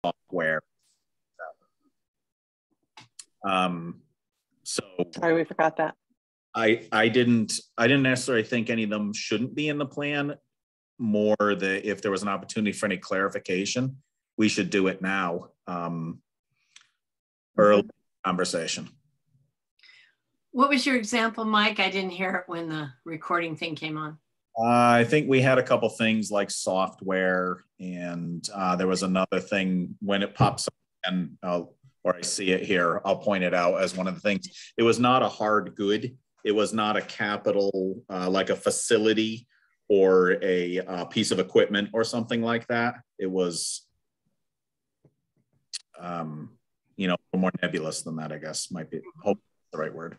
software. So sorry, we forgot that. I didn't necessarily think any of them shouldn't be in the plan. More that if there was an opportunity for any clarification, we should do it now. Early conversation. What was your example, Mike? I didn't hear it when the recording thing came on. I think we had a couple things like software, and there was another thing when it pops up, and or I see it here, I'll point it out as one of the things. It was not a hard good. It was not a capital, like a facility or a piece of equipment or something like that. It was, you know, more nebulous than that, I guess, might be hope the right word.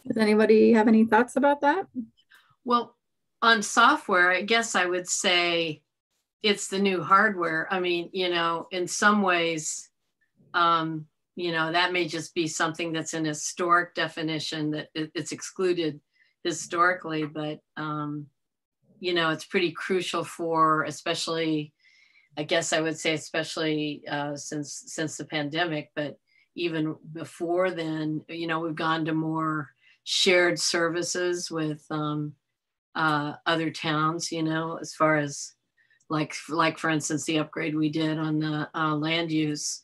Does anybody have any thoughts about that? Well, on software, I guess I would say it's the new hardware. I mean, you know, in some ways, you know, that may just be something that's an historic definition that it's excluded historically, but, you know, it's pretty crucial for, especially, I guess I would say, especially since the pandemic, but even before then, you know, we've gone to more shared services with other towns, you know, as far as like for instance, the upgrade we did on the land use.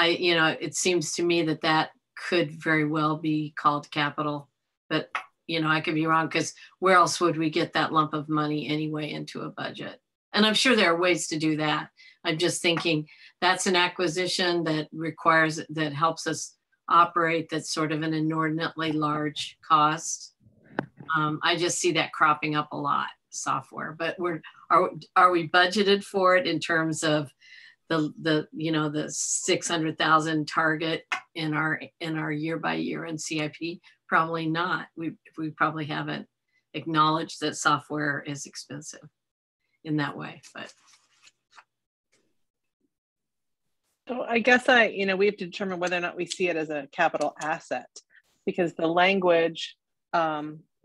You know, it seems to me that that could very well be called capital, but you know, I could be wrong, because where else would we get that lump of money anyway into a budget? And I'm sure there are ways to do that. I'm just thinking that's an acquisition that requires, that helps us operate, that's sort of an inordinately large cost. I just see that cropping up a lot, software, but are we budgeted for it in terms of the you know, the 600,000 target in our year by year in CIP? Probably not. We probably haven't acknowledged that software is expensive in that way, but. So I guess you know, we have to determine whether or not we see it as a capital asset, because the language, you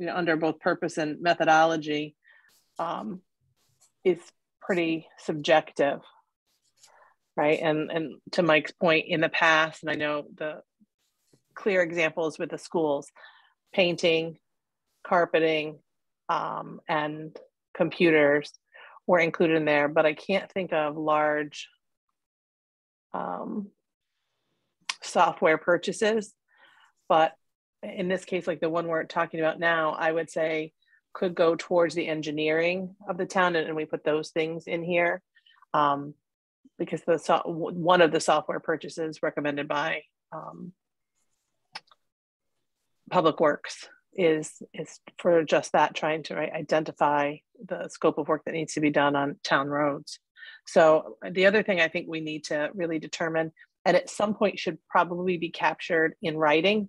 know, under both purpose and methodology, is pretty subjective, right? And to Mike's point, in the past, and I know the clear examples with the schools, painting, carpeting, and computers were included in there, but I can't think of large software purchases. But in this case, like the one we're talking about now, I would say could go towards the engineering of the town, and we put those things in here, because one of the software purchases recommended by Public Works is for just that, trying to identify the scope of work that needs to be done on town roads. So the other thing I think we need to really determine, and at some point should probably be captured in writing,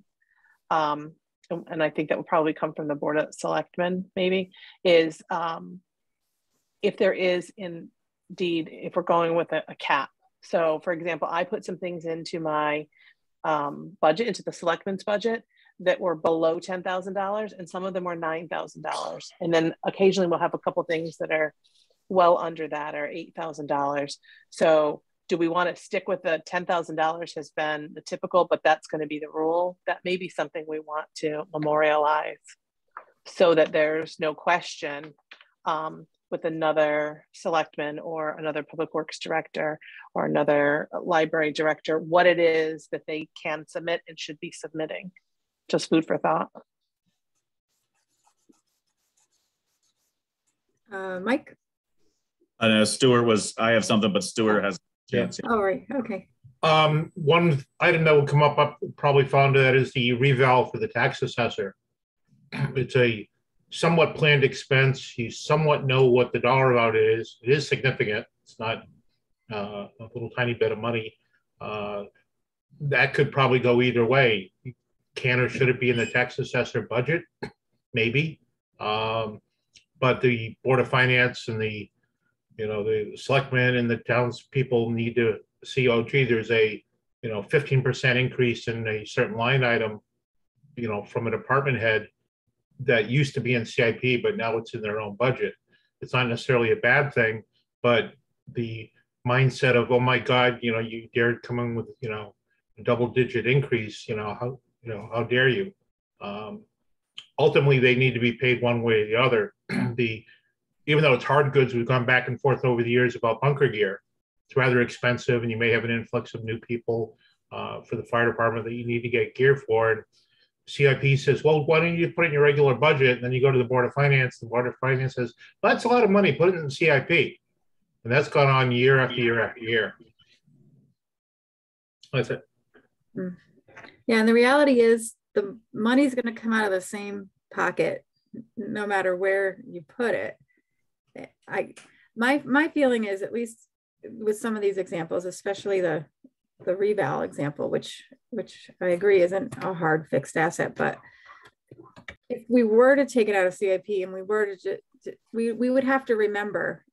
and I think that will probably come from the Board of Selectmen maybe, is if there is indeed, if we're going with a cap. So for example, I put some things into my budget, into the Selectmen's budget, that were below $10,000, and some of them were $9,000. And then occasionally we'll have a couple things that are well under that, or $8,000. So do we want to stick with the $10,000 has been the typical, but that's going to be the rule? That may be something we want to memorialize, so that there's no question with another selectman or another public works director or another library director what it is that they can submit and should be submitting. Just food for thought. Mike? I know Stuart was, I have something, but Stuart has a chance. All right, okay. One item that will come up, probably found that is the reval for the tax assessor. It's a somewhat planned expense. You somewhat know what the dollar amount is. It is significant. It's not a little tiny bit of money. That could probably go either way. Can or should it be in the tax assessor budget? Maybe. But the Board of Finance and the selectmen and the townspeople need to see, oh, gee, there's a 15% increase in a certain line item, from a department head that used to be in CIP, but now it's in their own budget. it's not necessarily a bad thing, but the mindset of, oh my God, you dared come in with, a double-digit increase, how dare you? Ultimately, they need to be paid one way or the other. Even though it's hard goods, we've gone back and forth over the years about bunker gear. It's rather expensive, and you may have an influx of new people for the fire department that you need to get gear for. And CIP says, well, why don't you put it in your regular budget? And then you go to the Board of Finance. The Board of Finance says, well, that's a lot of money. Put it in the CIP. And that's gone on year after year after year. That's it. Yeah, and the reality is the money's going to come out of the same pocket, no matter where you put it. My feeling is, at least with some of these examples, especially the reval example, which I agree isn't a hard fixed asset, but if we were to take it out of CIP and we were to we would have to remember,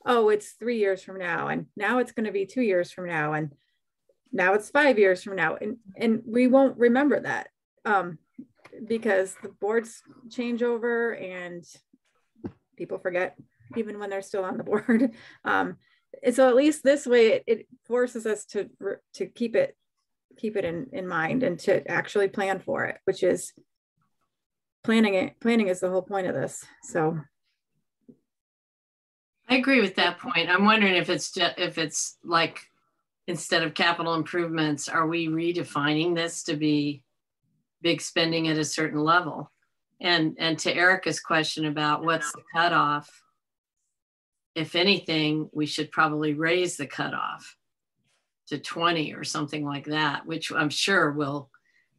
oh, it's 3 years from now, and now it's going to be 2 years from now, and now it's 5 years from now, and we won't remember that because the boards change over and people forget even when they're still on the board. And so at least this way it forces us to keep it in mind and to actually plan for it, which is planning is the whole point of this. So I agree with that point. I'm wondering if it's like, instead of capital improvements, are we redefining this to be big spending at a certain level? And to Erica's question about what's the cutoff, if anything, we should probably raise the cutoff to 20 or something like that, which I'm sure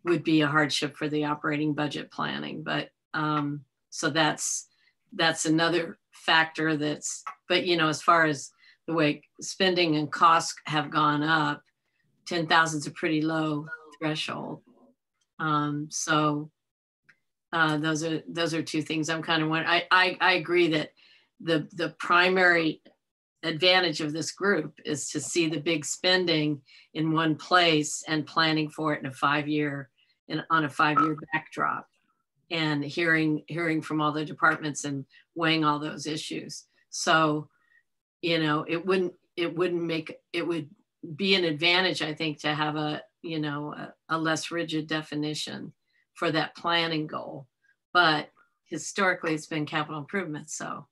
would be a hardship for the operating budget planning. But so that's another factor but as far as the way spending and costs have gone up, 10,000 is a pretty low threshold. So those are two things I'm kind of wondering. I agree that the primary advantage of this group is to see the big spending in one place and planning for it on a 5 year backdrop, and hearing from all the departments and weighing all those issues. So, it would be an advantage, I think, to have a less rigid definition for that planning goal. But historically, it's been capital improvements. So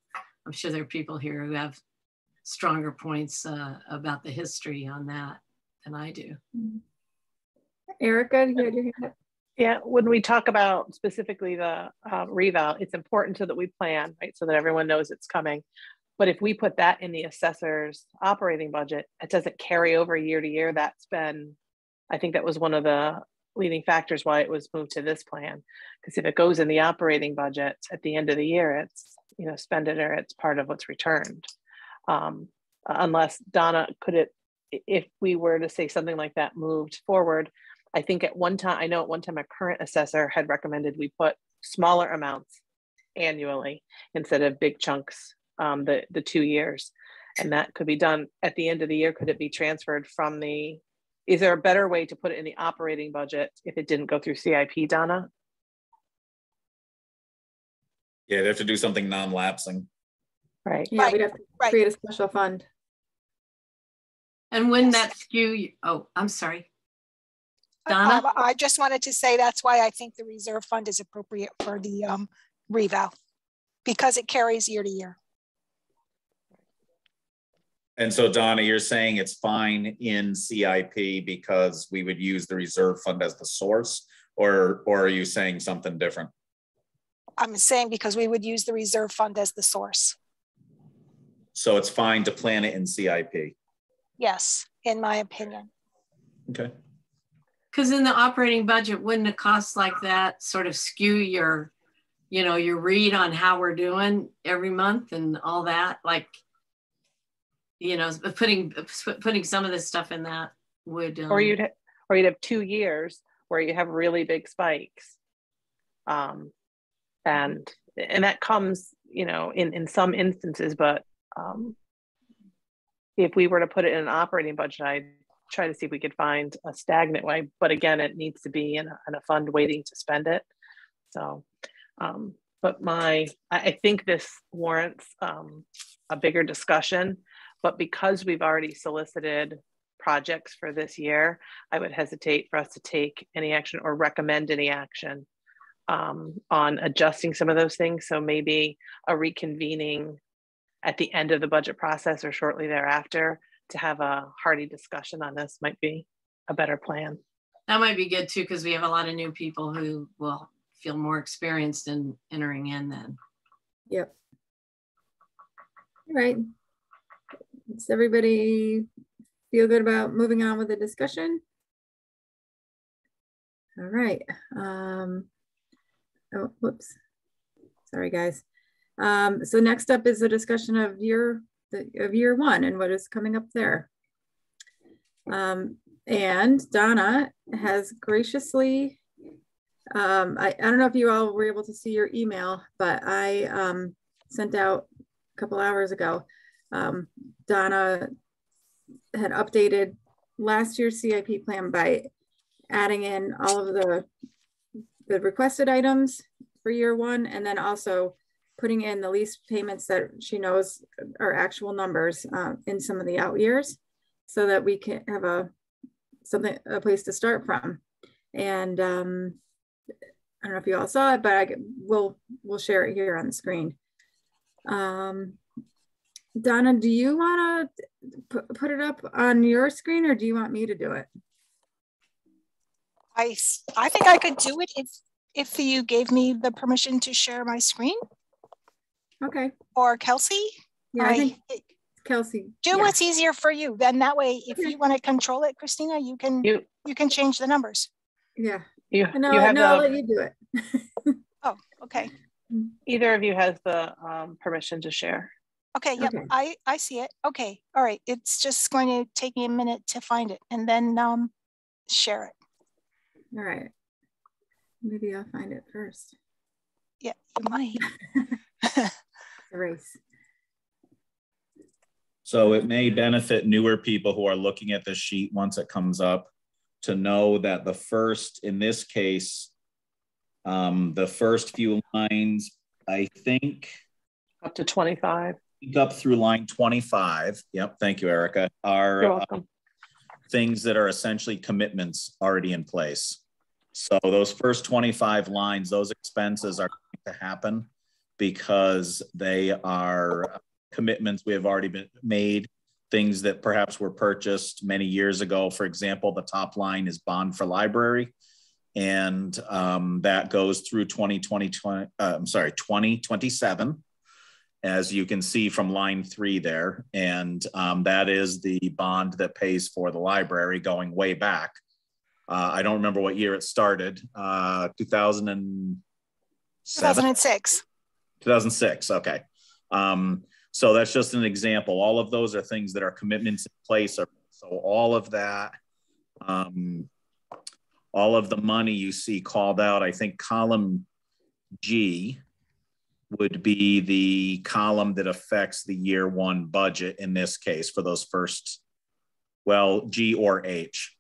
I'm sure there are people here who have stronger points about the history on that than I do. Erica, you had your hand up. Yeah, when we talk about specifically the reval, it's important so that we plan, right? So that everyone knows it's coming. But if we put that in the assessor's operating budget, it doesn't carry over year to year. I think that was one of the leading factors why it was moved to this plan. Because if it goes in the operating budget at the end of the year, it's, spend it or it's part of what's returned. Unless Donna, if we were to say something like that moved forward, I think at one time a current assessor had recommended we put smaller amounts annually instead of big chunks the 2 years. And that could be done at the end of the year. Could it be transferred from is there a better way to put it in the operating budget if it didn't go through CIP, Donna? Yeah, they have to do something non-lapsing. Right. Yeah, we'd have to create a special fund. And wouldn't that skew? Oh, I'm sorry. Donna? I just wanted to say that's why I think the reserve fund is appropriate for the reval, because it carries year to year. And so, Donna, you're saying it's fine in CIP because we would use the reserve fund as the source, or are you saying something different? I'm saying because we would use the reserve fund as the source. So it's fine to plan it in CIP? Yes, in my opinion. Okay. Because in the operating budget, wouldn't a cost like that sort of skew your read on how we're doing every month and all that? Like, putting some of this stuff in that would. Or you'd have 2 years where you have really big spikes, and that comes in some instances. But if we were to put it in an operating budget, I'd try to see if we could find a stagnant way, but again, it needs to be in a fund waiting to spend it. So but I think this warrants a bigger discussion, but because we've already solicited projects for this year, I would hesitate for us to take any action or recommend any action on adjusting some of those things. So maybe a reconvening at the end of the budget process or shortly thereafter to have a hearty discussion on this might be a better plan. That might be good too, because we have a lot of new people who will feel more experienced in entering in then. Yep. All right. Does everybody feel good about moving on with the discussion? All right. Oh, whoops. Sorry, guys. So next up is a discussion of year one and what is coming up there. And Donna has graciously, I don't know if you all were able to see your email, but I sent out a couple hours ago. Donna had updated last year's CIP plan by adding in all of the requested items for year one, and then also putting in the lease payments that she knows are actual numbers in some of the out years, so that we can have a place to start from. And I don't know if you all saw it, but we'll share it here on the screen. Donna, do you want to put it up on your screen, or do you want me to do it? I think I could do it if you gave me the permission to share my screen. Okay. Or Kelsey. Yeah, I think Kelsey. Do what's easier for you. Then that way, if you want to control it, Christina, you can change the numbers. Yeah. I'll let you do it. Oh, okay. Either of you has the permission to share. Okay, yep, okay. I see it. Okay, all right. It's just going to take me a minute to find it and then share it. All right. Maybe I'll find it first. Yeah, you might. Erase. So it may benefit newer people who are looking at the sheet once it comes up to know that the first, in this case, the first few lines, I think. Up to 25. Up through line 25. Yep. Thank you, Erica. Are things that are essentially commitments already in place. So those first 25 lines, those expenses are going to happen because they are commitments we have already been made, things that perhaps were purchased many years ago. For example, the top line is bond for library, and that goes through 2027, as you can see from line 3 there. And that is the bond that pays for the library going way back. I don't remember what year it started. 2006. 2006. Okay. So that's just an example. All of those are things that are commitments in place. So all of that, all of the money you see called out, I think column G would be the column that affects the year one budget in this case for those first, well, G or H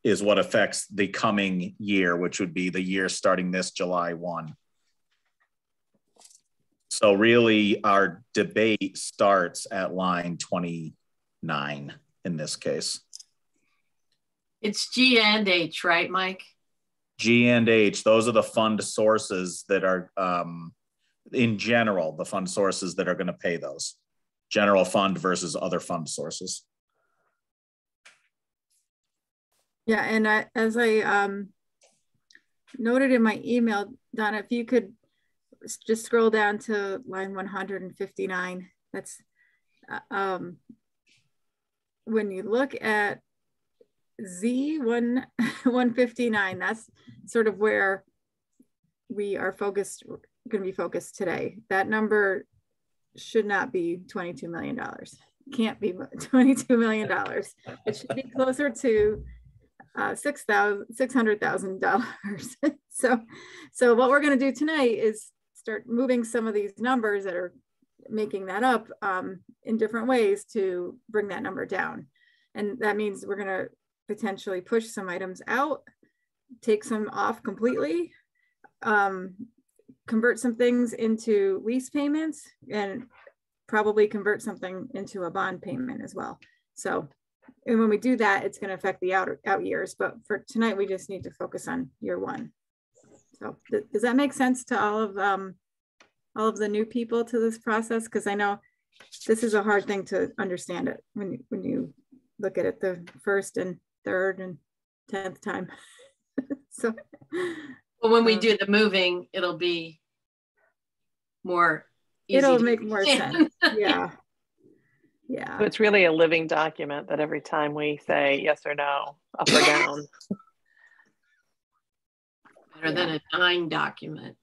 is what affects the coming year, which would be the year starting this July 1. So really our debate starts at line 29 in this case. It's G and H, right, Mike? G and H, those are the fund sources that are, in general, the fund sources that are going to pay those. General fund versus other fund sources. Yeah, and as I noted in my email, Donna, if you could just scroll down to line 159. That's when you look at Z159, that's sort of where we are going to be focused today. That number should not be $22 million. Can't be $22 million. It should be closer to $600,000. So what we're going to do tonight is start moving some of these numbers that are making that up in different ways to bring that number down. And that means we're going to potentially push some items out, take some off completely, convert some things into lease payments and probably convert something into a bond payment as well. So, and when we do that, it's going to affect the out years, but for tonight, we just need to focus on year one. So does that make sense to all of the new people to this process? Because I know this is a hard thing to understand it when you look at it the first and third and 10th time. So, well, when we do the moving, it'll be more easy. It'll make more sense. Yeah. Yeah. So it's really a living document that every time we say yes or no, up or down. Better than a dying document.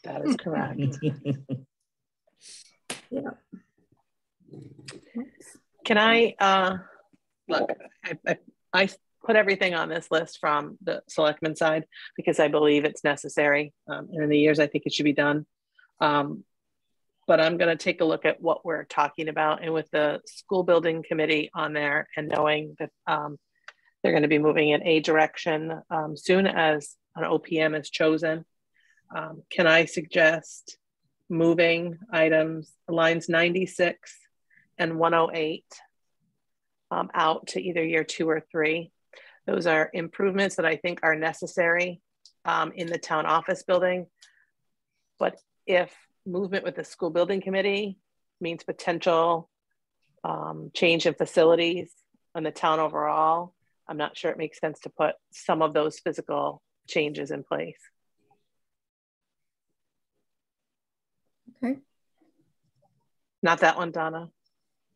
That is correct. Yeah. Can I look? I put everything on this list from the selectman side because I believe it's necessary, and in the years I think it should be done. But I'm going to take a look at what we're talking about, and with the school building committee on there, and knowing that they're going to be moving in a direction soon as an OPM is chosen. Can I suggest moving items lines 96 and 108 out to either year 2 or 3? Those are improvements that I think are necessary in the town office building. But if movement with the school building committee means potential change in facilities on the town overall, I'm not sure it makes sense to put some of those physical changes in place. Okay. Not that one, Donna.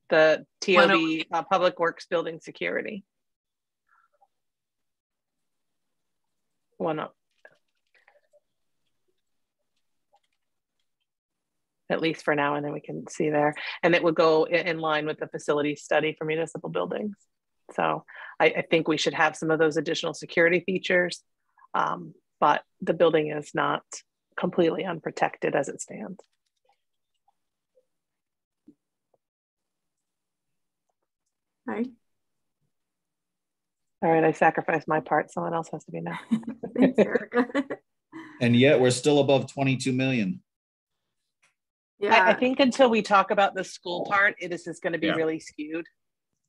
The TOB, Public Works Building Security. One up. At least for now, and then we can see there. And it would go in line with the facility study for municipal buildings. So I think we should have some of those additional security features, but the building is not completely unprotected as it stands. Right. All right, I sacrificed my part. Someone else has to be now. Thanks, Erica. And yet we're still above 22 million. Yeah. I think until we talk about the school part, this is going to be really skewed.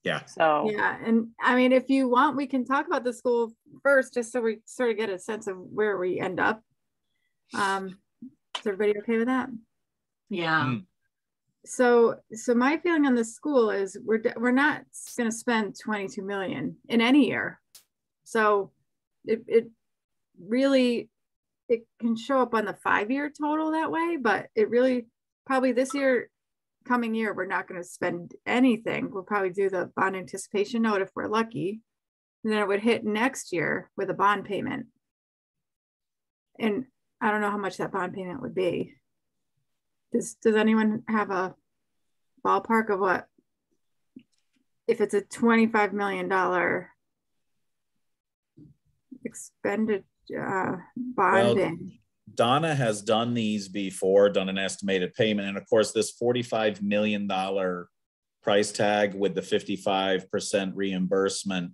Yeah. So yeah, and I mean, if you want, we can talk about the school first, just so we sort of get a sense of where we end up. Is everybody okay with that? Yeah. So my feeling on the school is we're not going to spend 22 million in any year. So it really, it can show up on the 5-year total that way, but it really probably this year, coming year, we're not going to spend anything. We'll probably do the bond anticipation note if we're lucky. And then it would hit next year with a bond payment. And I don't know how much that bond payment would be. Does anyone have a ballpark of what, if it's a $25 million expended bonding? Well, Donna has done these before, done an estimated payment. And of course, this $45 million price tag with the 55% reimbursement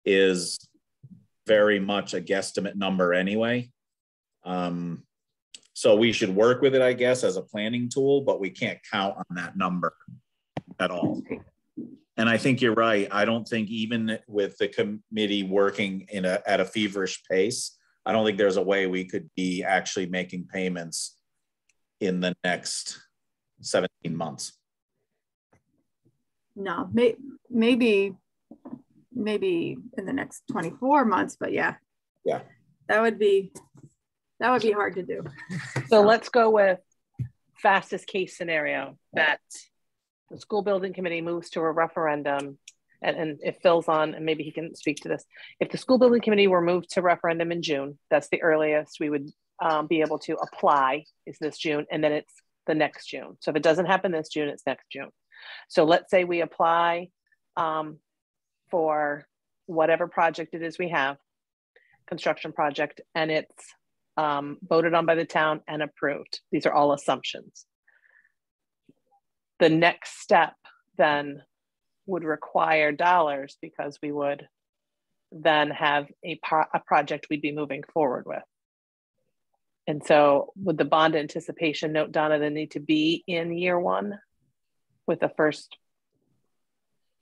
is very much a guesstimate number anyway. So we should work with it, I guess, as a planning tool, but we can't count on that number at all. And I think you're right. I don't think even with the committee working at a feverish pace, I don't think there's a way we could be actually making payments in the next 17 months. No, maybe in the next 24 months, but yeah, that would be hard to do. So let's go with fastest case scenario, that the school building committee moves to a referendum, and if Phil's on, and maybe he can speak to this. If the school building committee were moved to referendum in June, that's the earliest we would be able to apply, is this June, and then it's the next June. So if it doesn't happen this June, it's next June. So let's say we apply for whatever project it is we have, construction project, and it's voted on by the town and approved. These are all assumptions. The next step then would require dollars, because we would then have a project we'd be moving forward with. And so would the bond anticipation note, Donna, then need to be in year one with the first,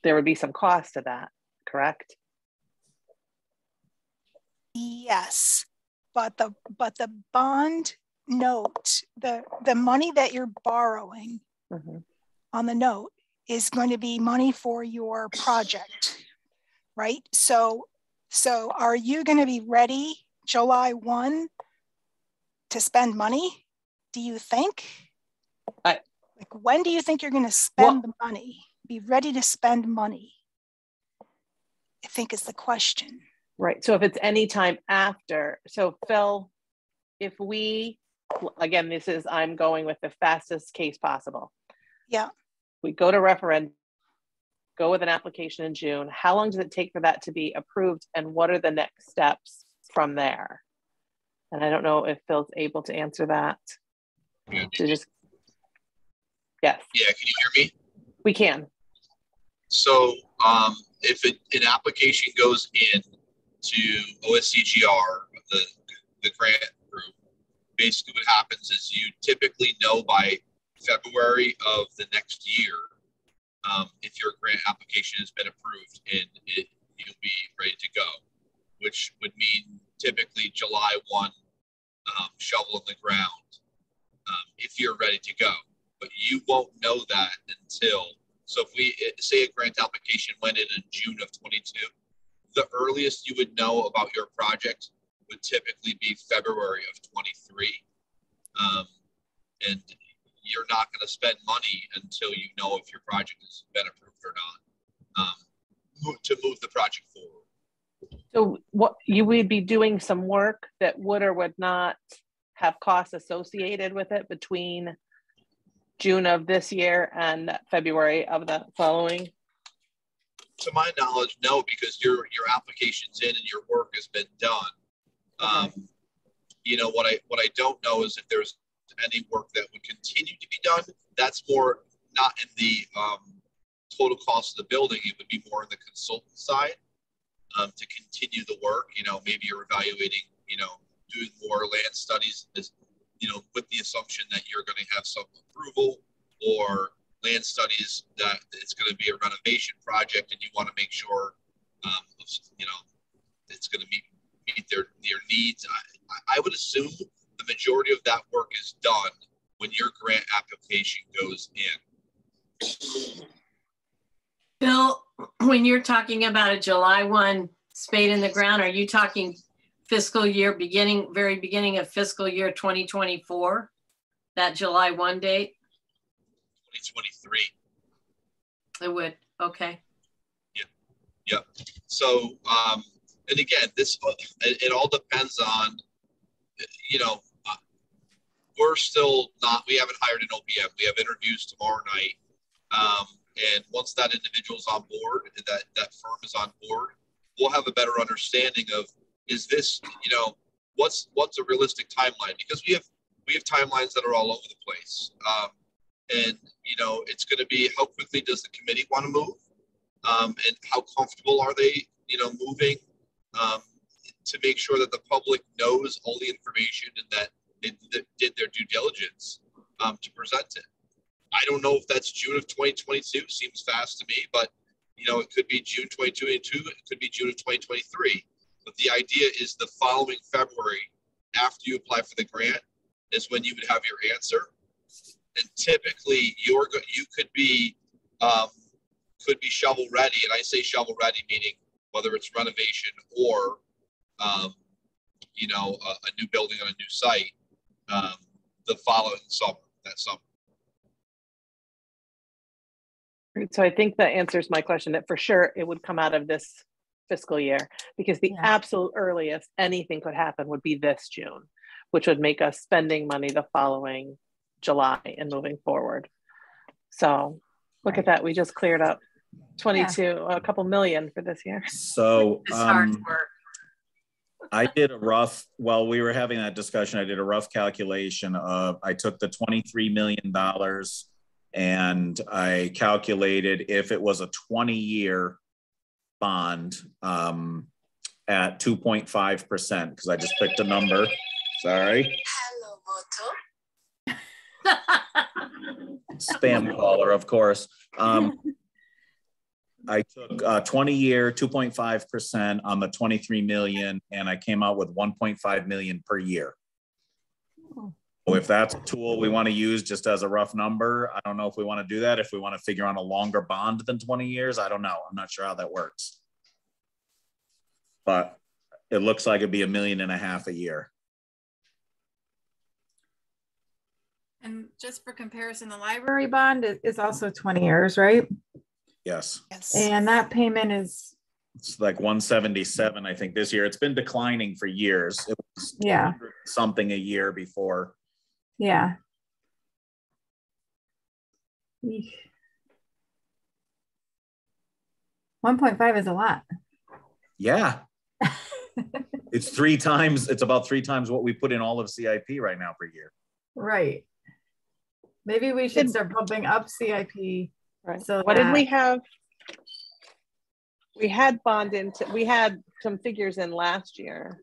there would be some cost to that, correct? Yes, but the bond note, the money that you're borrowing on the note is going to be money for your project, right? So are you going to be ready July 1 to spend money? Do you think? Like, when do you think you're going to spend the money? Be ready to spend money, I think is the question. Right. So if it's any time after, so Phil, if we, again, this is, I'm going with the fastest case possible. Yeah. We go to referendum, go with an application in June. How long does it take for that to be approved? And what are the next steps from there? And I don't know if Phil's able to answer that. Yeah. To just, yes. Yeah, can you hear me? We can. So if an application goes in to OSCGR, the grant group, basically what happens is you typically know by February of the next year if your grant application has been approved, and you'll be ready to go, which would mean typically July 1, shovel in the ground if you're ready to go. But you won't know that until, so if we say a grant application went in June of 22, the earliest you would know about your project would typically be February of 23. And you're not going to spend money until you know if your project has been approved or not to move the project forward. So what you would be doing some work that would or would not have costs associated with it between June of this year and February of the following? To my knowledge, no, because your application's in and your work has been done. You know, what I don't know is if there's any work that would continue to be done. That's more not in the total cost of the building. It would be more on the consultant side to continue the work. You know, maybe you're evaluating, you know, doing more land studies, you know, with the assumption that you're going to have some approval, or land studies that it's going to be a renovation project and you want to make sure, you know, it's going to meet their needs. I would assume the majority of that work is done when your grant application goes in. Bill, when you're talking about a July 1 spade in the ground, are you talking fiscal year very beginning of fiscal year 2024, that July 1 date? 2023. It would, okay. Yep. So, and again, it all depends on, you know, we're still not, we haven't hired an OPM. We have interviews tomorrow night. And once that individual's on board, that firm is on board, we'll have a better understanding of, is this, you know, what's a realistic timeline? Because we have timelines that are all over the place. And, you know, it's going to be, how quickly does the committee want to move? And how comfortable are they, you know, moving to make sure that the public knows all the information and that they did their due diligence to present it. I don't know if that's June of 2022, seems fast to me, but, you know, it could be June 2022, it could be June of 2023. But the idea is the following February, after you apply for the grant, is when you would have your answer. And typically, you could be shovel ready, and I say shovel ready meaning whether it's renovation or you know, a new building on a new site the following summer. That summer. So I think that answers my question, that for sure it would come out of this fiscal year, because the absolute earliest anything could happen would be this June, which would make us spending money the following July and moving forward. So look at that. We just cleared up 22, a couple million for this year. So It's hard work. I did a rough, while we were having that discussion, I did a rough calculation of, I took the $23 million and I calculated if it was a 20-year bond at 2.5%, because I just picked a number. Sorry. Spam caller, of course. I took 20-year 2.5% on the 23 million, and I came out with 1.5 million per year. So if that's a tool we want to use just as a rough number, I don't know if we want to do that. If we want to figure on a longer bond than 20 years, I don't know. I'm not sure how that works. But it looks like it'd be $1.5 million a year. And just for comparison, the library bond is also 20 years, right? Yes. And that payment is, it's like 177, I think, this year. It's been declining for years. It was something a year before. Yeah. 1.5 is a lot. Yeah. It's about 3 times what we put in all of CIP right now per year. Right. Maybe we should start bumping up CIP. Right. So what did we have? We had we had some figures in last year.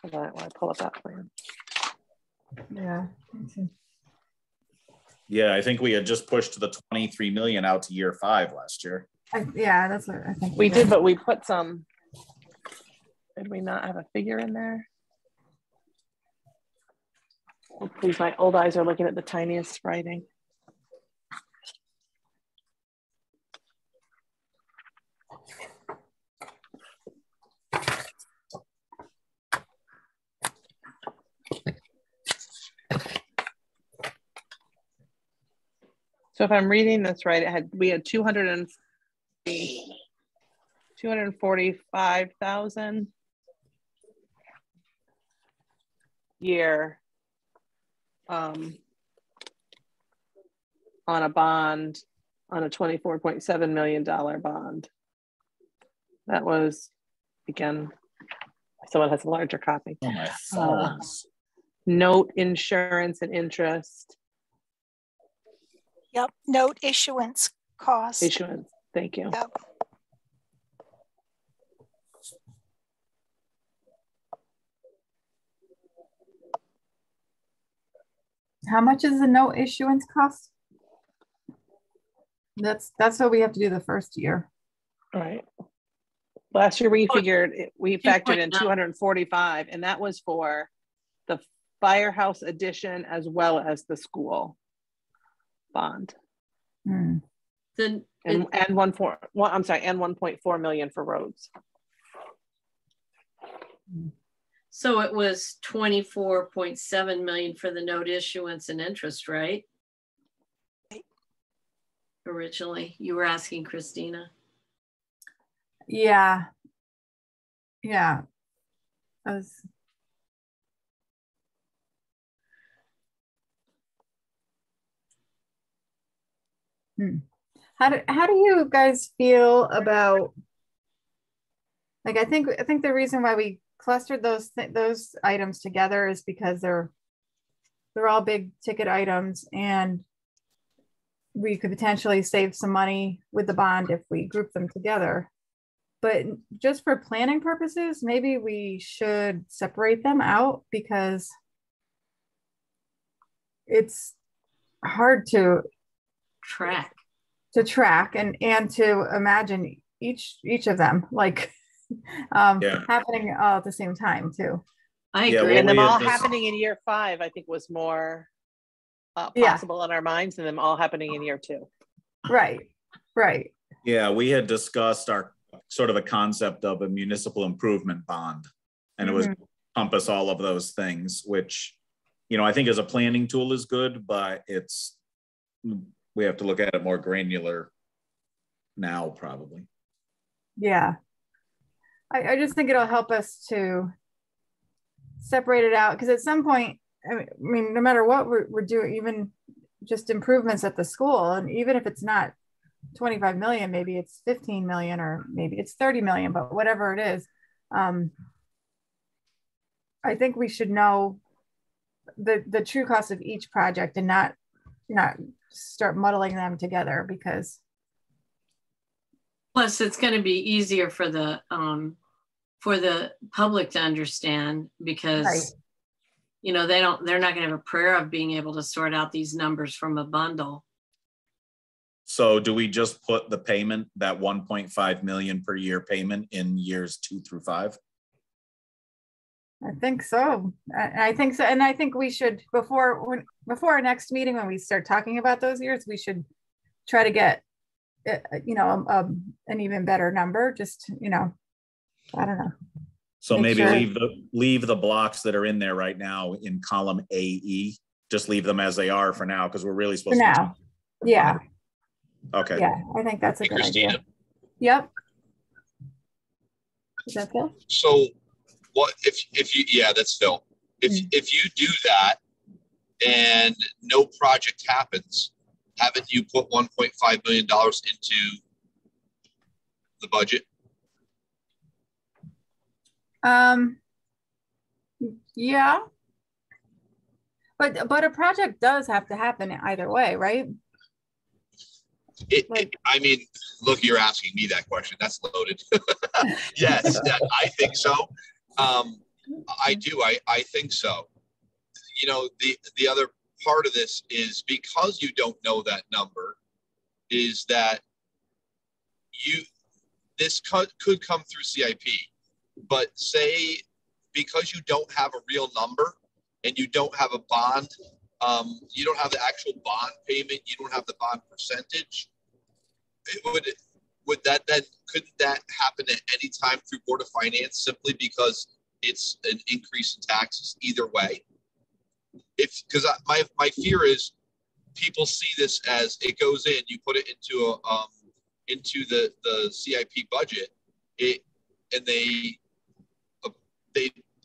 Hold on, I want to pull up that plan. Yeah. Yeah, I think we had just pushed the 23 million out to year 5 last year. Yeah, that's what I think we did, but we put some. Did we not have a figure in there? Oh, please, my old eyes are looking at the tiniest writing. So if I'm reading this right, we had 245,000 year on a bond, on a $24.7 million bond. That was, again, someone has a larger copy. Oh, my phones. Note, insurance, and interest. Yep, note issuance cost. Issuance, thank you. Yep. How much is the note issuance cost? That's what we have to do the first year. All right. Last year we factored in 245, and that was for the firehouse addition as well as the school bond. Then and 1.4 million for roads. So it was 24.7 million for the note issuance and interest, right? Originally, you were asking Christina. Yeah. How do you guys feel about, like, I think the reason why we clustered those items together is because they're all big ticket items, and we could potentially save some money with the bond if we group them together. But just for planning purposes, maybe we should separate them out, because it's hard to track and to imagine each of them like happening all at the same time too. I agree. And them all happening in year 5, I think, was more possible in our minds than them all happening in year 2. Right. Yeah, we had discussed our sort of a concept of a municipal improvement bond, and it was encompass all of those things, which, I think as a planning tool is good, but we have to look at it more granular now, probably. Yeah. I just think it'll help us to separate it out, because at some point, I mean, no matter what we're doing, even just improvements at the school, and even if it's not 25 million, maybe it's 15 million, or maybe it's 30 million, but whatever it is, I think we should know the true cost of each project and not start muddling them together, because plus it's going to be easier for the public to understand, because you know, they're not going to have a prayer of being able to sort out these numbers from a bundle. So do we just put the payment, that 1.5 million per year payment, in years 2 through 5? I think so. I think so. And I think we should, before our next meeting, when we start talking about those years, we should try to get, you know, an even better number. Just, you know, I don't know. So Make maybe sure. leave the blocks that are in there right now in column AE. Just leave them as they are for now, because we're really supposed For to. now. Yeah. Okay. Yeah, I think that's a good Christina. idea. Yep. Is that Phil? So what if you, yeah, that's Phil. If you do that and no project happens, haven't you put $1.5 million into the budget? Yeah. But a project does have to happen either way, right? I mean, look, you're asking me that question. That's loaded. Yes, I think so. I do. I think so. You know, the other part of this is, because you don't know that number, is that this could come through CIP, but say, because you don't have a real number and you don't have a bond, you don't have the actual bond payment, you don't have the bond percentage, would that then, couldn't that happen at any time through Board of Finance, simply because it's an increase in taxes either way? Because my fear is people see this as it goes in, you put it into the CIP budget, and they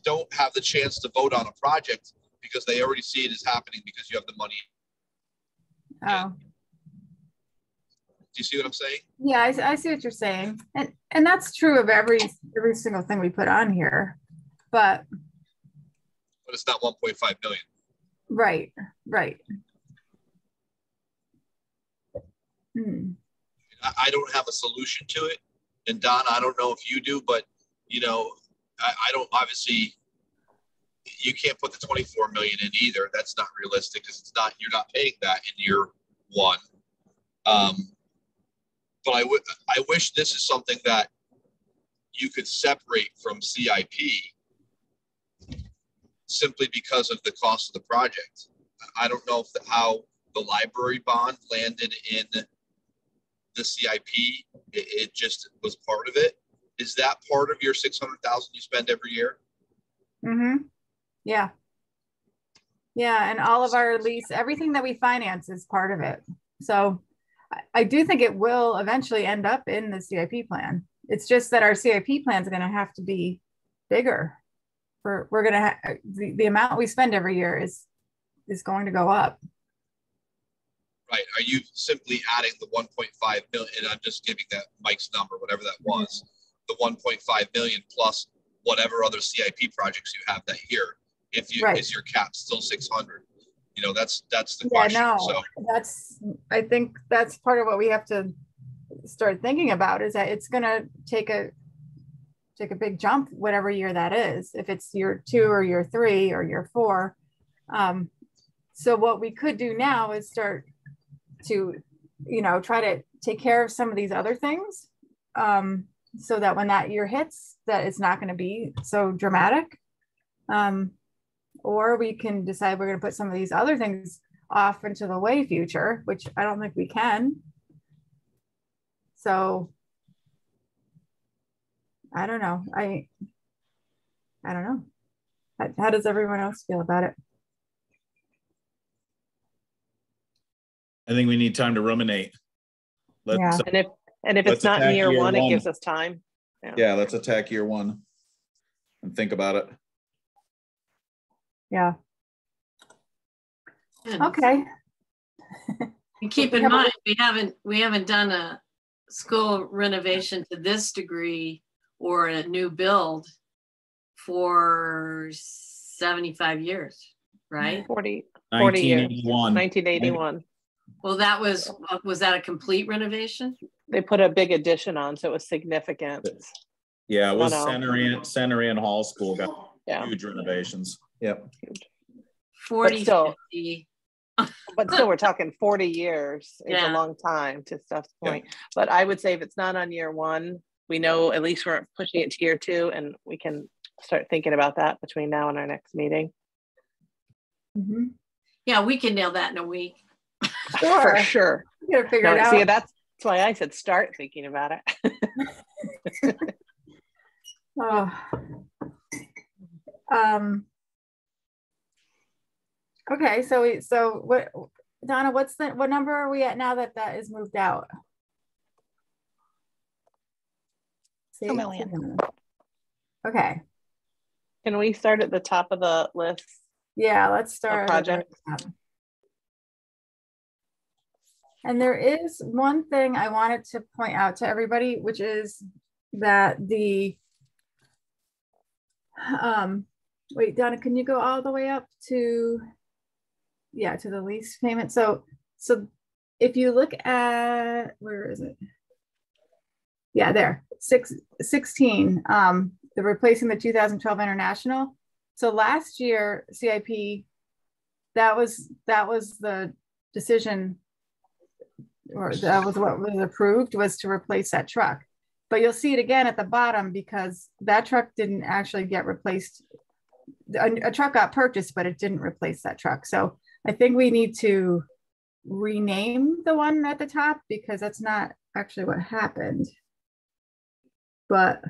don't have the chance to vote on a project because they already see it as happening because you have the money. Oh. Do you see what I'm saying? Yeah, I see what you're saying. And that's true of every single thing we put on here. But it's not 1.5 million. Right. I don't have a solution to it. And Don, I don't know if you do, but you know, I don't, obviously you can't put the 24 million in either. That's not realistic, because you're not paying that in year one. But I wish this is something that you could separate from CIP, simply because of the cost of the project. I don't know how the library bond landed in the CIP. It just was part of it. Is that part of your 600,000 you spend every year? Mm-hmm. Yeah. Yeah, and all of our lease, everything that we finance is part of it. So I do think it will eventually end up in the CIP plan. It's just that our CIP plan is going to have to be bigger. We're going to have the amount we spend every year is going to go up. Right. Are you simply adding the 1.5 million? And I'm just giving that Mike's number, whatever that was, the 1.5 million plus whatever other CIP projects you have that year. If you is your cap still 600? You know, that's the question. No, so I think that's part of what we have to start thinking about, is that it's going to take a big jump, whatever year that is, if it's year 2 or year 3 or year 4. So what we could do now is start to, you know, try to take care of some of these other things, so that when that year hits, that it's not going to be so dramatic. Or we can decide we're going to put some of these other things off into the way future, which I don't think we can. So I don't know. I don't know. How does everyone else feel about it? I think we need time to ruminate. And if it's not in year one, it gives us time. Yeah, let's attack year 1 and think about it. Yeah. Okay. And keep in mind, we haven't done a school renovation to this degree or a new build for 75 years, right? 40 years. 1981. Well, was that a complete renovation? They put a big addition on, so it was significant. Yeah, it was Center Ann Hall School got huge renovations. Yep. 40, still, 50. But still, we're talking 40 years is Yeah. a long time, to Steph's point. Yeah. But I would say if it's not on year one, we know at least we're pushing it to year two, and we can start thinking about that between now and our next meeting. Mm-hmm. Yeah, we can nail that in a week. Sure. For sure. You gotta figure it out. See, that's why I said start thinking about it. Oh. Okay, so what, Donna, what number are we at now that is moved out? 2 million. Okay. Can we start at the top of the list? Yeah, let's start. Project. And there is one thing I wanted to point out to everybody, which is that the, wait, Donna, can you go all the way up to, yeah, to the lease payment? So if you look at, where is it? Yeah, there, 16, the replacing the 2012 International. So last year, CIP, that was the decision, or that was what was approved, was to replace that truck. But you'll see it again at the bottom because that truck didn't actually get replaced. A truck got purchased, but it didn't replace that truck. So I think we need to rename the one at the top because that's not actually what happened. But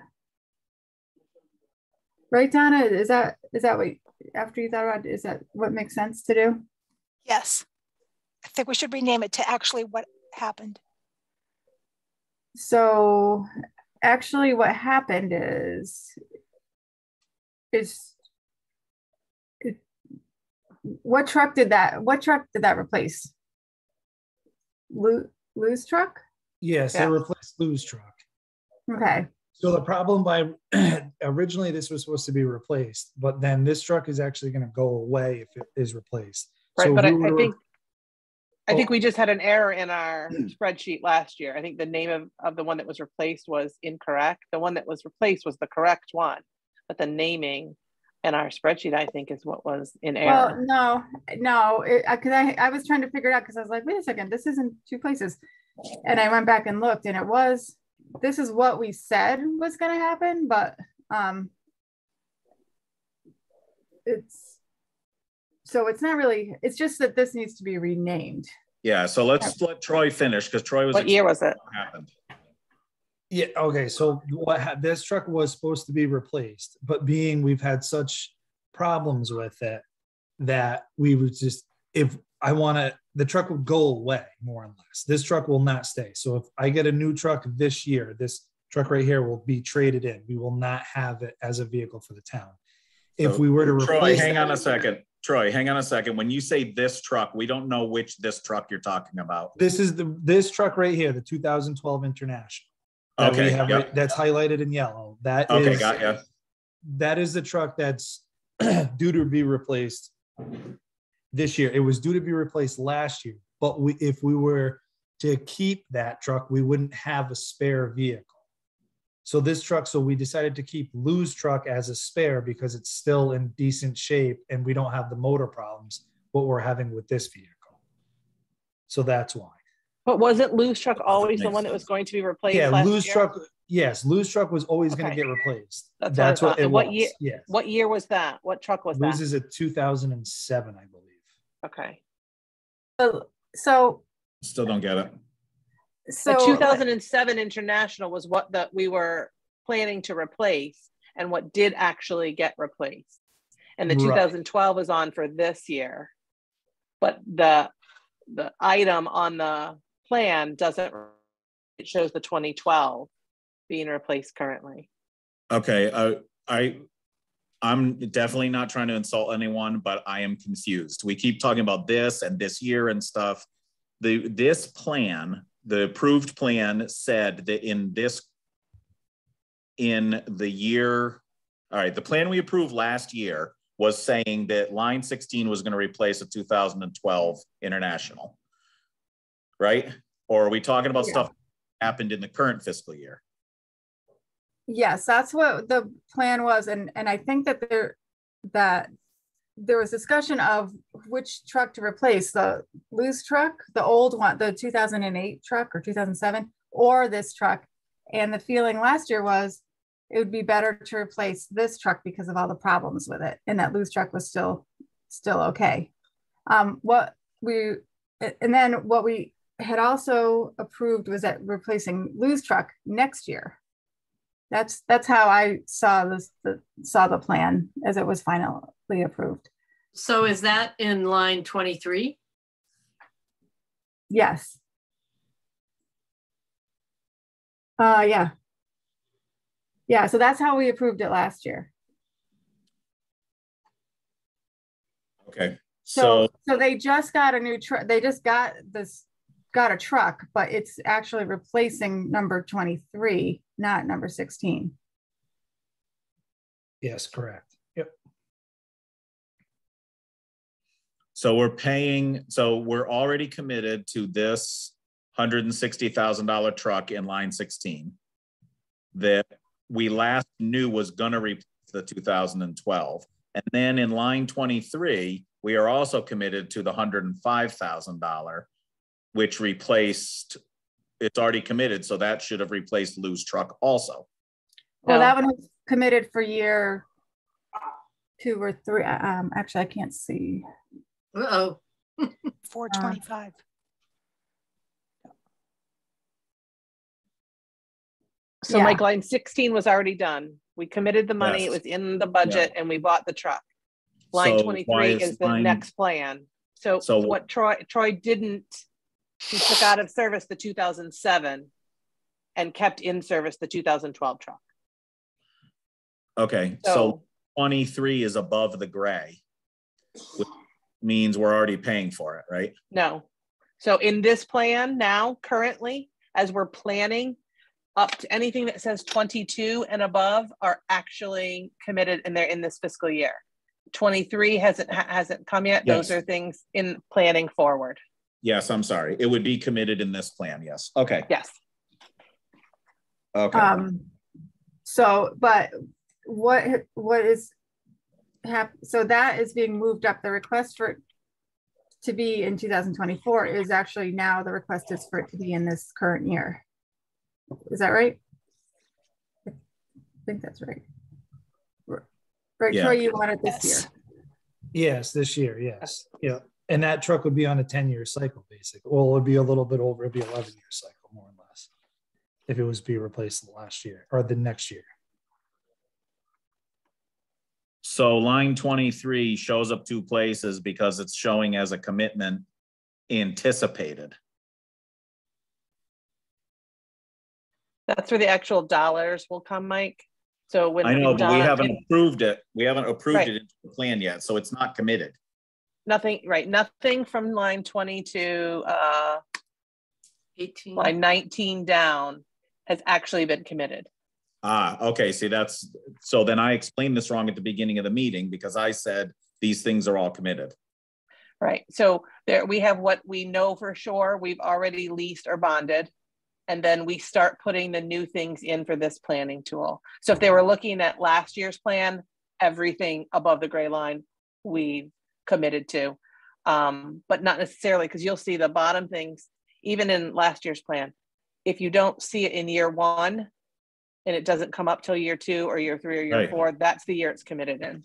right, Donna, is that what, after you thought about it, is that what makes sense to do? Yes. I think we should rename it to actually what happened. So actually what happened is what truck did that replace? Lou's truck? Yes, yeah. It replaced Lou's truck. Okay. So the problem by originally this was supposed to be replaced, but then this truck is actually going to go away if it is replaced. Right, so but I think we just had an error in our spreadsheet last year. I think the name of the one that was replaced was incorrect. The one that was replaced was the correct one, but the naming in our spreadsheet, I think, is what was in error. Well, no, because I was trying to figure it out because I was like, wait a second, this isn't two places. And I went back and looked, and this is what we said was going to happen, but it's not really, it's just that this needs to be renamed. Yeah, so let's let Troy finish because Troy was. What year was it? What happened? Yeah, okay, so this truck was supposed to be replaced, but we've had such problems with it that we would just, the truck would go away more or less. This truck will not stay. So if I get a new truck this year, this truck right here will be traded in. We will not have it as a vehicle for the town. So if we were to replace hang on a second. Troy, hang on a second. When you say this truck, we don't know which this truck you're talking about. This is this truck right here, the 2012 International. Okay, that's highlighted in yellow. That okay, is, got you. That is the truck that's due to be replaced this year. It was due to be replaced last year, but if we were to keep that truck, we wouldn't have a spare vehicle. So this truck, so we decided to keep Lou's truck as a spare because it's still in decent shape and we don't have the motor problems what we're having with this vehicle. So that's why. But wasn't Lou's truck always the one that was going to be replaced? Yeah, Lou's truck. Yes, Lou's truck was always going to get replaced. That's what it was. What year? Yes. What year was that? What truck was that? Lou's is a 2007, I believe. Okay. So still don't get it. So the 2007 International was what we were planning to replace and what did actually get replaced. And the 2012 is on for this year. But the item on the plan doesn't, it shows the 2012 being replaced currently. Okay, I'm definitely not trying to insult anyone, but I am confused. We keep talking about this and this year and stuff. This plan, the approved plan, said that in the year, all right, the plan we approved last year was saying that line 16 was going to replace a 2012 International, right? Or are we talking about stuff that happened in the current fiscal year? Yes, that's what the plan was. And I think that there was discussion of which truck to replace, the loose truck, the old one, the 2008 truck or 2007, or this truck. And the feeling last year was it would be better to replace this truck because of all the problems with it. And that loose truck was still okay. What we had also approved was that replacing loose truck next year. That's how I saw the plan as it was finally approved. So is that in line 23? Yes. Yeah. Yeah, so that's how we approved it last year. Okay. So they just got a new truck. They just got a truck, but it's actually replacing number 23, not number 16. Yes, correct. Yep. So we're already committed to this $160,000 truck in line 16 that we last knew was going to replace the 2012. And then in line 23, we are also committed to the $105,000, which replaced, it's already committed. So that should have replaced Lou's truck also. Well, that one was committed for year 2 or 3. Actually, I can't see. Uh-oh. 425. So Mike, line 16 was already done. We committed the money, Yes. It was in the budget, and we bought the truck. Line 23 is the next plan. So what Troy didn't, he took out of service the 2007 and kept in service the 2012 truck. Okay, so 23 is above the gray, which means we're already paying for it, right? No. So in this plan now, currently, as we're planning, up to anything that says 22 and above are actually committed, and they're in this fiscal year. 23 hasn't come yet. Yes. Those are things in planning forward. Yes, I'm sorry. It would be committed in this plan. Yes. Okay. Yes. Okay. So, but what is so that is being moved up. The request for it to be in 2024 is actually now the request is for it to be in this current year. Is that right? I think that's right. Right, Yeah. Troy, you want it this year? Yes, this year, yes. Yeah. And that truck would be on a 10-year cycle, basically. Well, it would be a little bit over, it'd be 11-year cycle, more or less, if it was be replaced the last year or the next year. So line 23 shows up 2 places because it's showing as a commitment anticipated. That's where the actual dollars will come, Mike. So when I know, but we haven't approved it. We haven't approved right. it into the plan yet, so it's not committed. Nothing, right? Nothing from line 22, 18. line 19 down has actually been committed. Okay. See, so then I explained this wrong at the beginning of the meeting because I said these things are all committed. Right. So there we have what we know for sure we've already leased or bonded. And then we start putting the new things in for this planning tool. So if they were looking at last year's plan, everything above the gray line we committed to, but not necessarily, because you'll see the bottom things, even in last year's plan. If you don't see it in year 1 and it doesn't come up till year 2 or year 3 or year 4, that's the year it's committed in.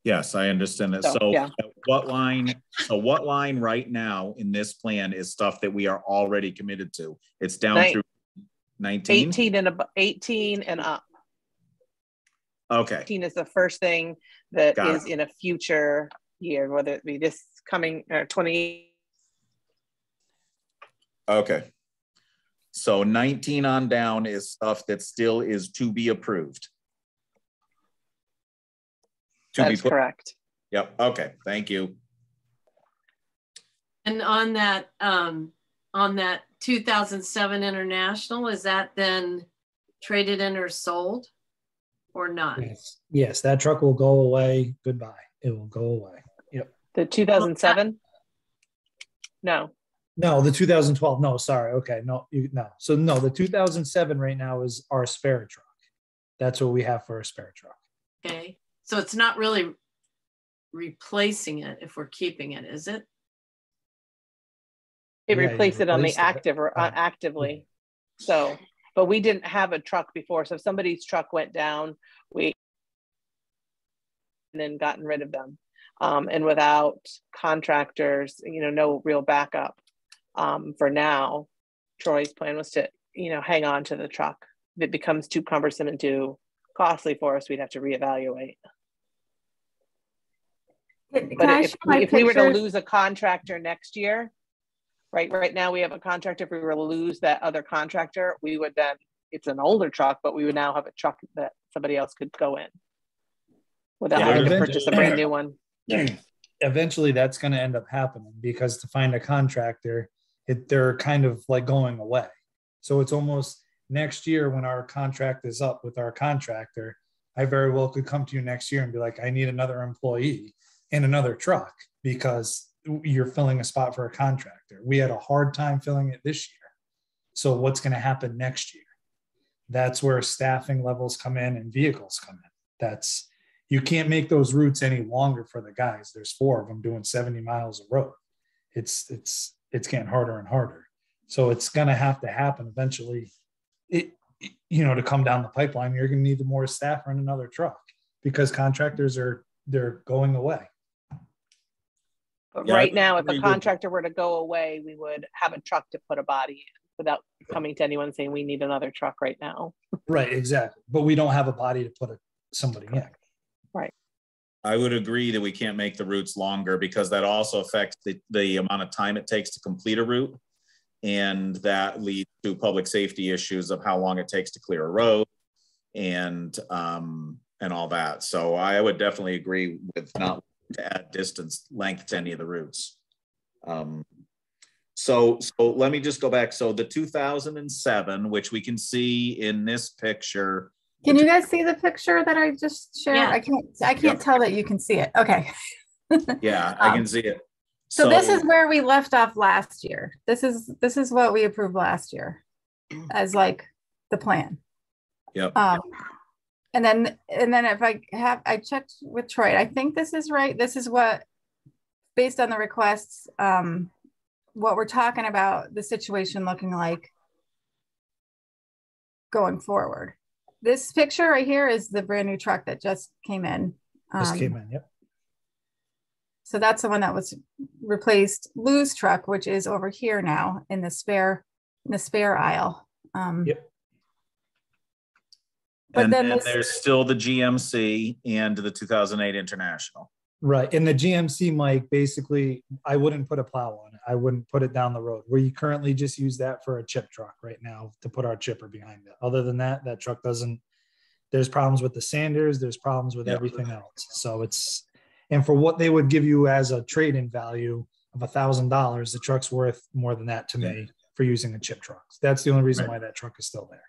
Yes, I understand that. So yeah. what line right now in this plan is stuff that we are already committed to? It's down through 19? 18 and up. Okay. 18 is the first thing that Got is it. in a future year, whether it be this coming or 20. Okay. So 19 on down is stuff that still is to be approved. That's correct. Yep. Okay. Thank you. And on that 2007 International, is that then traded in or sold or not? Yes, that truck will go away. Goodbye. It will go away. Yep. The 2007? No. No, the 2012. No, sorry. Okay. No, no. So no, the 2007 right now is our spare truck. That's what we have for a spare truck. Okay. So it's not really replacing it if we're keeping it, is it? It Yeah, you replaced it on the replaced it. active or actively. So, but we didn't have a truck before. So if somebody's truck went down, we and then gotten rid of them. And without contractors, you know, no real backup. For now, Troy's plan was to, you know, hang on to the truck. If it becomes too cumbersome and too costly for us, we'd have to reevaluate. But if we were to lose a contractor next year, right now we have a contractor. If we were to lose that other contractor, we would then, it's an older truck, but we would now have a truck that somebody else could go in without having to purchase a brand new one. Eventually that's going to end up happening, because to find a contractor, they're kind of like going away. So it's almost next year when our contract is up with our contractor, I very well could come to you next year and be like, I need another employee and another truck because you're filling a spot for a contractor. We had a hard time filling it this year. So what's going to happen next year? That's where staffing levels come in and vehicles come in. You can't make those routes any longer for the guys. There's 4 of them doing 70 miles of road. It's getting harder and harder. So it's going to have to happen eventually. To come down the pipeline, you're going to need more staff and another truck because contractors they're going away. But right now, if a contractor were to go away, we would have a truck to put a body in without coming to anyone saying we need another truck right now. Right, exactly. But we don't have a body to put somebody in. Right. I would agree that we can't make the routes longer because that also affects the amount of time it takes to complete a route. And that leads to public safety issues of how long it takes to clear a road and all that. So I would definitely agree with not to add distance length to any of the routes. So let me just go back. So the 2007, which we can see in this picture. Can you guys see the picture that I just shared? Yeah. I can't tell that you can see it. Okay. Yeah, I can see it. So this is where we left off last year. This is what we approved last year as like the plan. Yep. And then if I checked with Troy, I think this is right. This is what, based on the requests, what we're talking about the situation looking like going forward. This picture right here is the brand new truck that just came in. Yep. So that's the one that was replaced. Lou's truck, which is over here now in the spare aisle. Yep. But then there's still the GMC and the 2008 International. Right. And the GMC, Mike, basically, I wouldn't put a plow on it. I wouldn't put it down the road. We currently just use that for a chip truck right now to put our chipper behind it. Other than that, that truck there's problems with the sanders. There's problems with everything else. So and for what they would give you as a trade-in value of $1,000, the truck's worth more than that to me for using a chip truck. That's the only reason why that truck is still there.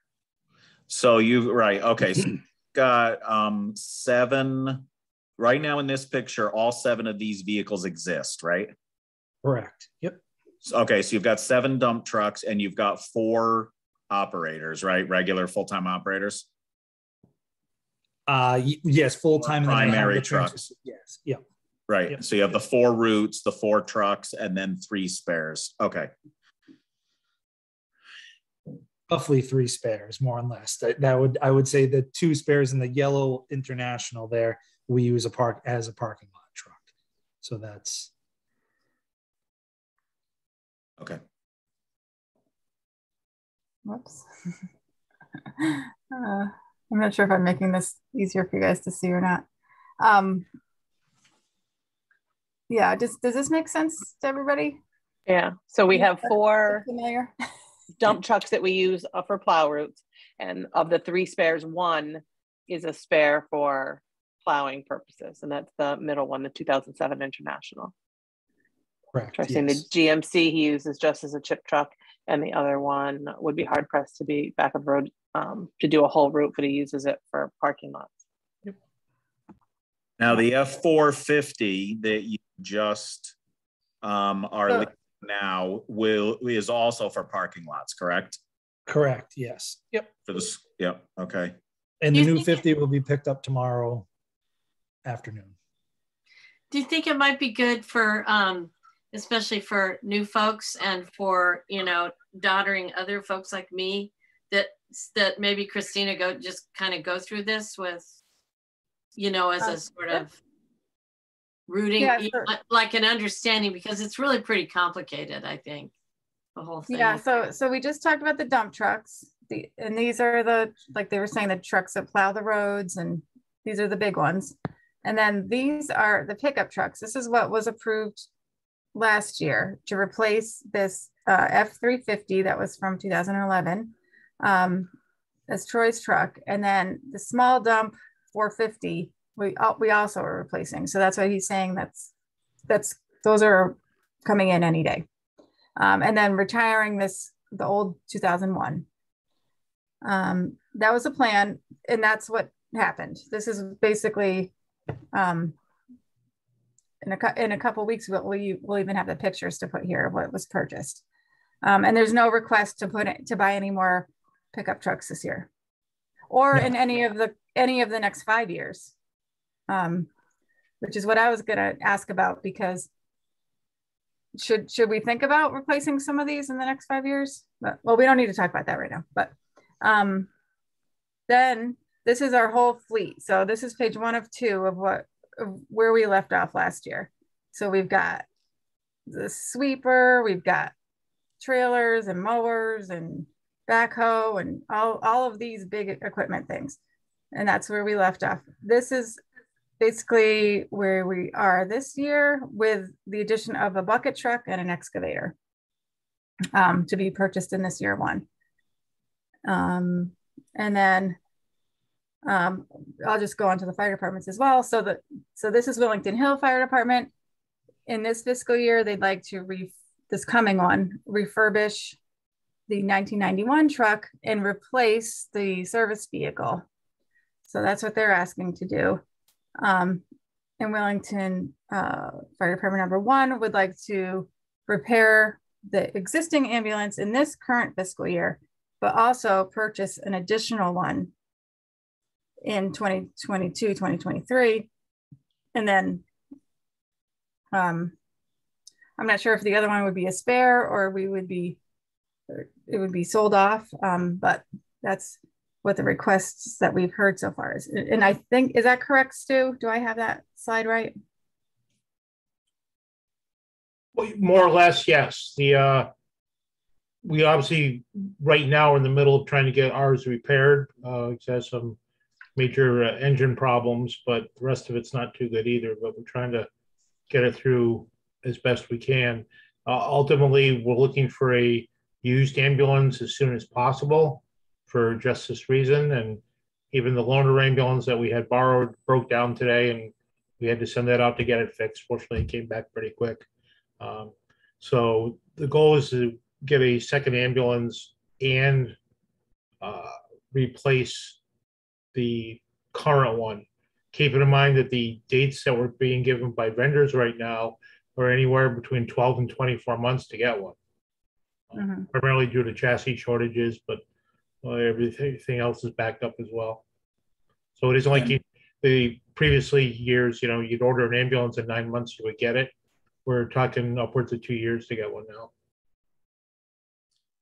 So okay. So you've got 7 right now in this picture. All 7 of these vehicles exist, right? Correct. Yep. Okay, so you've got 7 dump trucks and you've got 4 operators, right? Regular full-time operators. Yes, full-time primary trucks. Yes. Yep. Right. Yep. So you have the 4 routes, the 4 trucks, and then 3 spares. Okay. Roughly 3 spares, more or less. I would say the 2 spares in the yellow International there, we use as a parking lot truck. So that's okay. Whoops. I'm not sure if I'm making this easier for you guys to see or not. Yeah, does this make sense to everybody? Yeah. So we have 4 familiar dump trucks that we use for plow routes, and of the 3 spares, 1 is a spare for plowing purposes, and that's the middle one, the 2007 International. correct. Yes. The GMC he uses just as a chip truck, and the other one would be hard pressed to be back of road to do a whole route, but he uses it for parking lots. Yep. Now the F450 that you just are now is also for parking lots, correct? Correct. Yes. Yep. For this. Yep. Okay. And the new 50 will be picked up tomorrow afternoon. Do you think it might be good for, especially for new folks and for, you know, doddering other folks like me, that maybe Christina just kind of go through this with, you know, as a sort of rooting, Yeah, sure. like an understanding, because it's really pretty complicated, I think, the whole thing. Yeah, so we just talked about the dump trucks, and these are the, like they were saying, the trucks that plow the roads, and these are the big ones. And then these are the pickup trucks. This is what was approved last year to replace this F-350 that was from 2011 as Troy's truck. And then the small dump 450, we also are replacing. So that's why he's saying those are coming in any day. And then retiring the old 2001. That was a plan, and that's what happened. This is basically in a couple of weeks we'll even have the pictures to put here of what was purchased. And there's no request to buy any more pickup trucks this year, or in any of the next 5 years, which is what I was going to ask about, because should we think about replacing some of these in the next 5 years? Well, we don't need to talk about that right now, but then this is our whole fleet. So this is page 1 of 2 of where we left off last year. So we've got the sweeper, we've got trailers and mowers and backhoe and all of these big equipment things. And that's where we left off. This is basically where we are this year, with the addition of a bucket truck and an excavator to be purchased in this year 1. And then I'll just go on to the fire departments as well. So this is Wellington Hill Fire Department. In this fiscal year, they'd like to this coming one, refurbish the 1991 truck and replace the service vehicle. So that's what they're asking to do. And Wellington Fire Department number 1 would like to repair the existing ambulance in this current fiscal year, but also purchase an additional one in 2022, 2023. And then I'm not sure if the other one would be a spare or it would be sold off, but that's what the requests that we've heard so far is. And I think, is that correct, Stu? Do I have that slide right? Well, more or less, yes. We obviously right now are in the middle of trying to get ours repaired. It has some major engine problems, but the rest of it's not too good either. But we're trying to get it through as best we can. Ultimately, we're looking for a used ambulance as soon as possible for just this reason. And even the loaner ambulance that we had borrowed broke down today, and we had to send that out to get it fixed. Fortunately, it came back pretty quick. So the goal is to get a second ambulance and replace the current one. Keeping in mind that the dates that were being given by vendors right now are anywhere between 12 and 24 months to get one. Primarily due to chassis shortages, but everything else is backed up as well. So it isn't like the previously years, you'd order an ambulance in 9 months, you would get it. We're talking upwards of 2 years to get one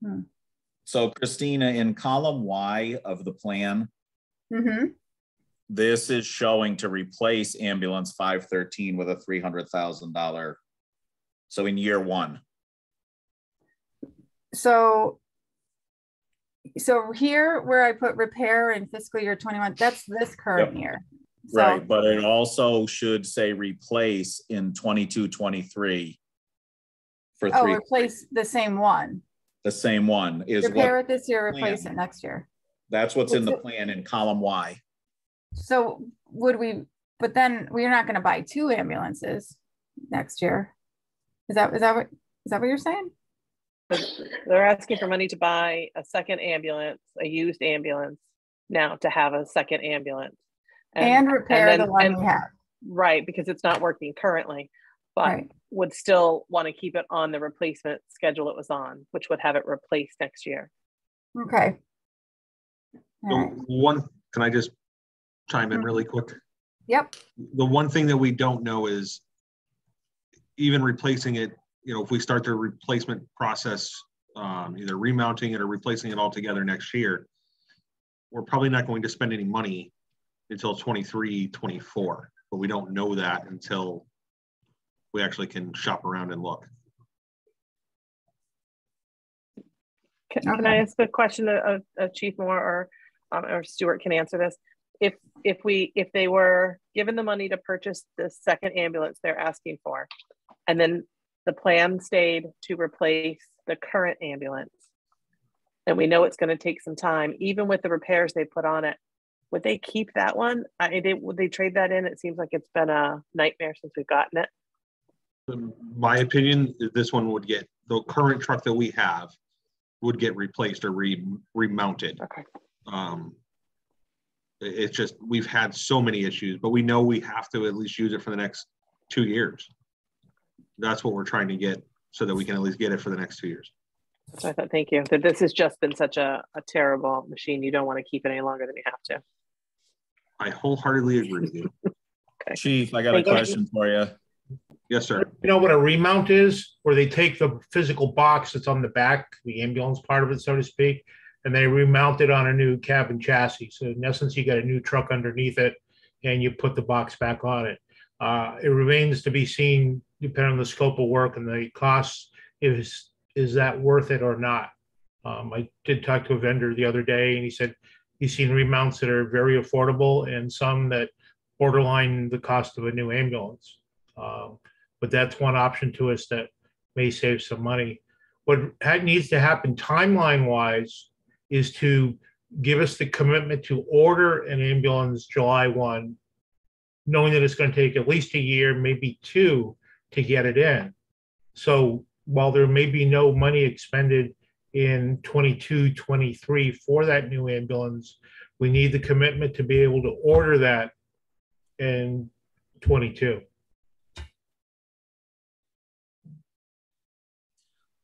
now. So Christina, in column Y of the plan, this is showing to replace ambulance 513 with a $300,000. So in year 1. So here where I put repair in fiscal year 21, that's this current year. So, right, but it also should say replace in 22, 23 for replace the same one. The same one is repair it this year, replace it next year. That's what's in the plan in column Y. So but then we're not going to buy 2 ambulances next year. Is that what you're saying? They're asking for money to buy a second ambulance, a used ambulance now, to have a second ambulance. And repair the one we have. Right, because it's not working currently, but would still want to keep it on the replacement schedule it was on, which would have it replaced next year. Okay. Can I just chime in really quick? Yep. The one thing that we don't know is even replacing it, you know, if we start the replacement process, either remounting it or replacing it altogether next year, we're probably not going to spend any money until 23, 24, but we don't know that until we actually can shop around and look. Can I ask a question of Chief Moore, or Stuart can answer this? If they were given the money to purchase the second ambulance they're asking for, and then the plan stayed to replace the current ambulance, and we know it's going to take some time, even with the repairs they put on it, would they keep that one? Would they trade that in? It seems like it's been a nightmare since we've gotten it. In my opinion, this one would get, the current truck that we have would get replaced or remounted. Okay. It's just, we've had so many issues, but we know we have to at least use it for the next 2 years. That's what we're trying to get, so that we can at least get it for the next 2 years. So I thought, thank you. That this has just been such a terrible machine. You don't want to keep it any longer than you have to. I wholeheartedly agree with you. Okay. Chief, I got a question for you. Yes, sir. You know what a remount is? Where they take the physical box that's on the back, the ambulance part of it, so to speak, and they remount it on a new cabin chassis. So in essence, you got a new truck underneath it, and you put the box back on it. It remains to be seen, depending on the scope of work and the costs, is that worth it or not? I did talk to a vendor the other day, and he said he's seen remounts that are very affordable and some that borderline the cost of a new ambulance. But that's one option to us that may save some money. What needs to happen timeline-wise is to give us the commitment to order an ambulance July 1, knowing that it's going to take at least a year, maybe 2, to get it in. So while there may be no money expended in 22, 23 for that new ambulance, we need the commitment to be able to order that in 22.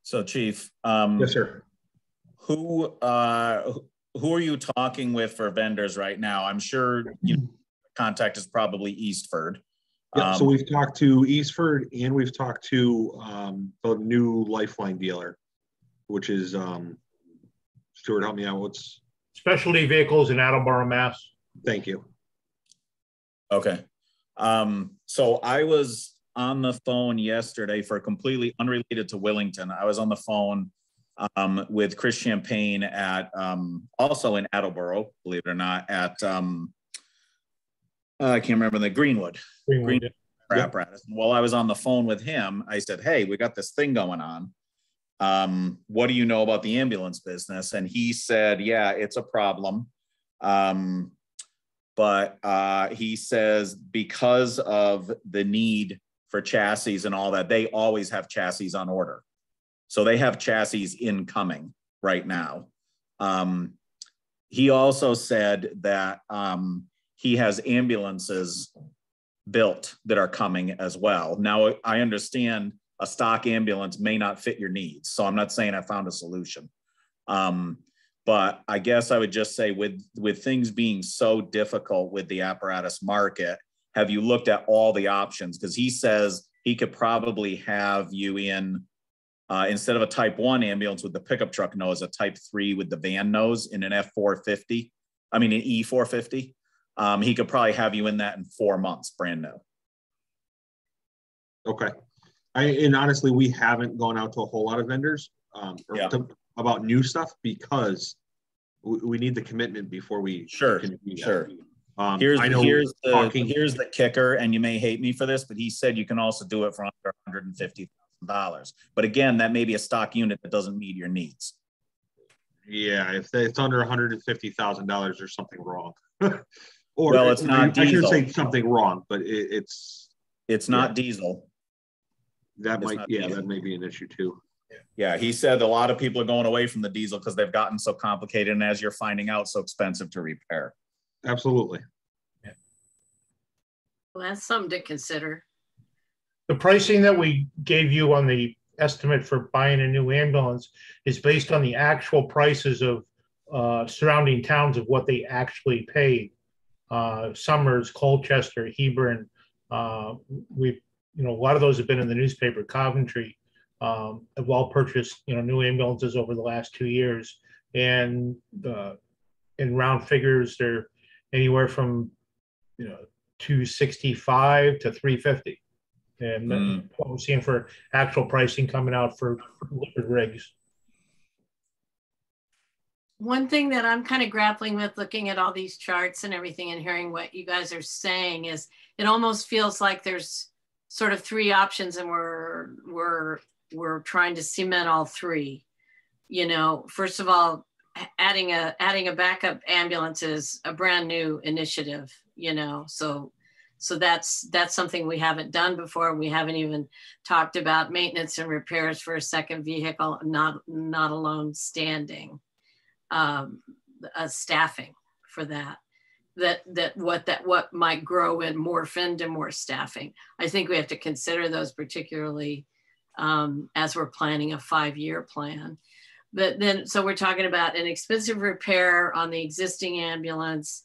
So, Chief, Yes, sir. Who are you talking with for vendors right now? I'm sure contact is probably Eastford. Yeah, so we've talked to Eastford, and we've talked to the new Lifeline dealer, which is Stuart, help me out. What's Specialty Vehicles in Attleboro, Mass. Thank you. Okay. So I was on the phone yesterday for completely unrelated to Willington. I was on the phone with Chris Champagne at also in Attleboro, believe it or not, at I can't remember, the Greenwood apparatus. Yep. While I was on the phone with him, I said, "Hey, we got this thing going on. What do you know about the ambulance business?" And he said, "Yeah, it's a problem." But he says because of the need for chassis and all that, they always have chassis on order. So they have chassis incoming right now. He also said that he has ambulances built that are coming as well. Now, I understand a stock ambulance may not fit your needs, so I'm not saying I found a solution. But I guess I would just say with things being so difficult with the apparatus market, have you looked at all the options? Because he says he could probably have you in, instead of a type 1 ambulance with the pickup truck nose, a type 3 with the van nose in an F450, I mean an E450. He could probably have you in that in 4 months, brand new. Okay. And honestly, we haven't gone out to a whole lot of vendors about new stuff because we need the commitment before we can do that. Sure. Here's the kicker, and you may hate me for this, but he said you can also do it for under $150,000. But again, that may be a stock unit that doesn't meet your needs. Yeah, if it's under $150,000, there's something wrong. Or well, it's not diesel. I should say something wrong, but it's not diesel. That may be an issue too. Yeah, he said a lot of people are going away from the diesel because they've gotten so complicated, and as you're finding out, so expensive to repair. Absolutely. Yeah. Well, that's something to consider. The pricing that we gave you on the estimate for buying a new ambulance is based on the actual prices of surrounding towns of what they actually paid. Summers, Colchester, Hebron. a lot of those have been in the newspaper. Coventry have all purchased, new ambulances over the last 2 years. And in round figures, they're anywhere from, 265 to 350. And what we're seeing for actual pricing coming out for liquid rigs. One thing that I'm kind of grappling with looking at all these charts and everything and hearing what you guys are saying is it almost feels like there's sort of 3 options and we're trying to cement all 3. First of all, adding a backup ambulance is a brand new initiative, so that's something we haven't done before. We haven't even talked about maintenance and repairs for a second vehicle, not alone standing. Staffing for what might grow and morph into more staffing. I think we have to consider those particularly as we're planning a 5-year plan. But then, so we're talking about an expensive repair on the existing ambulance,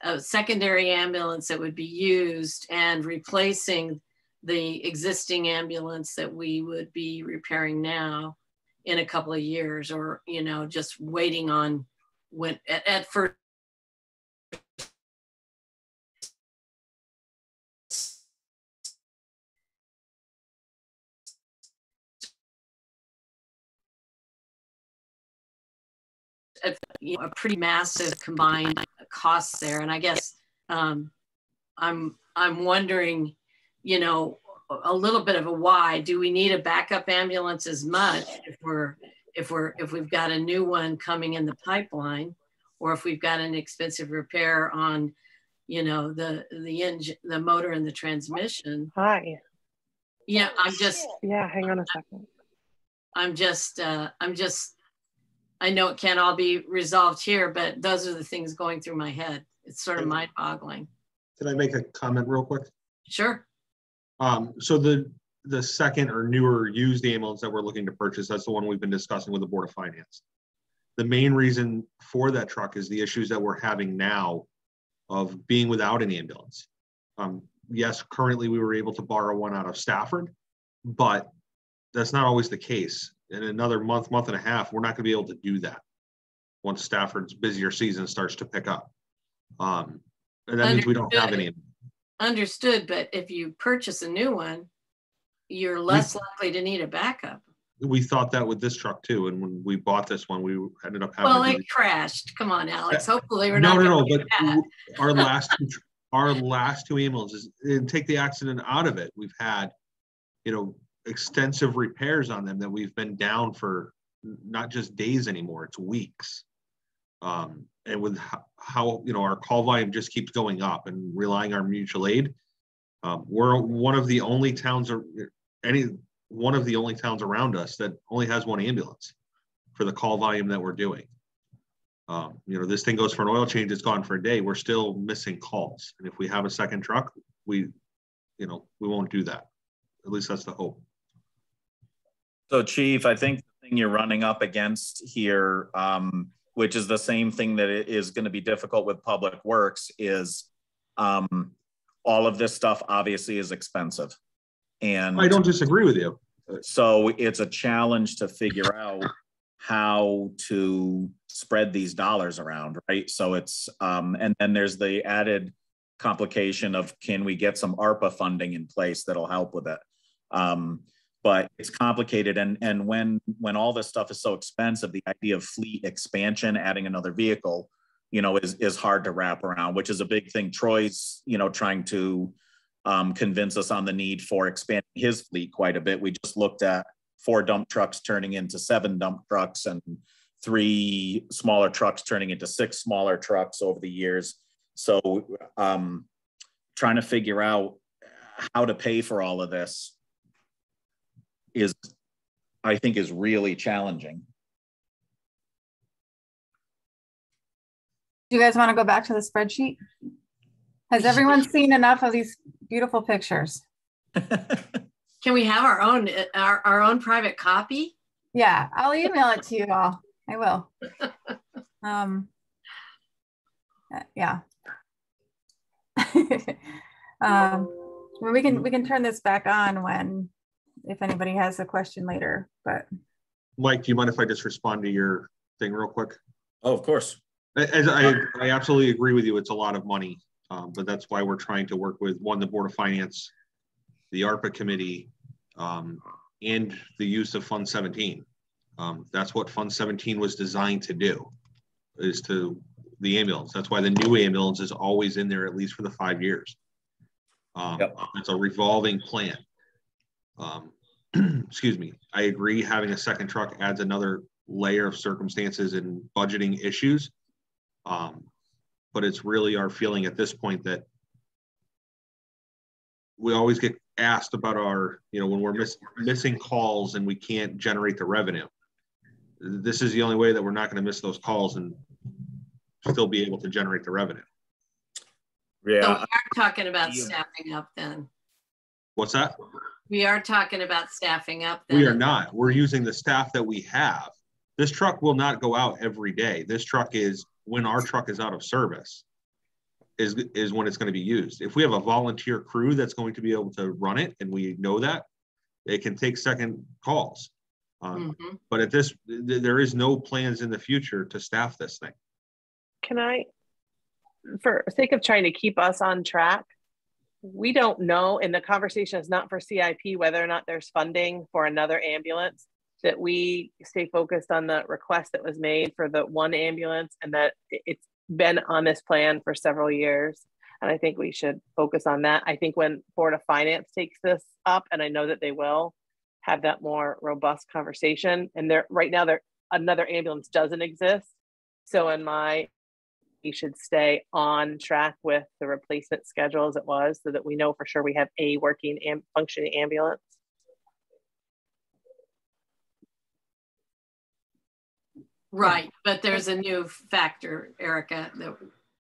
a secondary ambulance that would be used, and replacing the existing ambulance that we would be repairing now in a couple of years, or just waiting on when at first a pretty massive combined costs there. And I guess I'm wondering, a little bit of a why. Do we need a backup ambulance as much if we've got a new one coming in the pipeline, or if we've got an expensive repair on, the engine, the motor and the transmission? Hi. Yeah, hang on a second. I know it can't all be resolved here, but those are the things going through my head. It's sort of mind-boggling. Can I make a comment real quick? Sure. So the second or newer used ambulance that we're looking to purchase, that's the one we've been discussing with the Board of Finance. The main reason for that truck is the issues that we're having now of being without an ambulance. Yes, currently we were able to borrow one out of Stafford, but that's not always the case. In another month and a half, we're not going to be able to do that once Stafford's busier season starts to pick up. And that means we don't have any. Understood, but if you purchase a new one, you're less likely to need a backup. We thought that with this truck too, and when we bought this one, we ended up having. Well, it crashed. Come on, Alex. Hopefully, we're not. No. But our last two ambulances, and take the accident out of it, we've had, extensive repairs on them that we've been down for not just days anymore; it's weeks. And with how our call volume just keeps going up, and relying on mutual aid, we're one of the only towns around us that only has one ambulance for the call volume that we're doing. This thing goes for an oil change, it's gone for a day. We're still missing calls, and if we have a second truck, we won't do that. At least that's the hope. So, Chief, I think the thing you're running up against here, which is the same thing that is going to be difficult with Public Works, is all of this stuff obviously is expensive. And I don't disagree with you. So it's a challenge to figure out how to spread these dollars around, right? So it's, and then there's the added complication of, can we get some ARPA funding in place that'll help with it? But it's complicated. And when all this stuff is so expensive, the idea of fleet expansion, adding another vehicle, is hard to wrap around, which is a big thing. Troy's, trying to convince us on the need for expanding his fleet quite a bit. We just looked at 4 dump trucks turning into 7 dump trucks, and 3 smaller trucks turning into 6 smaller trucks over the years. So trying to figure out how to pay for all of this I think is really challenging. Do you guys want to go back to the spreadsheet? Has everyone seen enough of these beautiful pictures? Can we have our own private copy? Yeah, I'll email it to you all. I will. Yeah. Well, we can turn this back on when, if anybody has a question later, but. Mike, do you mind if I just respond to your thing real quick? Oh, of course. As I absolutely agree with you. It's a lot of money, but that's why we're trying to work with the Board of Finance, the ARPA committee, and the use of Fund 17. That's what Fund 17 was designed to do, is to the ambulance. That's why the new ambulance is always in there, at least for the 5 years. It's a revolving plan. Excuse me. I agree. Having a second truck adds another layer of circumstances and budgeting issues. But it's really our feeling at this point that we always get asked about our, when we're missing calls and we can't generate the revenue. This is the only way that we're not going to miss those calls and still be able to generate the revenue. Yeah. So we are talking about staffing up then. What's that? We are talking about staffing up then. We are not. We're using the staff that we have. This truck will not go out every day. This truck is, when our truck is out of service, is when it's going to be used. If we have a volunteer crew that's going to be able to run it, and we know that, they can take second calls. But at this, there is no plans in the future to staff this thing. Can I, for sake of trying to keep us on track, we don't know, and the conversation is not for CIP, whether or not there's funding for another ambulance, that we stay focused on the request that was made for the one ambulance, and that it's been on this plan for several years. And I think we should focus on that. I think when Board of Finance takes this up, and I know that they will have that more robust conversation, and right now another ambulance doesn't exist. So we should stay on track with the replacement schedule as it was, so that we know for sure we have a working and functioning ambulance. Right, but there's a new factor, Erica.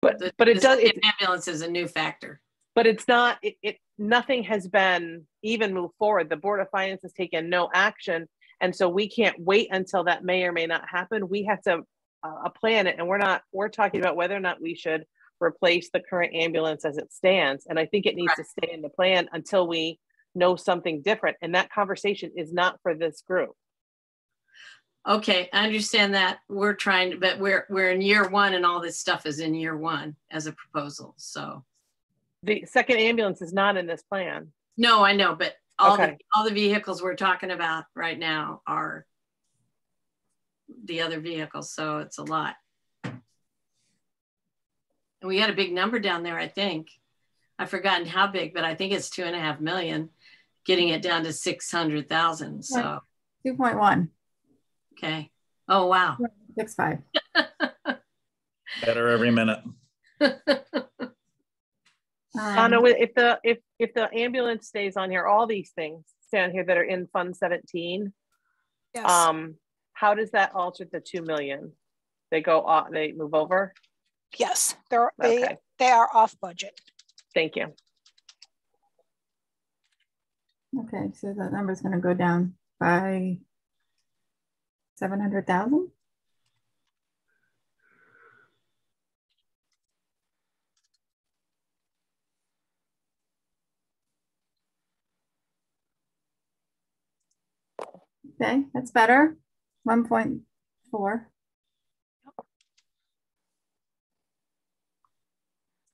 But it does. Ambulance is a new factor. But it's not. Nothing has been even moved forward. The Board of Finance has taken no action, and so we can't wait until that may or may not happen. We have to plan it, and we're talking about whether or not we should replace the current ambulance as it stands. And I think it needs to stay in the plan until we know something different. And that conversation is not for this group. Okay, I understand that. We're trying to, but we're in year one, and all this stuff is in year one as a proposal. So the second ambulance is not in this plan. No, I know, but all the vehicles we're talking about right now are the other vehicles, so it's a lot. And we had a big number down there, I think. I've forgotten how big, but I think it's 2.5 million, getting it down to 600,000. So 2.1. Okay. Oh wow. 6.5. Better every minute. No, if the ambulance stays on here, all these things stay on here that are in Fund 17. Yes. How does that alter the 2 million? They go off. They move over. Yes, they are off budget. Thank you. Okay, so that number is going to go down by 700,000. Okay, that's better. 1.4.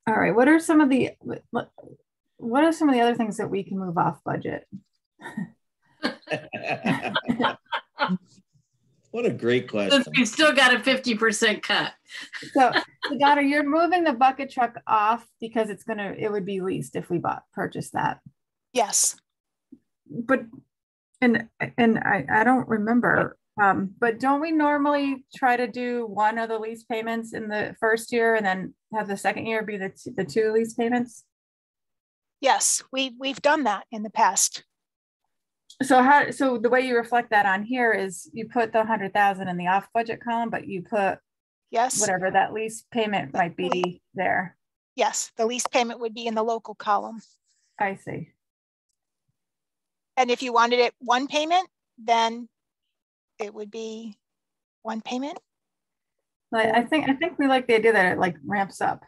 All right, what are some of the other things that we can move off budget? What a great question. We've still got a 50% cut. So Donna, you're moving the bucket truck off because it would be leased if we purchased that. Yes. But and I don't remember, but don't we normally try to do one of the lease payments in the first year and then have the second year be the 2 lease payments? Yes, we've done that in the past. So the way you reflect that on here is you put the 100,000 in the off budget column, but you put whatever that lease payment might be there. Yes, the lease payment would be in the local column. I see. And if you wanted it one payment, then it would be one payment. I think we like the idea that it like ramps up,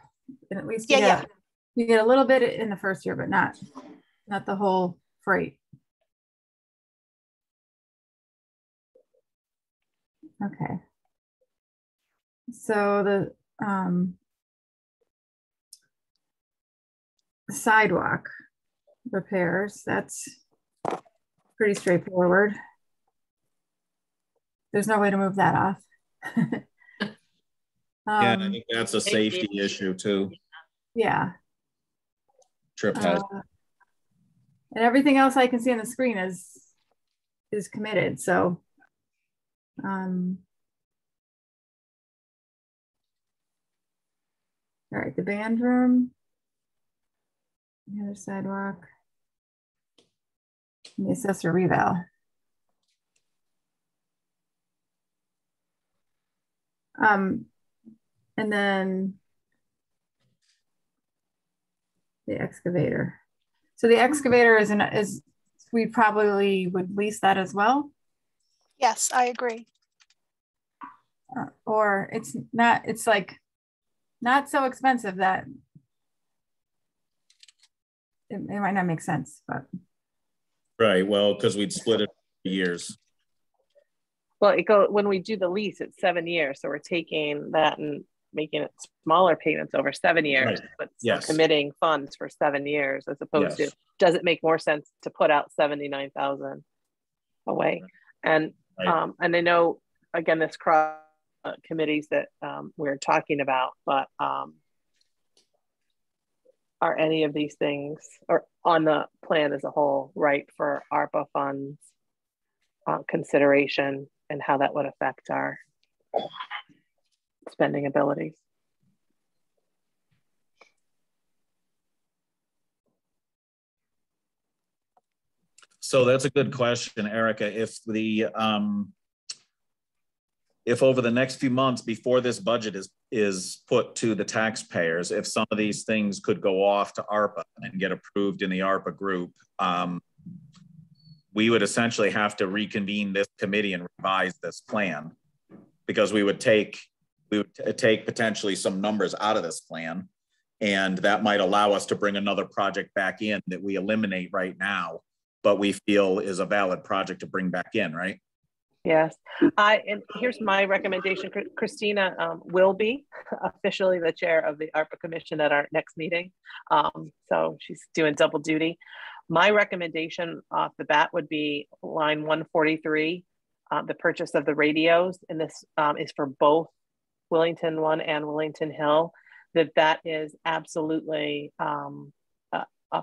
and at least you get a little bit in the first year, but not not the whole freight. Okay. So the sidewalk repairs, that's pretty straightforward. There's no way to move that off. Yeah, I think that's a safety issue too. Yeah. Trip has. And everything else I can see on the screen is committed. So all right, the band room, the other sidewalk, and the assessor reval. And then the excavator. So the excavator is we probably would lease that as well. Yes, I agree. Or it's not, it's like not so expensive that it might not make sense, but. Right, well, because we'd split it for years. Well, when we do the lease, it's 7 years. So we're taking that and making it smaller payments over 7 years, Right. but yes. committing funds for 7 years as opposed to, does it make more sense to put out 79,000 away? And right. And I know, again, this cross committees that we're talking about, but are any of these things or on the plan as a whole, right, for ARPA funds consideration and how that would affect our spending abilities? So that's a good question, Erica. If over the next few months before this budget is put to the taxpayers, if some of these things could go off to ARPA and get approved in the ARPA group, we would essentially have to reconvene this committee and revise this plan, because we would take potentially some numbers out of this plan, and that might allow us to bring another project back in that we eliminate right now, but we feel is a valid project to bring back in, right? Yes, and here's my recommendation. Christina will be officially the chair of the ARPA Commission at our next meeting. So she's doing double duty. My recommendation off the bat would be line 143, the purchase of the radios. And this is for both Willington 1 and Willington Hill, that is absolutely a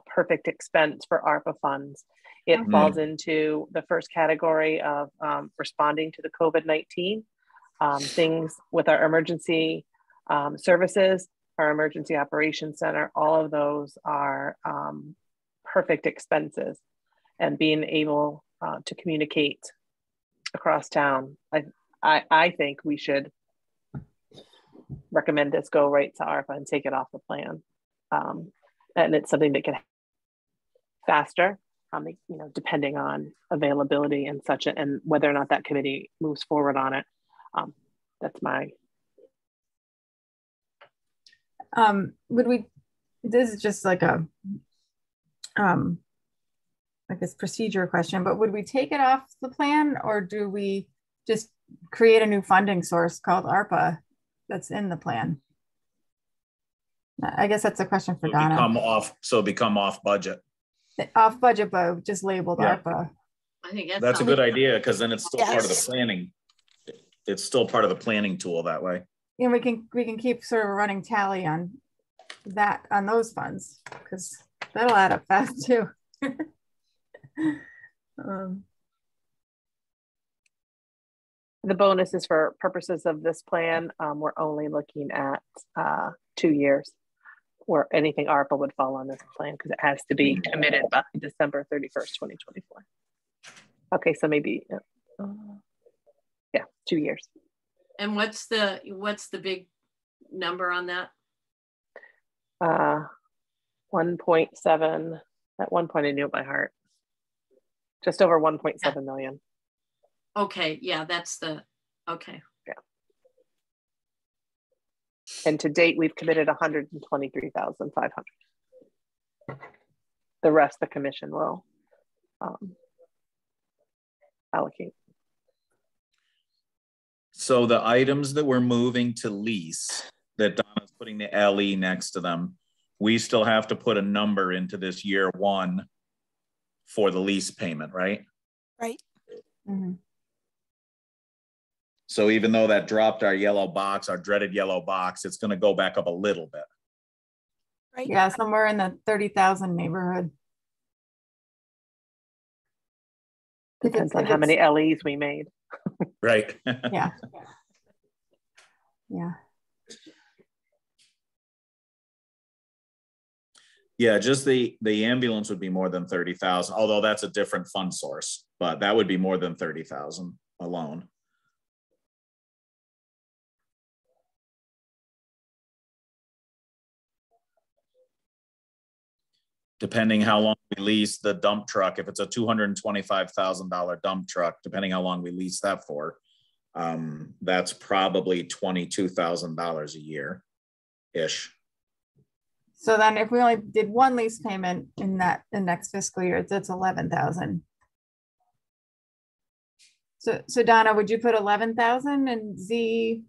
perfect expense for ARPA funds. It falls into the first category of responding to the COVID-19, things with our emergency services, our emergency operations center. All of those are perfect expenses, and being able to communicate across town. I think we should recommend this go right to ARPA and take it off the plan. And it's something that can faster, depending on availability and such, and whether or not that committee moves forward on it. That's my. This is just like a, I guess, procedure question, but would we take it off the plan, or do we just create a new funding source called ARPA that's in the plan? I guess that's a question for Donna. Become off budget. Off budget, but just labeled ARPA. I think that's a good idea, because then it's still part of the Yes. planning. It's still part of the planning tool that way. And we can keep sort of a running tally on that, on those funds, because that'll add up fast too. The bonus is for purposes of this plan. We're only looking at 2 years, where anything ARPA would fall on this plan, because it has to be committed by December 31st, 2024. Okay, so maybe, 2 years. And what's the big number on that? 1.7. At one point I knew it by heart. Just over 1.7 million. Okay, yeah, that's the, okay. Yeah. And to date, we've committed 123,500. the rest the commission will allocate. So the items that we're moving to lease, that Donna's putting the LE next to them, we still have to put a number into this year one for the lease payment, right? Right. Mm-hmm. So even though that dropped our yellow box, our dreaded yellow box, it's going to go back up a little bit. Right. Yeah, somewhere in the 30,000 neighborhood. Depends on how many LEs we made. Right. Yeah. Yeah. Yeah, just the ambulance would be more than 30,000, although that's a different fund source, but that would be more than 30,000 alone. Depending how long we lease the dump truck, if it's a $225,000 dump truck, depending how long we lease that for, that's probably $22,000 a year ish. So then if we only did one lease payment in the next fiscal year, that's 11,000. So Donna, would you put 11,000 in Z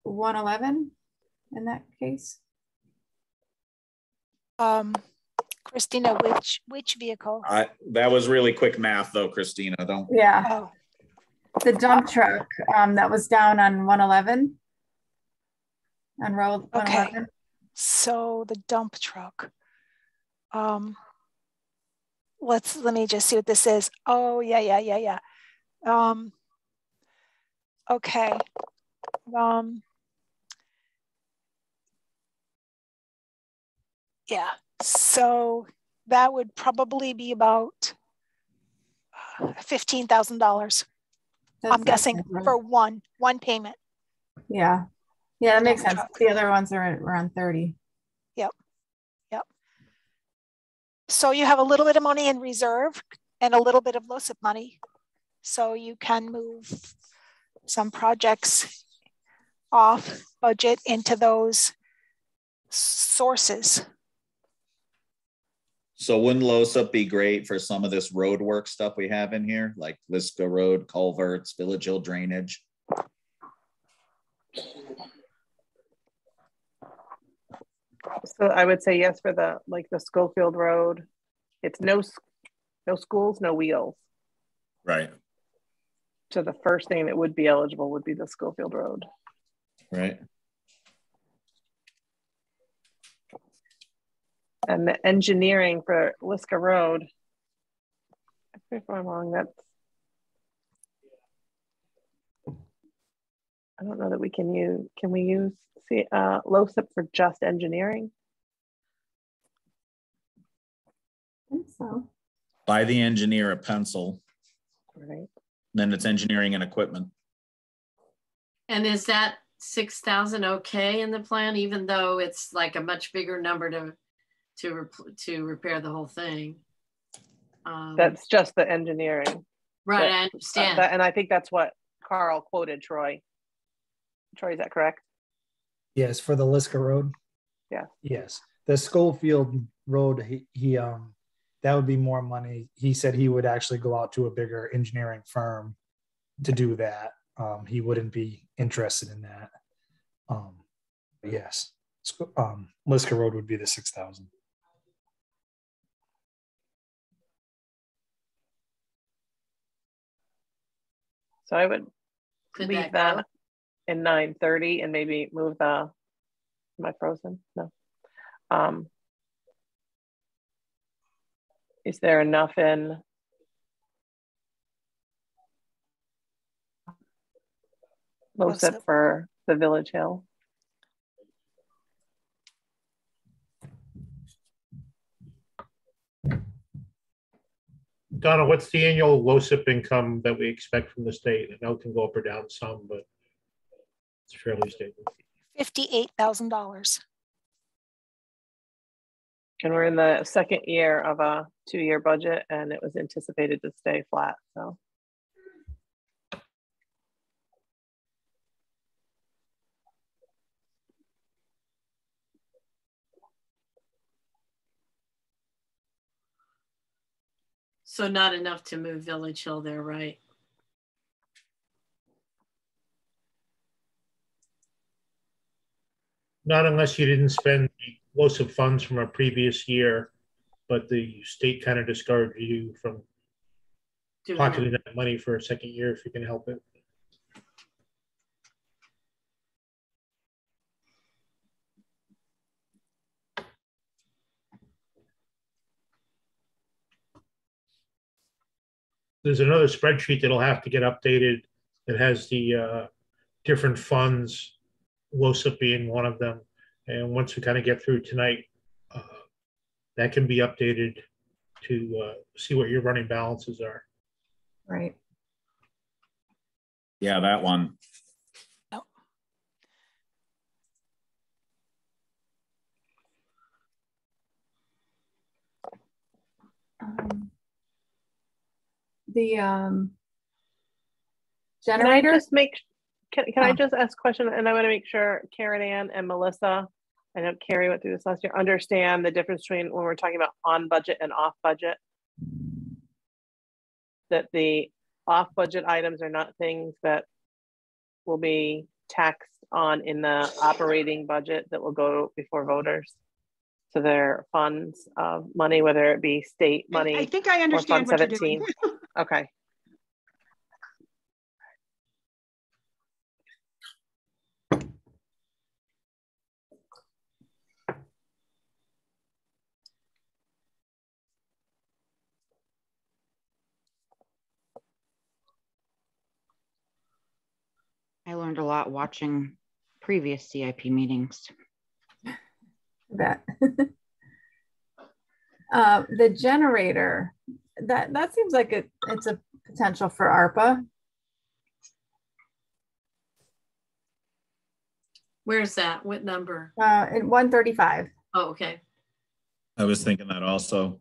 111 in that case? Christina, which vehicle? That was really quick math though, Christina. Don't. Yeah. Oh. The dump truck that was down on 111 on road 111. Okay. So the dump truck. Let me just see what this is. Oh, yeah. Okay. Yeah. So that would probably be about $15,000. I'm guessing for one payment. Yeah. Yeah, that makes sense. Truck. The other ones are around 30. Yep. So you have a little bit of money in reserve and a little bit of LoCIP money. So you can move some projects off budget into those sources. So wouldn't LoCIP be great for some of this road work stuff we have in here, like Liska Road, culverts, Village Hill drainage? So I would say yes for the Schofield Road. It's no schools, no wheels. Right. So the first thing that would be eligible would be the Schofield Road. Right. And the engineering for Liska Road, if I'm wrong, I don't know that we can use, LoCIP for just engineering? I think so. Buy the engineer a pencil. Right. Then it's engineering and equipment. And is that 6,000 okay in the plan, even though it's like a much bigger number to repair the whole thing? That's just the engineering. Right, I understand. And I think that's what Carl quoted Troy. Troy, is that correct? Yes, for the Liska Road. Yeah. Yes, the Schofield Road. He that would be more money. He said he would actually go out to a bigger engineering firm to do that. He wouldn't be interested in that. Yes, Liska Road would be the 6,000. So I would leave that in 930 and maybe move the, am I frozen? No. Is there enough in LoCIP for the Village Hill? Donna, what's the annual LoCIP income that we expect from the state? I know it can go up or down some, but it's fairly stable. $58,000. And we're in the second year of a 2-year budget, and it was anticipated to stay flat. So. So not enough to move Village Hill there, right? Not unless you didn't spend lots of funds from a previous year, but the state kind of discouraged you from pocketing that money for a second year if you can help it. There's another spreadsheet that'll have to get updated that has the different funds, WOSIP being one of them. And once we kind of get through tonight, that can be updated to see what your running balances are. Right. Yeah, that one. Oh. The generator. Can I just ask a question? And I want to make sure Karen Ann and Melissa, I know Carrie went through this last year, understand the difference between when we're talking about on budget and off budget. That the off budget items are not things that will be taxed on in the operating budget that will go before voters. So they're funds of money, whether it be state money. I think I understand what you're doing. Okay. I learned a lot watching previous CIP meetings. That the generator, that seems like it's a potential for ARPA. Where's that? What number? In 135. Oh, okay. I was thinking that also.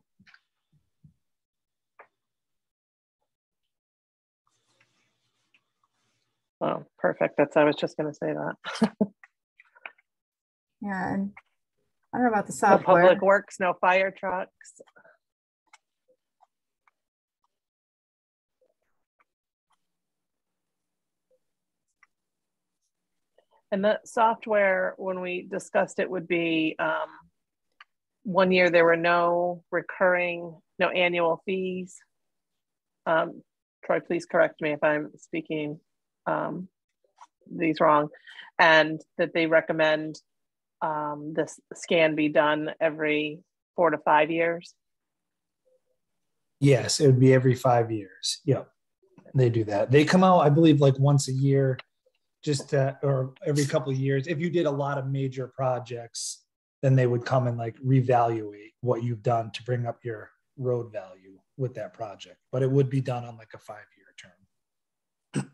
Oh, perfect. I was just going to say that. Yeah, and I don't know about the No software. public works, no fire trucks. And the software, when we discussed it, would be 1 year there were no recurring, no annual fees. Troy, please correct me if I'm speaking these wrong. And that they recommend this scan be done every 4 to 5 years. Yes, it would be every 5 years. Yep, they do that. They come out, I believe, like once a year, or every couple of years. If you did a lot of major projects, then they would come and like reevaluate what you've done to bring up your road value with that project. But it would be done on like a 5-year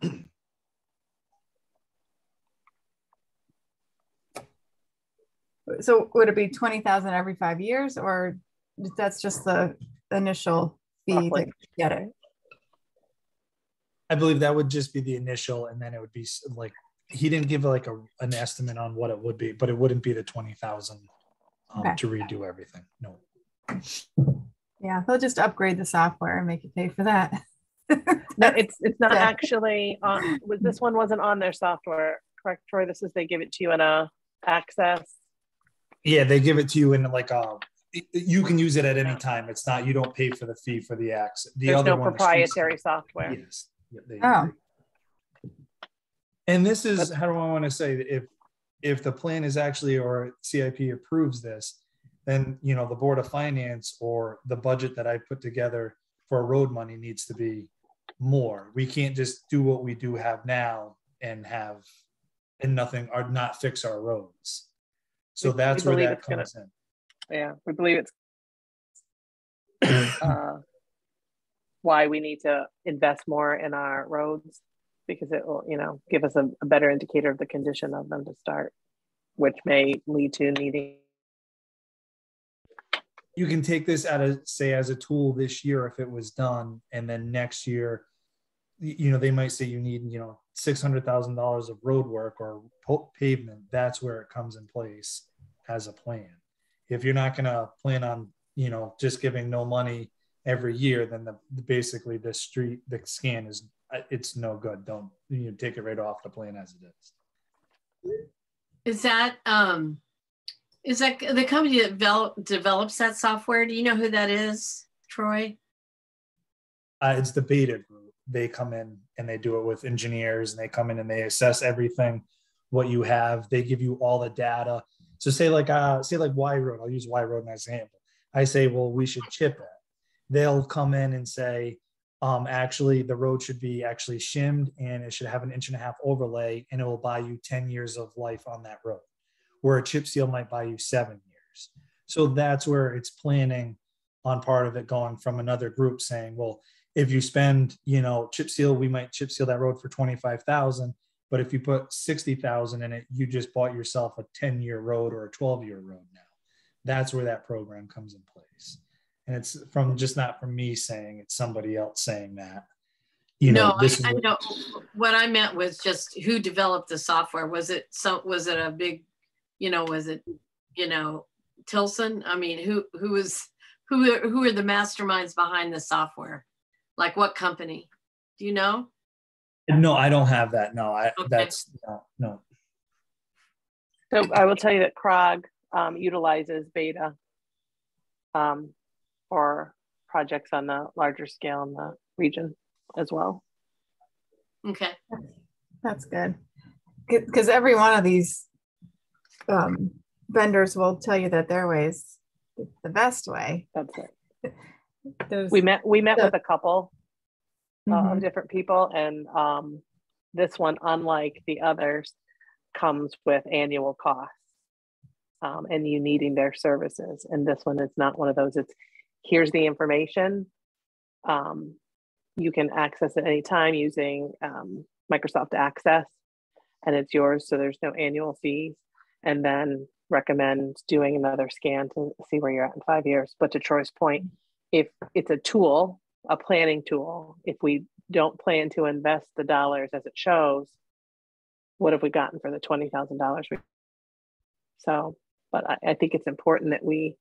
term. So would it be 20,000 every 5 years, or that's just the initial fee to get it? I believe that would just be the initial, and then it would be like, he didn't give like an estimate on what it would be, but it wouldn't be the 20,000 to redo everything. No. Yeah, they'll just upgrade the software and make you pay for that. No, it's not actually on. This one wasn't on their software, correct, Troy? This is they give it to you in a access. Yeah, they give it to you in like you can use it at any time. It's not, you don't pay for the fee for the access. There's no proprietary software. Yes. And this is, how do I want to say, if the plan is actually, or CIP approves this, then, you know, the Board of Finance or the budget that I put together for road money needs to be more. We can't just do what we do have now and nothing, or not fix our roads. So that's where that comes in. Yeah, we believe it's why we need to invest more in our roads, because it will, you know, give us a better indicator of the condition of them to start, which may lead to needing. You can take this as a tool this year if it was done, and then next year, you know, they might say you need, you know, $600,000 of road work or pavement. That's where it comes in place as a plan. If you're not going to plan on, you know, just giving no money every year, then basically the scan is, it's no good. Don't, you take it right off the plan as it is. Is that the company that develops that software? Do you know who that is, Troy? It's the Beta group. They come in and they do it with engineers, and they come in and they assess everything, what you have. They give you all the data. So say like Y Road, I'll use Y Road as an example. I say, well, we should chip it. They'll come in and say, actually the road should be actually shimmed and it should have an 1.5 inch overlay, and it will buy you 10 years of life on that road, where a chip seal might buy you 7 years. So that's where it's planning on part of it, going from another group saying, well, if you spend, chip seal, we might chip seal that road for 25,000, but if you put 60,000 in it, you just bought yourself a 10-year road or a 12-year road now. That's where that program comes in place. And it's from just not from me saying, it's somebody else saying that. I know. What I meant was just who developed the software. Was it a big, was it, Tilson? I mean, who are the masterminds behind the software? Like what company? Do you know? No, I don't have that. No, Okay. That's no. So I will tell you that CROG utilizes Beta for projects on the larger scale in the region as well. Okay. That's good. Because every one of these vendors will tell you that their way is the best way. That's it. We met with a couple Mhm. of different people, and this one, unlike the others, comes with annual costs and you needing their services. And this one is not one of those. It's here's the information. You can access it anytime using Microsoft Access, and it's yours. So there's no annual fees. And then recommend doing another scan to see where you're at in 5 years. But to Troy's point, if it's a tool, a planning tool, if we don't plan to invest the dollars as it shows, what have we gotten for the $20,000? So, but I think it's important that we,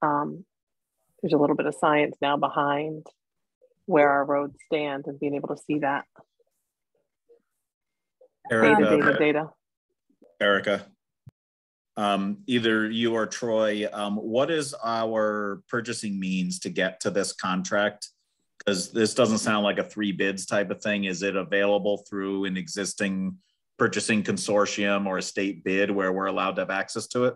there's a little bit of science now behind where our roads stand and being able to see that. Data. Erica, either you or Troy, what is our purchasing means to get to this contract? Because this doesn't sound like a 3 bids type of thing. Is it available through an existing purchasing consortium or a state bid where we're allowed to have access to it?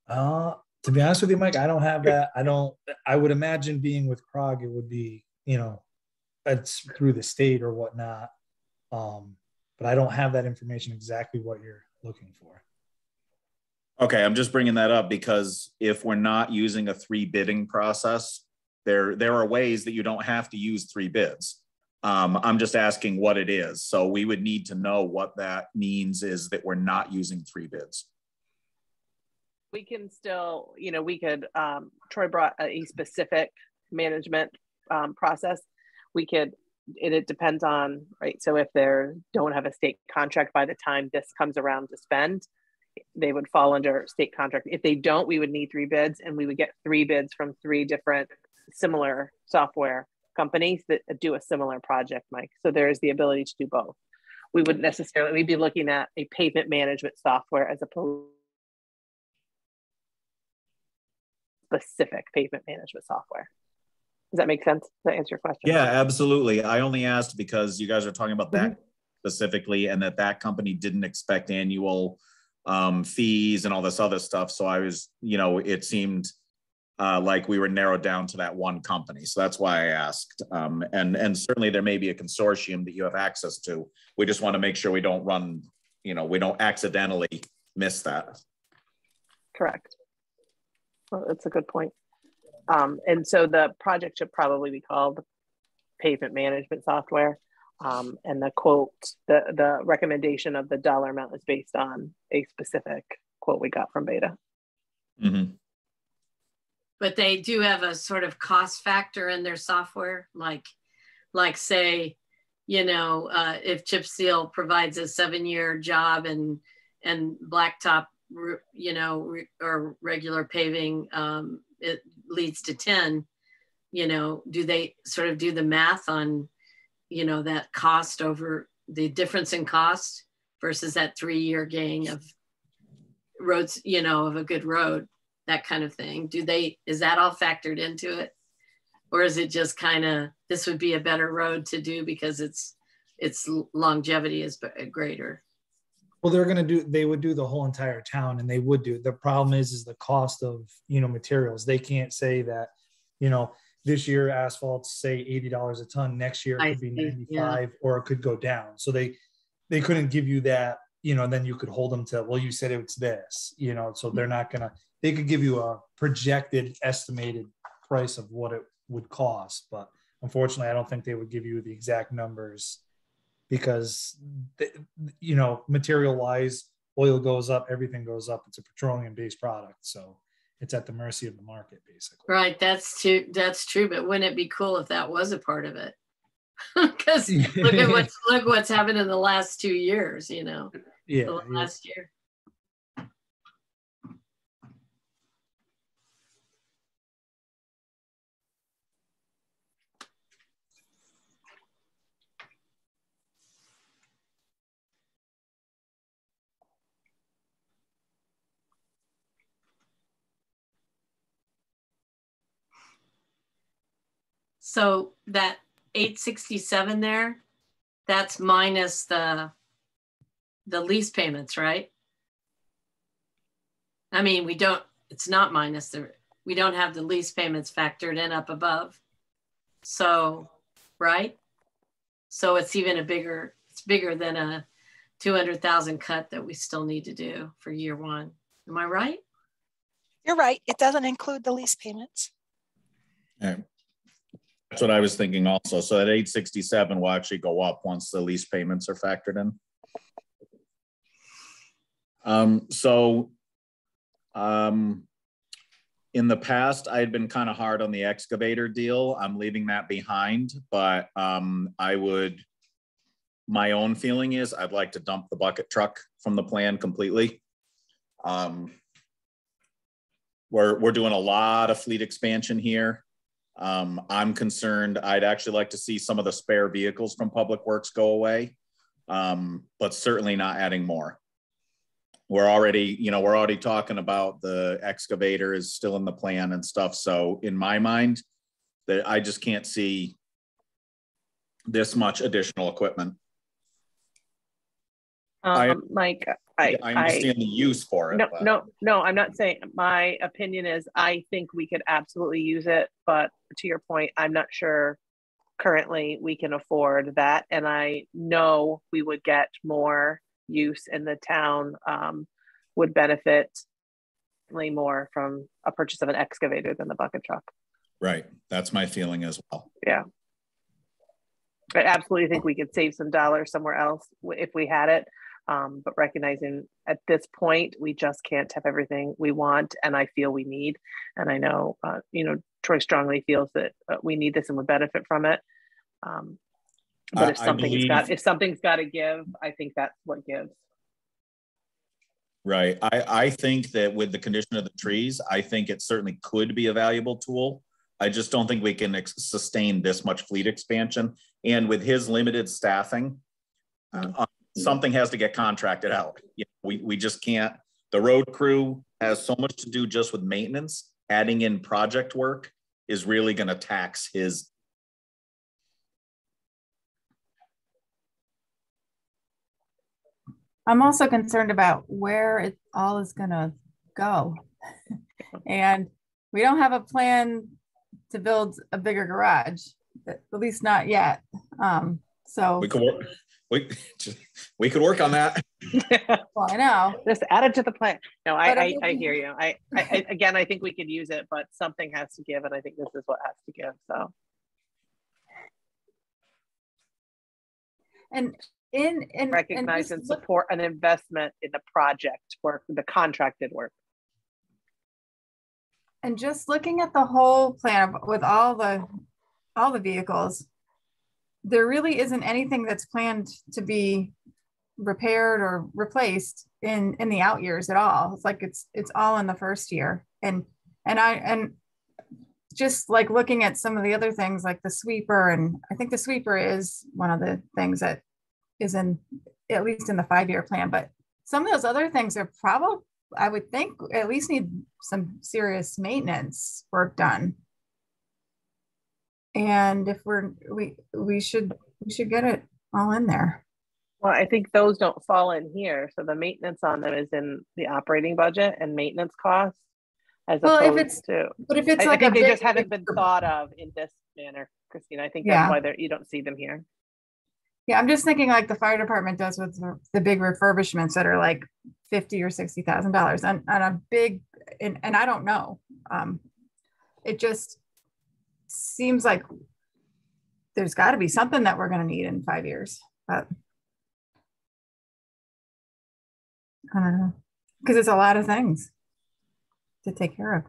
To be honest with you, Mike, I don't have that. I would imagine being with CROG, it would be, it's through the state or whatnot. But I don't have that information exactly what you're looking for. Okay, I'm just bringing that up because if we're not using a 3 bidding process, there are ways that you don't have to use 3 bids. I'm just asking what it is. So we would need to know what that means is that we're not using 3 bids. We can still, Troy brought a specific management process. We could, it depends on, right? So if they don't have a state contract by the time this comes around to spend, they would fall under state contract. If they don't, we would need 3 bids, and we would get 3 bids from 3 different similar software companies that do a similar project, Mike. So there is the ability to do both. We wouldn't necessarily, we'd be looking at a pavement management software as opposed to specific pavement management software. Does that make sense? Does that answer your question? Yeah, absolutely. I only asked because you guys are talking about that specifically, and that company didn't expect annual fees and all this other stuff. So I was, it seemed like we were narrowed down to that one company. So that's why I asked. And certainly there may be a consortium that you have access to. We just want to make sure we don't run, we don't accidentally miss that. Correct. Well, that's a good point. And so the project should probably be called pavement management software. And the quote, the recommendation of the dollar amount is based on a specific quote we got from Beta. Mm-hmm. But they do have a sort of cost factor in their software, like say, if Chip Seal provides a 7-year job and Blacktop you know, or regular paving, it leads to 10, you know, do they sort of do the math on, you know, that cost over the difference in cost versus that 3-year gain of roads, you know, of a good road, that kind of thing? Is that all factored into it? Or is it just kind of, this would be a better road to do because its longevity is greater? Well, they would do the whole entire town, and they would do. The problem is the cost of, you know, materials. They can't say that, you know, this year asphalt's say $80 a ton. Next year it could be 95, or it could go down. So they couldn't give you that, you know, and then you could hold them to, well, you said it's this, you know, so they're not gonna, they could give you a projected estimated price of what it would cost. But unfortunately, I don't think they would give you the exact numbers because, you know, material wise, oil goes up, everything goes up. It's a petroleum based product. So it's at the mercy of the market, basically. Right. That's true. But wouldn't it be cool if that was a part of it? Because look what's happened in the last 2 years, you know. Yeah. The last year. So that 867 there, that's minus the lease payments, right? I mean, it's not minus we don't have the lease payments factored in up above. So, right? So it's even it's bigger than a 200,000 cut that we still need to do for year 1. Am I right? You're right. It doesn't include the lease payments. Yeah. That's what I was thinking also. So that 867 will actually go up once the lease payments are factored in. In the past, I had been kind of hard on the excavator deal. I'm leaving that behind, but my own feeling is I'd like to dump the bucket truck from the plan completely. We're doing a lot of fleet expansion here. I'm concerned. I'd actually like to see some of the spare vehicles from Public Works go away, but certainly not adding more. We're already talking about the excavator is still in the plan and stuff. So in my mind, that I just can't see this much additional equipment. Mike, I understand the use for it. No, I'm not saying. My opinion is I think we could absolutely use it, but to your point, I'm not sure currently we can afford that. And I know we would get more use in the town, would benefit more from a purchase of an excavator than the bucket truck. Right. That's my feeling as well. Yeah. I absolutely think we could save some dollars somewhere else if we had it. But recognizing at this point, we just can't have everything we want and I feel we need. And I know, Troy strongly feels that we need this and would benefit from it. But if something's got to give, I think that's what gives. Right. I think that with the condition of the trees, I think it certainly could be a valuable tool. I just don't think we can sustain this much fleet expansion. And with his limited staffing, something has to get contracted out. We just can't. The road crew has so much to do just with maintenance. Adding in project work is really going to tax his. I'm also concerned about where it all is going to go. And we don't have a plan to build a bigger garage, at least not yet. So we could work. We could work on that. Well, I know. Just add it to the plan. No, I hear you. I again, I think we could use it, but something has to give, and I think this is what has to give. So, and recognize and support an investment in the project work, the contracted work. And just looking at the whole plan with all the vehicles, there really isn't anything that's planned to be repaired or replaced in the out years at all. It's like it's all in the first year. And just like looking at some of the other things like the sweeper, and I think the sweeper is one of the things that is in at least in the 5-year plan, but some of those other things are probably, I would think, at least need some serious maintenance work done. And if we should get it all in there. Well, I think those don't fall in here. So the maintenance on them is in the operating budget and maintenance costs, as opposed to. But if it's like I think they just haven't been thought of in this manner, Christine. I think that's why you don't see them here. Yeah, I'm just thinking like the fire department does with the big refurbishments that are like $50,000 or $60,000 on a big, and I don't know. It just seems like there's got to be something that we're going to need in 5 years, but I don't know, because it's a lot of things to take care of.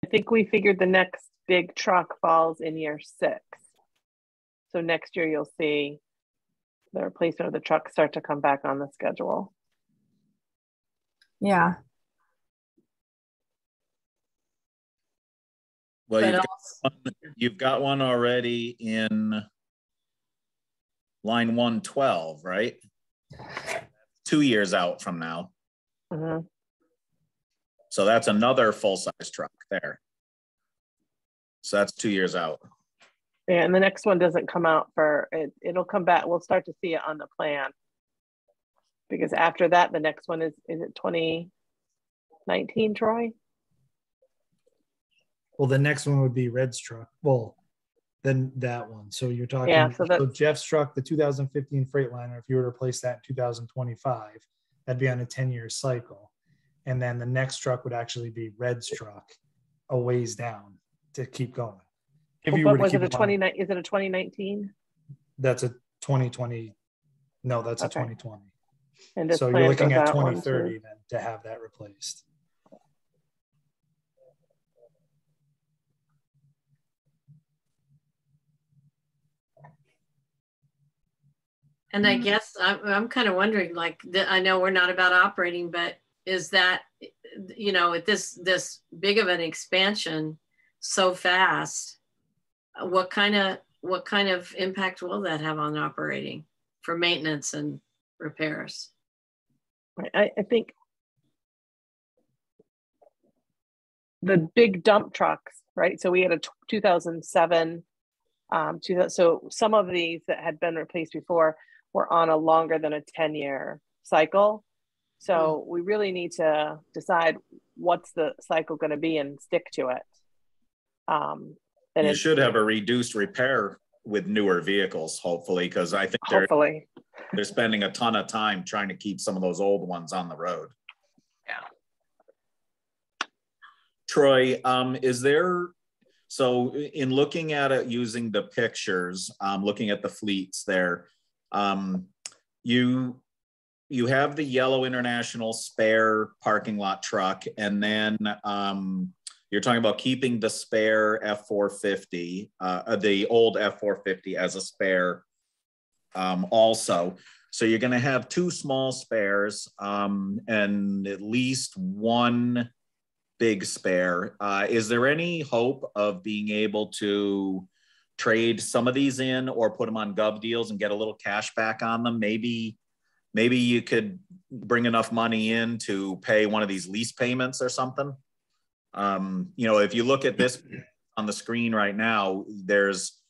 I think we figured the next big truck falls in year 6. So next year you'll see the replacement of the truck start to come back on the schedule. Yeah. Well, you've got one already in line 112, right? 2 years out from now. Mm-hmm. So that's another full-size truck there. So that's 2 years out. Yeah, and the next one doesn't come out for it. It'll come back. We'll start to see it on the plan. Because after that, the next one is it 2019, Troy? Well, the next one would be Red's truck. Well, then that one. So you're talking, yeah, so Jeff's truck, the 2015 Freightliner, if you were to replace that in 2025, that'd be on a 10-year cycle. And then the next truck would actually be Red's truck a ways down to keep going. If you were to keep it a 29? Is it a 2019? That's a 2020. No, that's a 2020. And so you're looking at 2030 then to have that replaced. And I guess I'm kind of wondering, like, I know we're not about operating, but is that, you know, at this big of an expansion so fast, what kind of impact will that have on operating for maintenance and repairs? I think the big dump trucks, right? So we had a 2007, so some of these that had been replaced before were on a longer than a 10-year cycle. So we really need to decide what's the cycle going to be and stick to it. You should have a reduced repair with newer vehicles, hopefully, because I think they're spending a ton of time trying to keep some of those old ones on the road. Yeah. Troy, is there, so in looking at it using the pictures, looking at the fleets there, you have the yellow International spare parking lot truck, and then you're talking about keeping the spare F450, the old F450 as a spare also. So you're going to have 2 small spares and at least 1 big spare. Is there any hope of being able to trade some of these in or put them on gov deals and get a little cash back on them? Maybe you could bring enough money in to pay one of these lease payments or something. You know, if you look at this on the screen right now, there's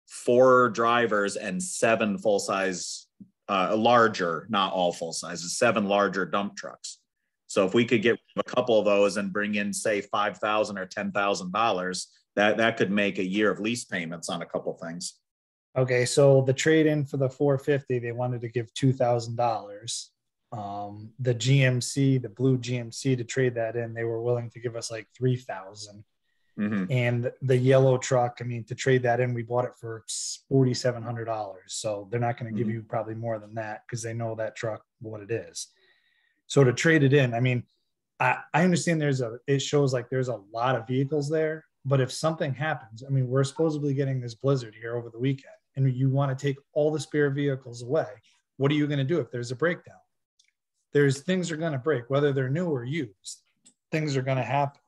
4 drivers and 7 full-size, larger, not all full sizes, 7 larger dump trucks. So if we could get a couple of those and bring in, say, $5,000 or $10,000, that could make a year of lease payments on a couple things. Okay, so the trade-in for the 450, they wanted to give $2,000. The GMC, the blue GMC, to trade that in, they were willing to give us like $3,000. Mm-hmm. And the yellow truck, I mean, to trade that in, we bought it for $4,700. So they're not going to give you probably more than that because they know that truck, what it is. So to trade it in, I mean, I understand it shows like there's a lot of vehicles there, but if something happens, I mean, we're supposedly getting this blizzard here over the weekend, and you want to take all the spare vehicles away. what are you going to do if there's a breakdown? Things are going to break, whether they're new or used. Things are going to happen.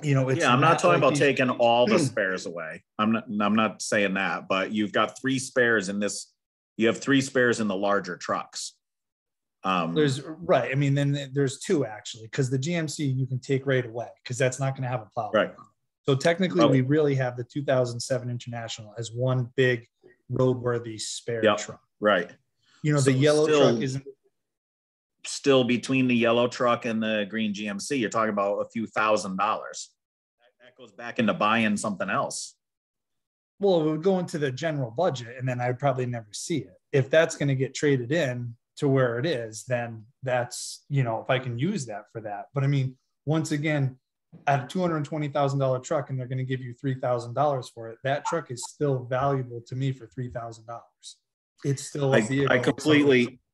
You know, it's I'm not talking like about taking all the spares away. I'm not saying that, but you've got 3 spares in this. You have 3 spares in the larger trucks. There's right. I mean, then there's 2 actually, because the GMC you can take right away because that's not going to have a plow. Right. So technically, we really have the 2007 International as one big roadworthy spare truck. Right. You know, so the yellow truck isn't. Still between the yellow truck and the green GMC, you're talking about a few $1,000. That goes back into buying something else. Well, it would go into the general budget, and then I'd probably never see it. If that's going to get traded in to where it is, then that's, you know, if I can use that for that. But I mean, once again, at a $220,000 truck, and they're going to give you $3,000 for it, that truck is still valuable to me for $3,000. It's still a vehicle.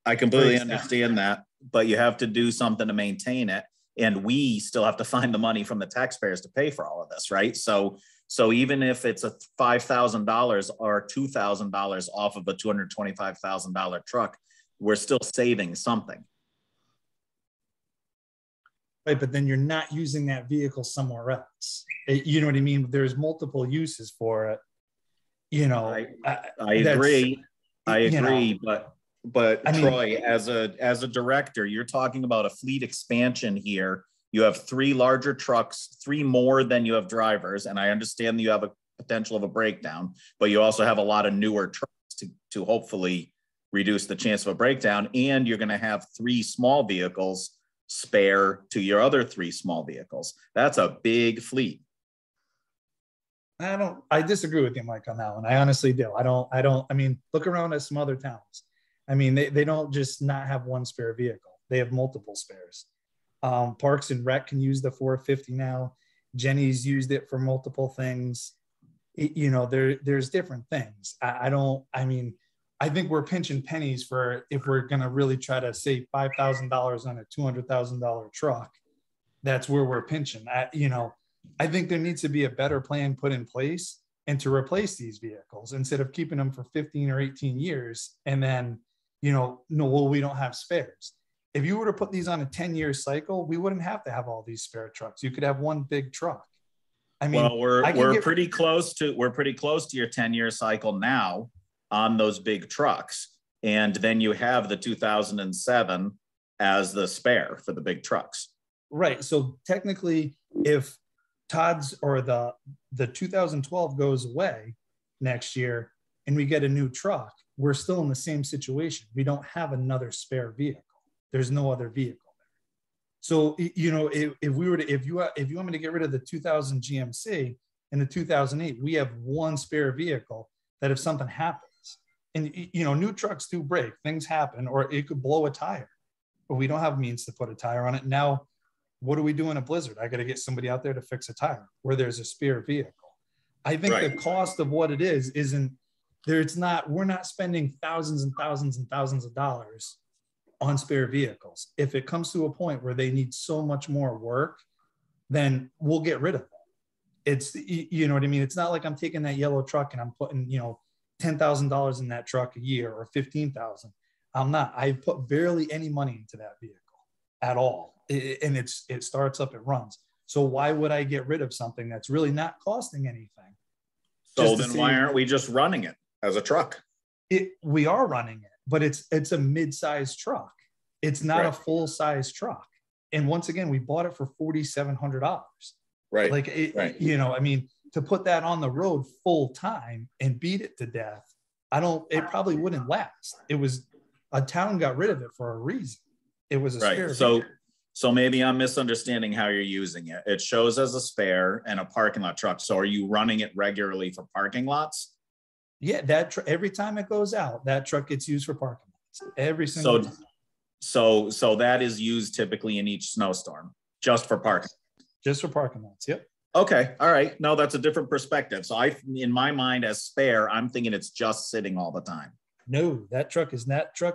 I completely understand that, but you have to do something to maintain it. And we still have to find the money from the taxpayers to pay for all of this, right? So even if it's a $5,000 or $2,000 off of a $225,000 truck, we're still saving something. Right, but then you're not using that vehicle somewhere else. You know what I mean? There's multiple uses for it. You know, I agree. I agree, but I mean, Troy, as a director, you're talking about a fleet expansion here. You have 3 larger trucks, 3 more than you have drivers, and I understand that you have a potential of a breakdown, but you also have a lot of newer trucks to hopefully reduce the chance of a breakdown, and you're going to have 3 small vehicles spare to your other 3 small vehicles. That's a big fleet. I disagree with you, Mike, on that one. I honestly do. I mean, look around at some other towns. I mean, they don't just not have 1 spare vehicle. They have multiple spares. Parks and Rec can use the 450 now. Jenny's used it for multiple things. You know, there's different things. I think we're pinching pennies for if we're going to really try to save $5,000 on a $200,000 truck. That's where we're pinching. I think there needs to be a better plan put in place and to replace these vehicles instead of keeping them for 15 or 18 years. And then, we don't have spares. If you were to put these on a 10-year cycle, we wouldn't have to have all these spare trucks. You could have one big truck. I mean, well, we're pretty close to your 10-year cycle now on those big trucks. And then you have the 2007 as the spare for the big trucks. Right. So technically, if Todd's or the 2012 goes away next year and we get a new truck, we're still in the same situation. We don't have another spare vehicle. There's no other vehicle there. So, if you want me to get rid of the 2000 GMC and the 2008, we have 1 spare vehicle that if something happens, and new trucks do break, things happen, or it could blow a tire, but we don't have means to put a tire on it. Now, what do we do in a blizzard? I got to get somebody out there to fix a tire where there's a spare vehicle. I think the cost of what it isn't there. It's not, we're not spending thousands and thousands and thousands of dollars on spare vehicles. If it comes to a point where they need so much more work, then we'll get rid of them. It's, you know what I mean? It's not like I'm taking that yellow truck and I'm putting, $10,000 in that truck a year or 15,000. I'm not. I put barely any money into that vehicle at all. And it starts up, it runs. So why would I get rid of something that's really not costing anything? So then why aren't we just running it as a truck? We are running it, but it's a mid-sized truck. It's not a full-size truck. And once again, we bought it for $4,700. Right. I mean, to put that on the road full time and beat it to death, it probably wouldn't last. A town got rid of it for a reason. It was a spare. So maybe I'm misunderstanding how you're using it. It shows as a spare and a parking lot truck. So are you running it regularly for parking lots? Yeah, every time it goes out, that truck gets used for parking lots. Every single time. So that is used typically in each snowstorm, just for parking. Just for parking lots. Yep. Okay. All right. No, that's a different perspective. So in my mind as spare, I'm thinking it's just sitting all the time. No, that truck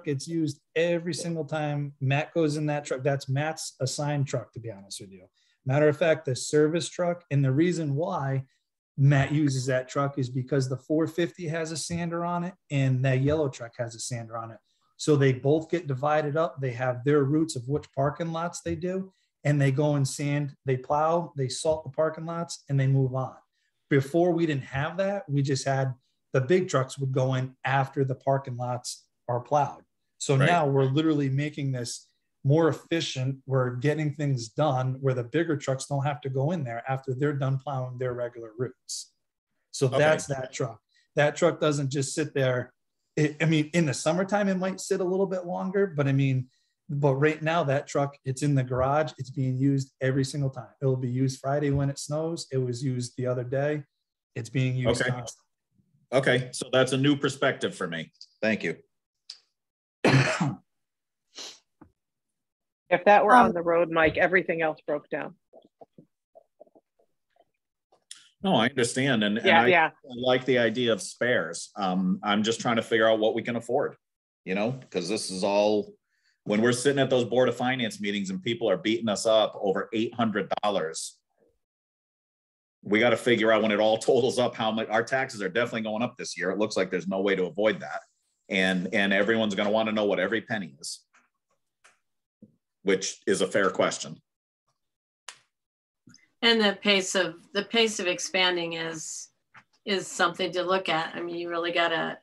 gets used every single time Matt goes in that truck. That's Matt's assigned truck, to be honest with you. Matter of fact, the service truck, and the reason why Matt uses that truck is because the 450 has a sander on it and that yellow truck has a sander on it. So they both get divided up. They have their routes of which parking lots they do, and they go and sand, they plow, they salt the parking lots, and they move on. Before we didn't have that, we just had the big trucks would go in after the parking lots are plowed. So now we're literally making this more efficient. We're getting things done where the bigger trucks don't have to go in there after they're done plowing their regular routes. So that's that truck. That truck doesn't just sit there. I mean, in the summertime, it might sit a little bit longer, but I mean, but right now that truck, it's in the garage. It's being used every single time. It'll be used Friday when it snows. It was used the other day. It's being used constantly. Okay, so that's a new perspective for me. Thank you. If that were on the road, Mike, everything else broke down. No, I understand. And I like the idea of spares. I'm just trying to figure out what we can afford, you know, because this is all, when we're sitting at those Board of Finance meetings and people are beating us up over $800, we got to figure out when it all totals up how much. Our taxes are definitely going up this year. It looks like there's no way to avoid that. And everyone's going to want to know what every penny is, which is a fair question. And the pace of expanding is something to look at. I mean, you really gotta.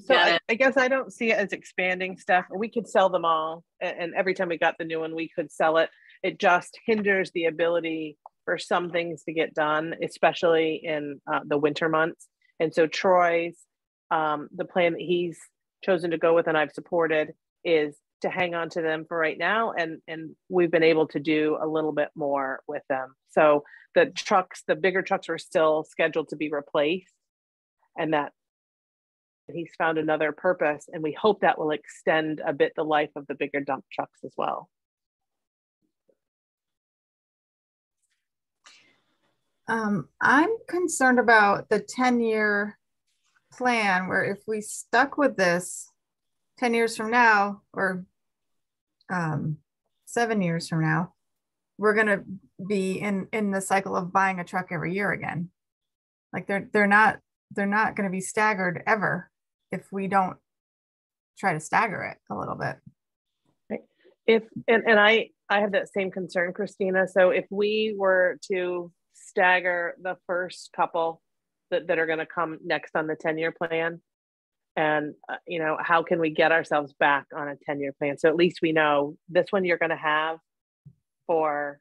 So I guess I don't see it as expanding stuff. We could sell them all, and every time we got the new one, we could sell it. It just hinders the ability for some things to get done, especially in the winter months. And so Troy's, the plan that he's chosen to go with and I've supported is to hang on to them for right now. And we've been able to do a little bit more with them. So the trucks, the bigger trucks are still scheduled to be replaced, and that he's found another purpose. And we hope that will extend a bit the life of the bigger dump trucks as well. I'm concerned about the 10-year plan, where if we stuck with this 10 years from now, or 7 years from now, we're going to be in the cycle of buying a truck every year again. Like they're not going to be staggered ever if we don't try to stagger it a little bit. And I have that same concern, Christina. So if we were to stagger the first couple that are going to come next on the 10-year plan, and you know, how can we get ourselves back on a 10-year plan? So at least we know this one you're going to have for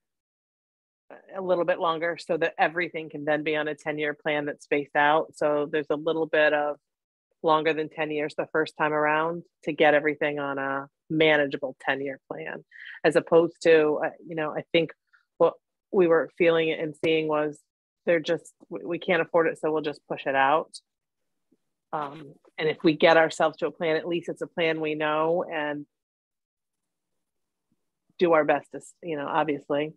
a little bit longer, so that everything can then be on a 10-year plan that's spaced out. So there's a little bit of longer than 10 years the first time around to get everything on a manageable 10-year plan, as opposed to, you know, I think what we were feeling and seeing was we can't afford it, so we'll just push it out. And if we get ourselves to a plan, at least it's a plan we know, and do our best to, you know, obviously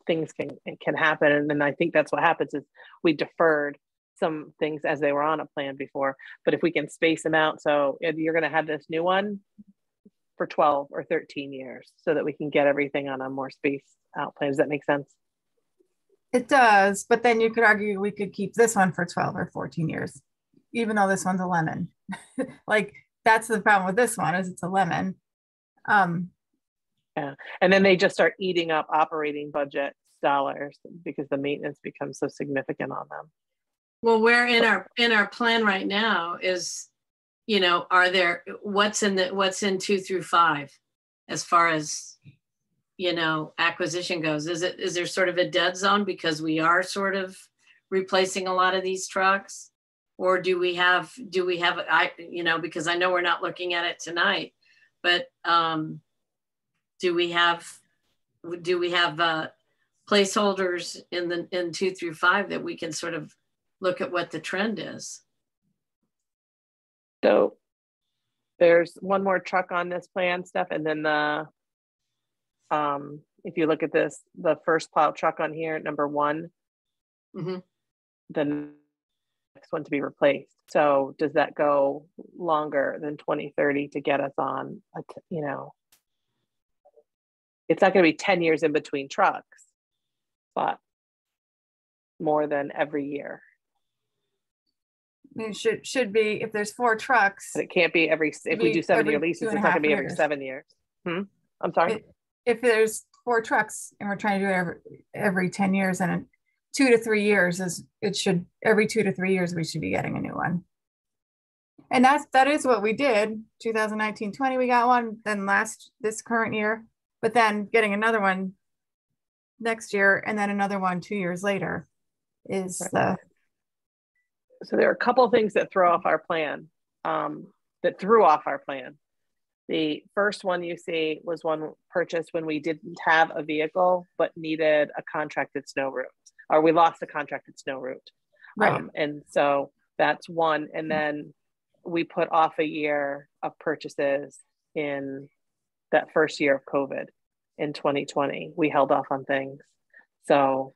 things can happen. And then I think that's what happens is we deferred some things as they were on a plan before, but if we can space them out, so you're going to have this new one for 12 or 13 years so that we can get everything on a more spaced out plan. Does that make sense? It does, but then you could argue we could keep this one for 12 or 14 years, even though this one's a lemon. Like that's the problem with this one, is it's a lemon. Yeah, and then they just start eating up operating budget dollars because the maintenance becomes so significant on them. Well, where in our plan right now is, you know, what's in 2 through 5 as far as, you know, acquisition goes? Is there sort of a dead zone because we are sort of replacing a lot of these trucks? Or do we have, you know, because I know we're not looking at it tonight, but do we have placeholders in 2 through 5 that we can sort of look at what the trend is? So there's one more truck on this plan, Steph, and then if you look at this, the first plow truck on here, number 1, mm-hmm. the next one to be replaced. So does that go longer than 2030 to get us on you know, it's not going to be 10 years in between trucks, but more than every year. It should be, if there's 4 trucks. But it can't be if we do 7-year leases, it's not gonna be every 7 years. I'm sorry? If there's 4 trucks and we're trying to do it every 10 years, and 2 to 3 years every 2 to 3 years, we should be getting a new one. And that is what we did. 2019-20, we got one, then this current year, but then getting another one next year, and then another one 2 years later is the. So there are a couple of things that threw off our plan. The first one you see was one purchased when we didn't have a vehicle, but needed a contracted snow route, or we lost a contracted snow route. Right. And so that's one. And then we put off a year of purchases in that first year of COVID in 2020. We held off on things. So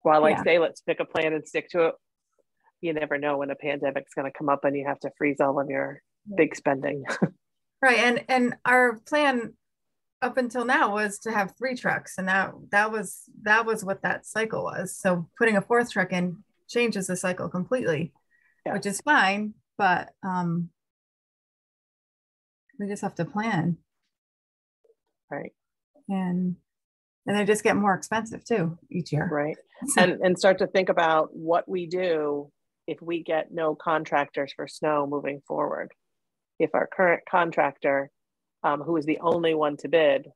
while I say let's pick a plan and stick to it, you never know when a pandemic's going to come up and you have to freeze all of your big spending. Right. And our plan up until now was to have 3 trucks, and that was what that cycle was. So putting a 4th truck in changes the cycle completely, which is fine, but we just have to plan. Right. And they just get more expensive too each year. Right. And start to think about what we do if we get no contractors for snow moving forward. If our current contractor, who is the only one to bid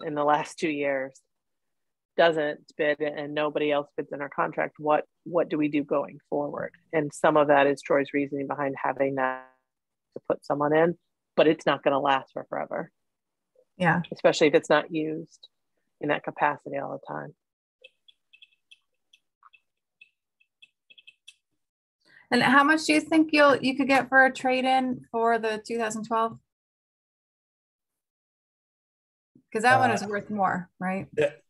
in the last 2 years, doesn't bid and nobody else bids in our contract, what do we do going forward? And some of that is Troy's reasoning behind having that to put someone in, but it's not going to last for forever. Yeah. Especially if it's not used in that capacity all the time. And how much do you think you could get for a trade-in for the 2012? Because that one is worth more, right?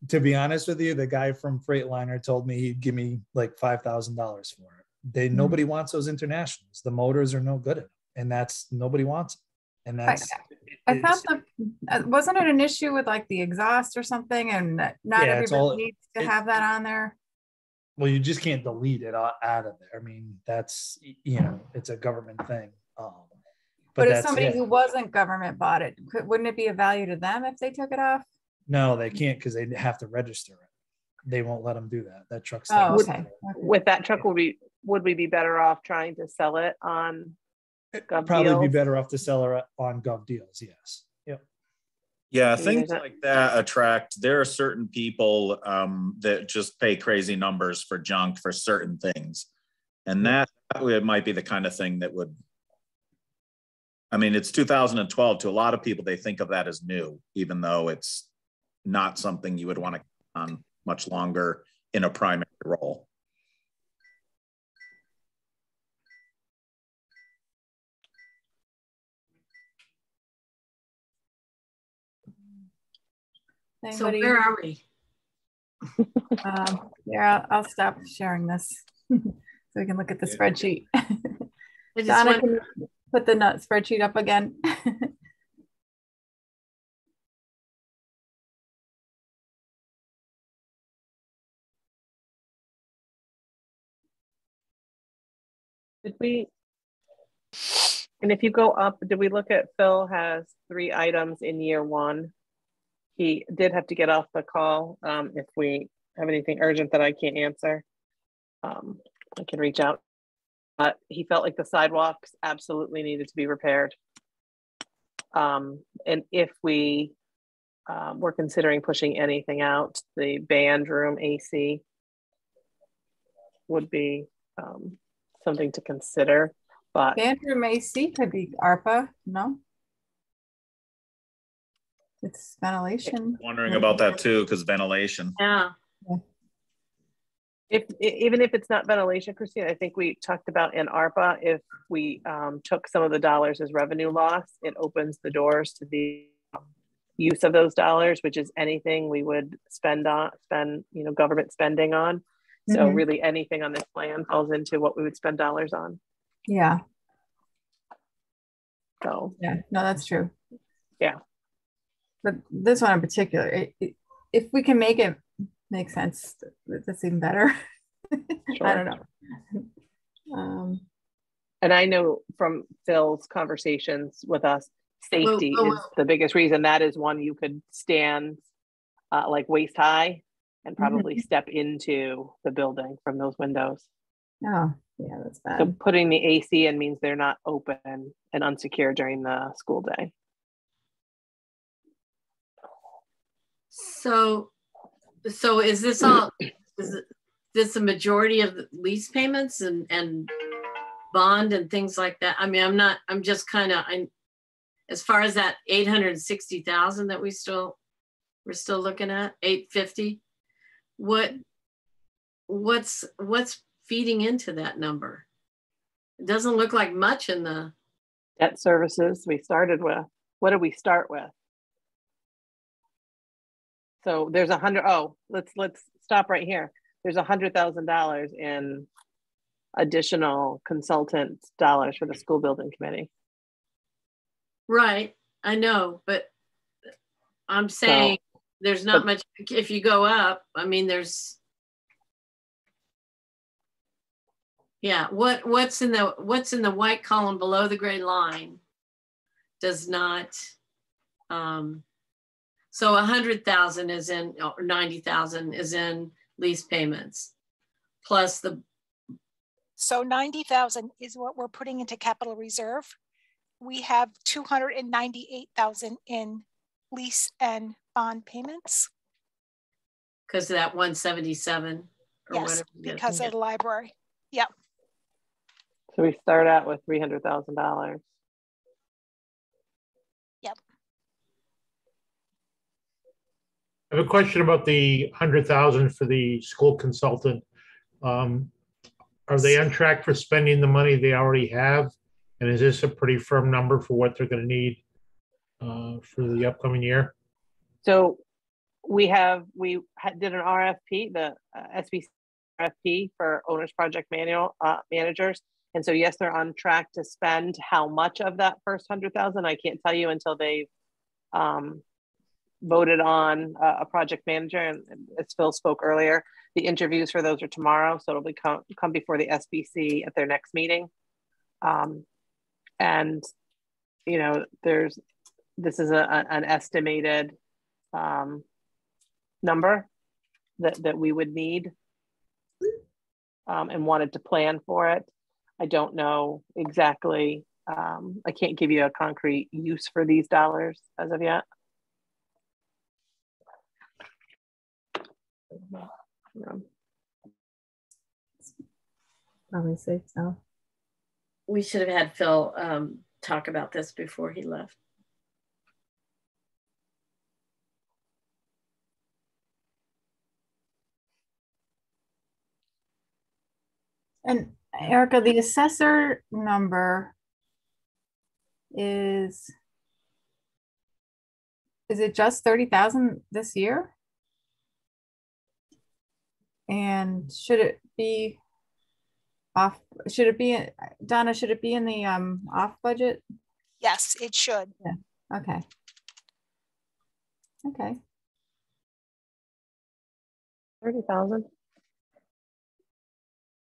To be honest with you, the guy from Freightliner told me he'd give me like $5,000 for it. Nobody wants those internationals. The motors are no good at them, and nobody wants them. And that's. I thought wasn't it an issue with like the exhaust or something, and not everybody needs to have that on there? Well, you just can't delete it out of there. I mean, that's, it's a government thing. But if somebody who wasn't government bought it, wouldn't it be of value to them if they took it off? No, they can't, because they have to register it. They won't let them do that. That truck's with that truck, would we be better off trying to sell it on Gov probably Deals? Be better off to sell it on Gov Deals. Yes. Yep. Yeah, things like that attract. There are certain people that just pay crazy numbers for junk for certain things, and that might be the kind of thing that would. I mean, it's 2012. To a lot of people, they think of that as new, even though it's not something you would want to keep on much longer in a primary role. So where are we? Yeah, I'll stop sharing this so we can look at the spreadsheet. Donna, can you put the spreadsheet up again? Did we? And if you go up, did we look at Phil has 3 items in year 1? He did have to get off the call. If we have anything urgent that I can't answer, I can reach out. He felt like the sidewalks absolutely needed to be repaired. And if we were considering pushing anything out, the band room AC would be something to consider. But band room AC could be ARPA, no? It's ventilation. I'm wondering about that too, because ventilation. Yeah. Even if it's not ventilation, Christine, I think we talked about in ARPA, if we took some of the dollars as revenue loss, it opens the doors to the use of those dollars, which is anything we would spend government spending on. So really anything on this plan falls into what we would spend dollars on. Yeah. So yeah, no, that's true. Yeah. But this one in particular, if we can make it make sense, that's even better. Sure. I don't know. And I know from Phil's conversations with us, safety is the biggest reason. That is one you could stand like waist high and probably step into the building from those windows. Oh, yeah, that's bad. So putting the AC in means they're not open and unsecure during the school day. So is this all, is this a majority of the lease payments and bond and things like that? I mean, I'm just kind of, as far as that 860,000 that we're still looking at, 850, what's feeding into that number? It doesn't look like much in the debt services we started with. What did we start with? So there's let's stop right here. There's $100,000 in additional consultant dollars for the school building committee. Right, I know, but I'm saying there's not much. If you go up, I mean, there's, yeah. What's in the white column below the gray line does not. So 100,000 is in, or 90,000 is in lease payments, plus the. So 90,000 is what we're putting into capital reserve. We have 298,000 in lease and bond payments. Because of that 177 or yes, whatever. because of the library. Yep. So we start out with $300,000. Yep. I have a question about the 100,000 for the school consultant. Are they on track for spending the money they already have? And is this a pretty firm number for what they're going to need for the upcoming year? So we did an RFP, the SBC RFP for owners project managers. And so, yes, they're on track to spend how much of that first 100,000. I can't tell you until they've voted on a project manager. And as Phil spoke earlier, the interviews for those are tomorrow. So it'll come before the SBC at their next meeting. And, you know, this is an estimated number that we would need and wanted to plan for it. I don't know exactly. I can't give you a concrete use for these dollars as of yet. Probably safe so. We should have had Phil talk about this before he left. And Erica, the assessor number is it just 30,000 this year? And should it be off? Should it be, Donna, should it be in the off budget? Yes, it should. Yeah. Okay. Okay. 30,000.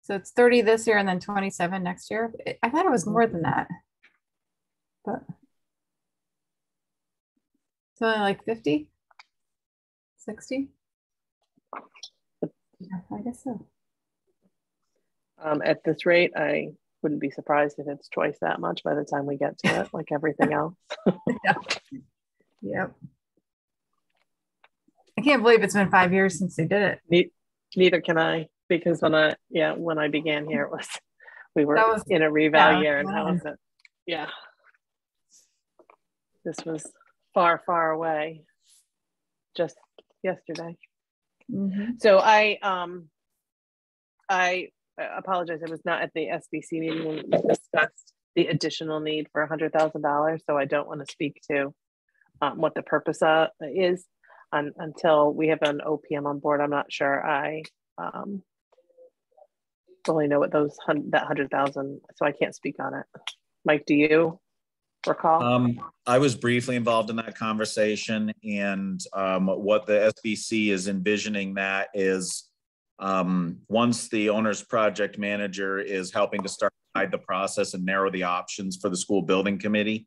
So it's 30 this year and then 27 next year. I thought it was more than that, but it's only like 50, 60. Yeah, I guess so. At this rate, I wouldn't be surprised if it's twice that much by the time we get to it, like everything else. Yeah. Yep. I can't believe it's been 5 years since they did it. Neither can I, because when I began here, we were in a reval year, and how was it? Yeah, this was far, far away, just yesterday. Mm-hmm. So I apologize. I was not at the SBC meeting when we discussed the additional need for $100,000. So I don't want to speak to what the purpose is until we have an OPM on board. I'm not sure I fully know what that 100,000. So I can't speak on it. Mike, do you recall? I was briefly involved in that conversation, and what the SBC is envisioning that is Once the owner's project manager is helping to start guide the process and narrow the options for the school building committee,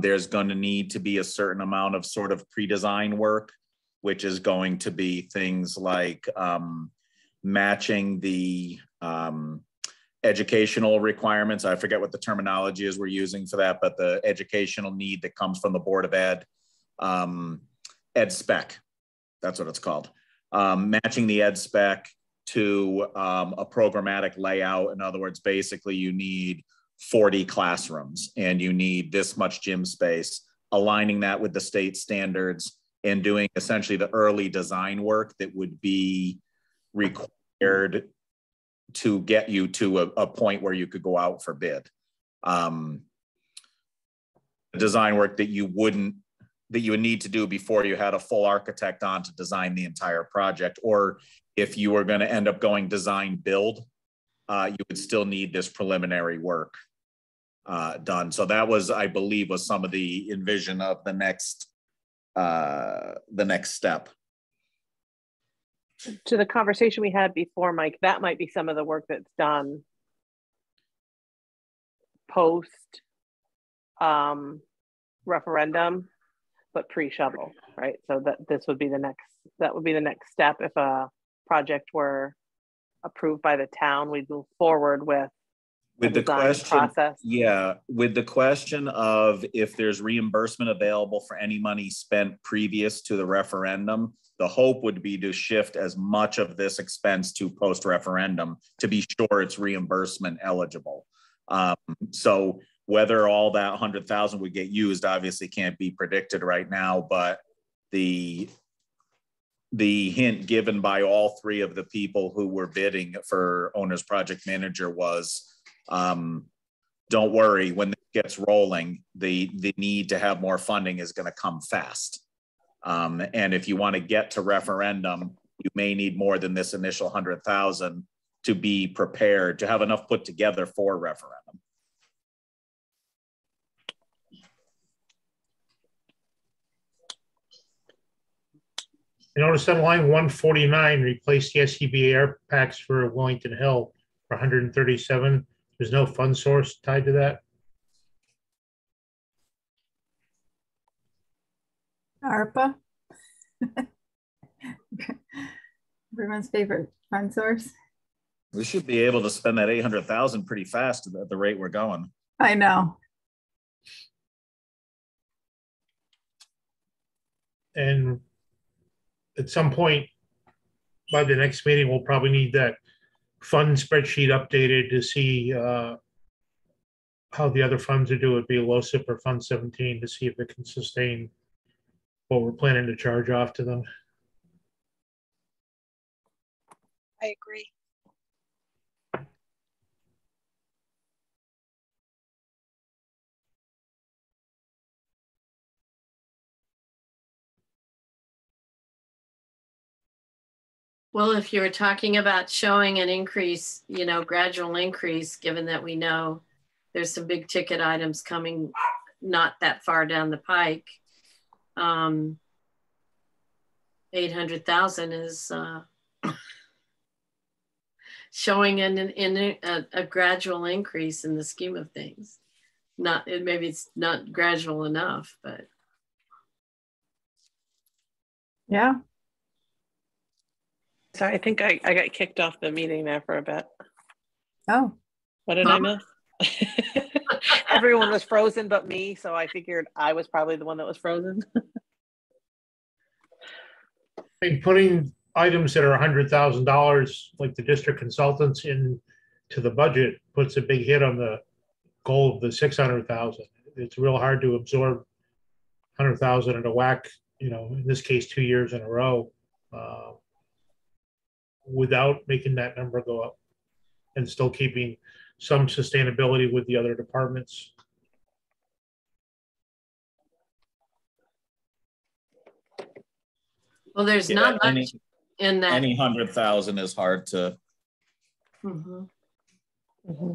there's going to need to be a certain amount of sort of pre-design work, which is going to be things like matching the educational requirements. I forget what the terminology is we're using for that, but the educational need that comes from the Board of Ed, Ed spec, that's what it's called. Matching the Ed spec to a programmatic layout. In other words, basically you need 40 classrooms and you need this much gym space, aligning that with the state standards and doing essentially the early design work that would be required to get you to a point where you could go out for bid. Design work that you would need to do before you had a full architect on to design the entire project. Or if you were going to end up going design build, you would still need this preliminary work done. So that was, I believe, was some of the envision of the next step. To the conversation we had before, Mike, that might be some of the work that's done post referendum, but pre-shovel, right? So that would be the next step. If a project were approved by the town, we'd move forward with the question process. Yeah, with the question of if there's reimbursement available for any money spent previous to the referendum, the hope would be to shift as much of this expense to post-referendum to be sure it's reimbursement eligible. So whether all that 100,000 would get used obviously can't be predicted right now, but the hint given by all three of the people who were bidding for owner's project manager was, don't worry, when it gets rolling, the need to have more funding is going to come fast. And if you want to get to referendum, you may need more than this initial 100,000 to be prepared, to have enough put together for referendum. I noticed on line 149, replace the SCBA air packs for Wellington Hill for 137. There's no fund source tied to that. ARPA. Everyone's favorite fund source. We should be able to spend that 800,000 pretty fast at the rate we're going. I know. And at some point by the next meeting, we'll probably need that fund spreadsheet updated to see how the other funds are doing, be low SIP or Fund 17, to see if it can sustain what we're planning to charge off to them. I agree. Well, if you're talking about showing an increase, gradual increase, given that we know there's some big ticket items coming not that far down the pike, 800,000 is showing a gradual increase in the scheme of things. Maybe it's not gradual enough, but. Yeah. Sorry, I think I got kicked off the meeting there for a bit. Oh. What did I miss? Everyone was frozen but me, so I figured I was probably the one that was frozen. I mean, putting items that are $100,000, like the district consultants, into the budget puts a big hit on the goal of the 600,000. It's real hard to absorb 100,000 in a whack, in this case, 2 years in a row, without making that number go up and still keeping some sustainability with the other departments. Well, there's not much in that. Any 100,000 is hard to. Mm-hmm. Mm-hmm.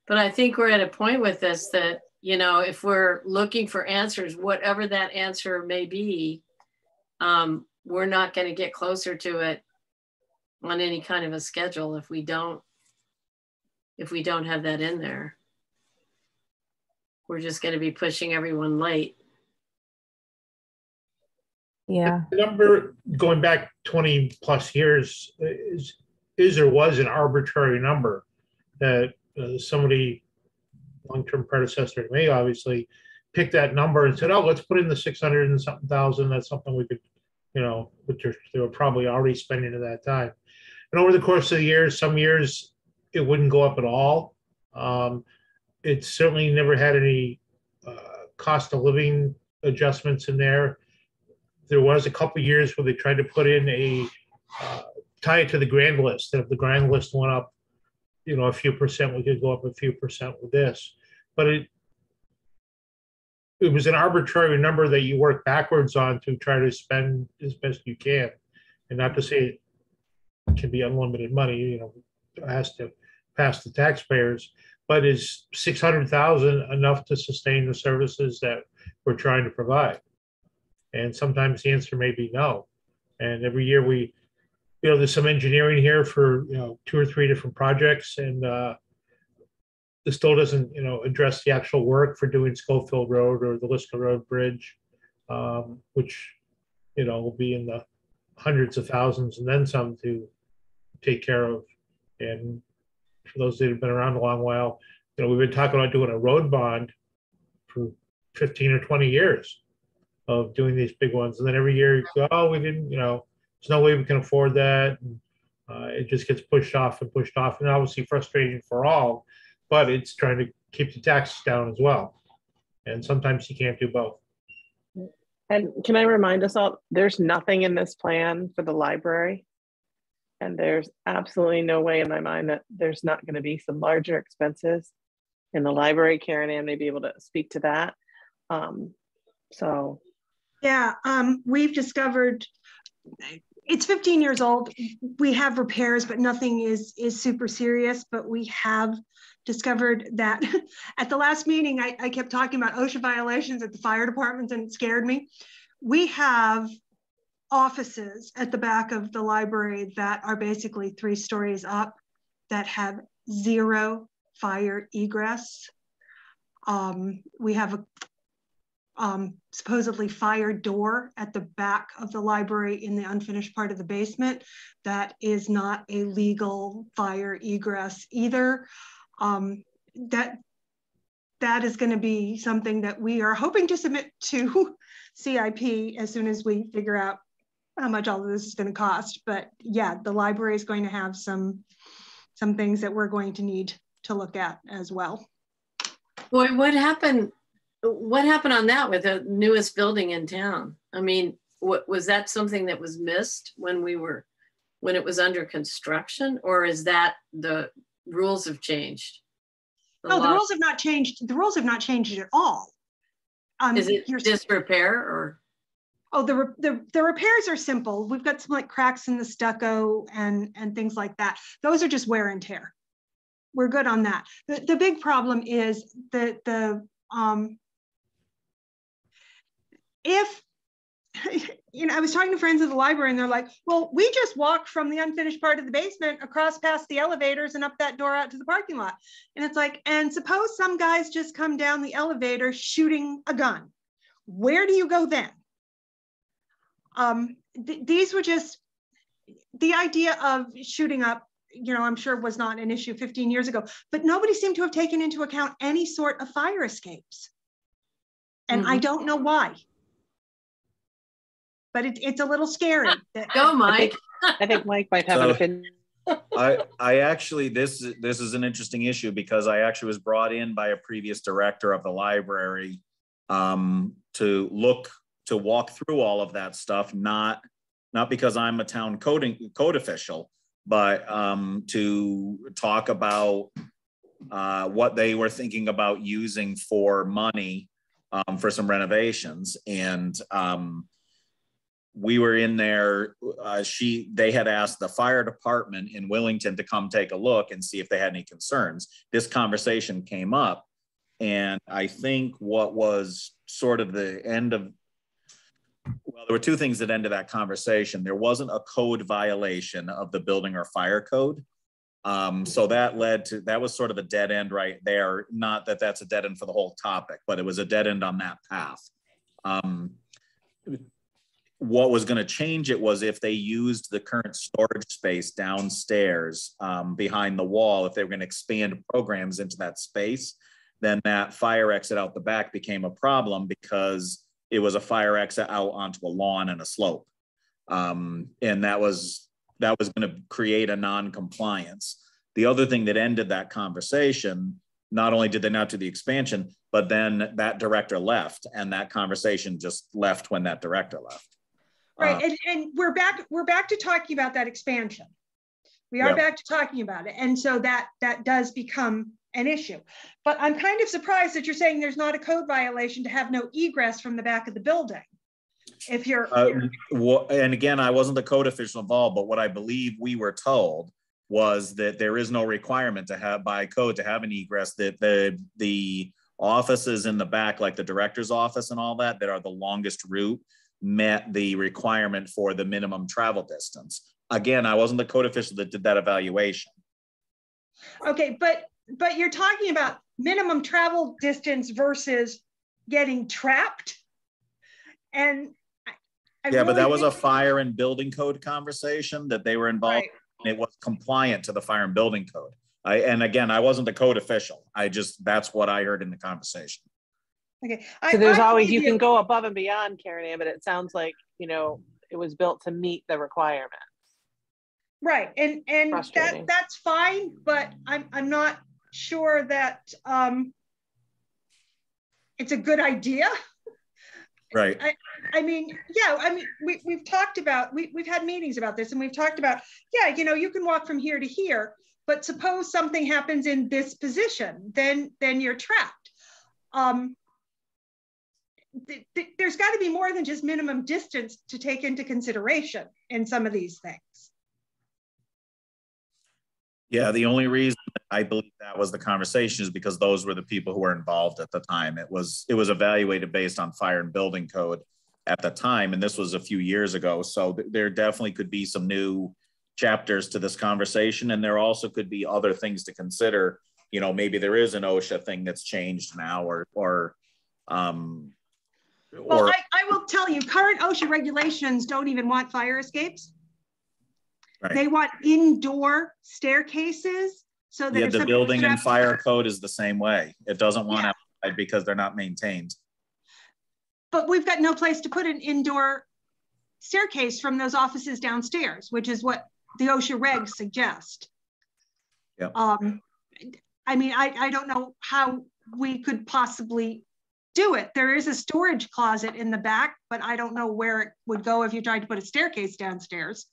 But I think we're at a point with this that you know, if we're looking for answers, whatever that answer may be, we're not going to get closer to it on any kind of a schedule if we don't have that in there. We're just going to be pushing everyone late. Yeah. The number going back 20 plus years is or was an arbitrary number that somebody, long-term predecessor to me, obviously, picked that number and said, oh, let's put in the 600 and something thousand. That's something we could, you know, which they were probably already spending at that time. And over the course of the years, some years it wouldn't go up at all. It certainly never had any cost of living adjustments in there. There was a couple of years where they tried to put in a tie it to the grand list. That if the grand list went up, you know, a few percent, we could go up a few percent with this. But it was an arbitrary number that you work backwards on to try to spend as best you can. And not to say it can be unlimited money, you know, it has to pass the taxpayers, but is 600,000 enough to sustain the services that we're trying to provide? And sometimes the answer may be no. And every year we, you know, there's some engineering here for, you know, 2 or 3 different projects, and this still doesn't, you know, address the actual work for doing Schofield Road or the Liska Road Bridge, which, you know, will be in the hundreds of thousands and then some to take care of. And for those that have been around a long while, you know, we've been talking about doing a road bond for 15 or 20 years of doing these big ones. And then every year you go, oh, we didn't, you know, there's no way we can afford that. And, it just gets pushed off and pushed off. And obviously frustrating for all, but it's trying to keep the taxes down as well. And sometimes you can't do both. And can I remind us all, there's nothing in this plan for the library. And there's absolutely no way in my mind that there's not going to be some larger expenses in the library. Karen Ann may be able to speak to that. So. Yeah, we've discovered, it's 15 years old. We have repairs, but nothing is super serious. But we have discovered that at the last meeting, I kept talking about OSHA violations at the fire department, and it scared me. We have offices at the back of the library that are basically 3 stories up that have 0 fire egress. We have a supposedly fire door at the back of the library in the unfinished part of the basement that is not a legal fire egress either. That is going to be something that we are hoping to submit to CIP as soon as we figure out how much all of this is going to cost. But yeah, the library is going to have some things that we're going to need to look at as well. Boy, what happened on that with the newest building in town? I mean, was that something that was missed when it was under construction, or is that the rules have changed? No, the rules have not changed. The rules have not changed at all. Is it disrepair or? Oh, the repairs are simple. We've got some like cracks in the stucco and things like that. Those are just wear and tear. We're good on that. The big problem is that if, you know, I was talking to friends at the library and they're like, well, we just walk from the unfinished part of the basement across past the elevators and up that door out to the parking lot. And it's like, and suppose some guys just come down the elevator shooting a gun. Where do you go then? These were just, the idea of shooting up, you know, I'm sure was not an issue 15 years ago, but nobody seemed to have taken into account any sort of fire escapes. And I don't know why. But it's a little scary. Go, Mike. I think Mike might have an opinion. I actually, this is an interesting issue because I actually was brought in by a previous director of the library to walk through all of that stuff, not because I'm a town code official, but to talk about what they were thinking about using for money for some renovations. And we were in there, they had asked the fire department in Willington to come take a look and see if they had any concerns. This conversation came up, And I think what was sort of the end of, well, there were two things that ended that conversation. There wasn't a code violation of the building or fire code. So that led to, that was sort of a dead end right there. Not that that's a dead end for the whole topic, but it was a dead end on that path. What was going to change it was if they used the current storage space downstairs behind the wall, if they were going to expand programs into that space, then that fire exit out the back became a problem because it was a fire exit out onto a lawn and a slope. And that was going to create a non-compliance. The other thing that ended that conversation, not only did they not do the expansion, but then that director left, and that conversation just left when that director left. Right, and we're back to talking about that expansion. We are back to talking about it, and so that does become an issue. But I'm kind of surprised that you're saying there's not a code violation to have no egress from the back of the building. If you're and again, I wasn't the code official involved, but what I believe we were told was that there is no requirement to have by code to have an egress, that the offices in the back, like the director's office and all that are the longest route, met the requirement for the minimum travel distance. Again, I wasn't the code official that did that evaluation. Okay, but you're talking about minimum travel distance versus getting trapped. And I yeah, really but that was a fire and building code conversation that they were involved in. It was compliant to the fire and building code. And again, I wasn't the code official. That's what I heard in the conversation. Okay. So there's always, you can go above and beyond, Karen Ann, but it sounds like, it was built to meet the requirement. Right. And that's fine, but I'm not sure that it's a good idea. Right. I mean, we've talked about, we've had meetings about this, and we've talked about, you can walk from here to here, but suppose something happens in this position, then you're trapped. There's got to be more than just minimum distance to take into consideration in some of these things. Yeah, the only reason I believe that was the conversation is because those were the people who were involved at the time. It was evaluated based on fire and building code at the time, and this was a few years ago. So there definitely could be some new chapters to this conversation, and there also could be other things to consider. Maybe there is an OSHA thing that's changed now, or well, I will tell you, current OSHA regulations don't even want fire escapes. Right. They want indoor staircases so that the building and fire code is the same way. It doesn't want outside because they're not maintained. But we've got no place to put an indoor staircase from those offices downstairs, which is what the OSHA regs suggest. Yeah. I mean, I don't know how we could possibly do it. There is a storage closet in the back, but I don't know where it would go if you tried to put a staircase downstairs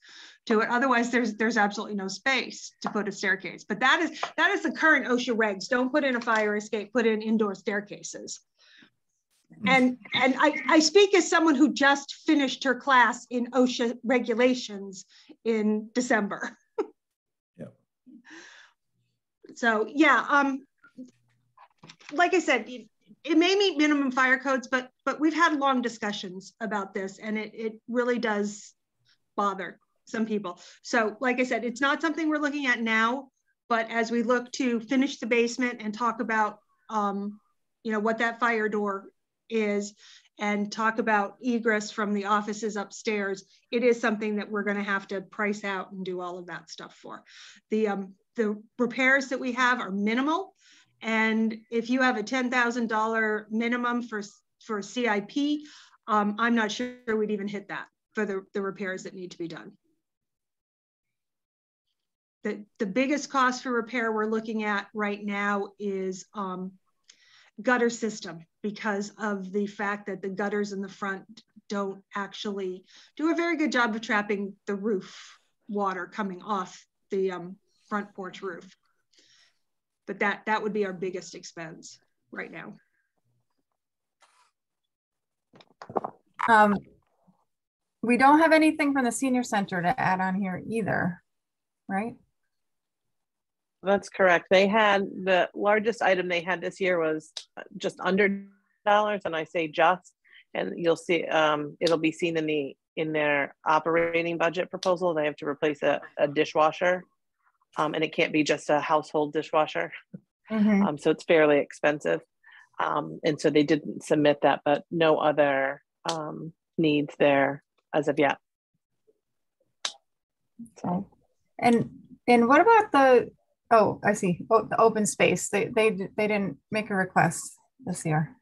to it. Otherwise, there's absolutely no space to put a staircase. But that is the current OSHA regs. Don't put in a fire escape, put in indoor staircases. And I speak as someone who just finished her class in OSHA regulations in December. Yeah. So yeah, like I said, it may meet minimum fire codes, but we've had long discussions about this, and it really does bother some people. So like I said, it's not something we're looking at now, but as we look to finish the basement and talk about what that fire door is, and talk about egress from the offices upstairs, it is something that we're going to have to price out and do all of that stuff for. The repairs that we have are minimal. And if you have a $10,000 minimum for CIP, I'm not sure we'd even hit that for the repairs that need to be done. The biggest cost for repair we're looking at right now is gutter system, because of the fact that the gutters in the front don't actually do a very good job of trapping the roof water coming off the front porch roof. But that would be our biggest expense right now. We don't have anything from the senior center to add on here either, right? That's correct. They had the largest item they had this year was just under dollars, and I say just, and you'll see it'll be seen in their operating budget proposal. They have to replace a dishwasher, and it can't be just a household dishwasher. Mm-hmm. So it's fairly expensive, and so they didn't submit that, but no other needs there as of yet. So, and what about the? Oh, I see. Oh, the open space. They didn't make a request this year.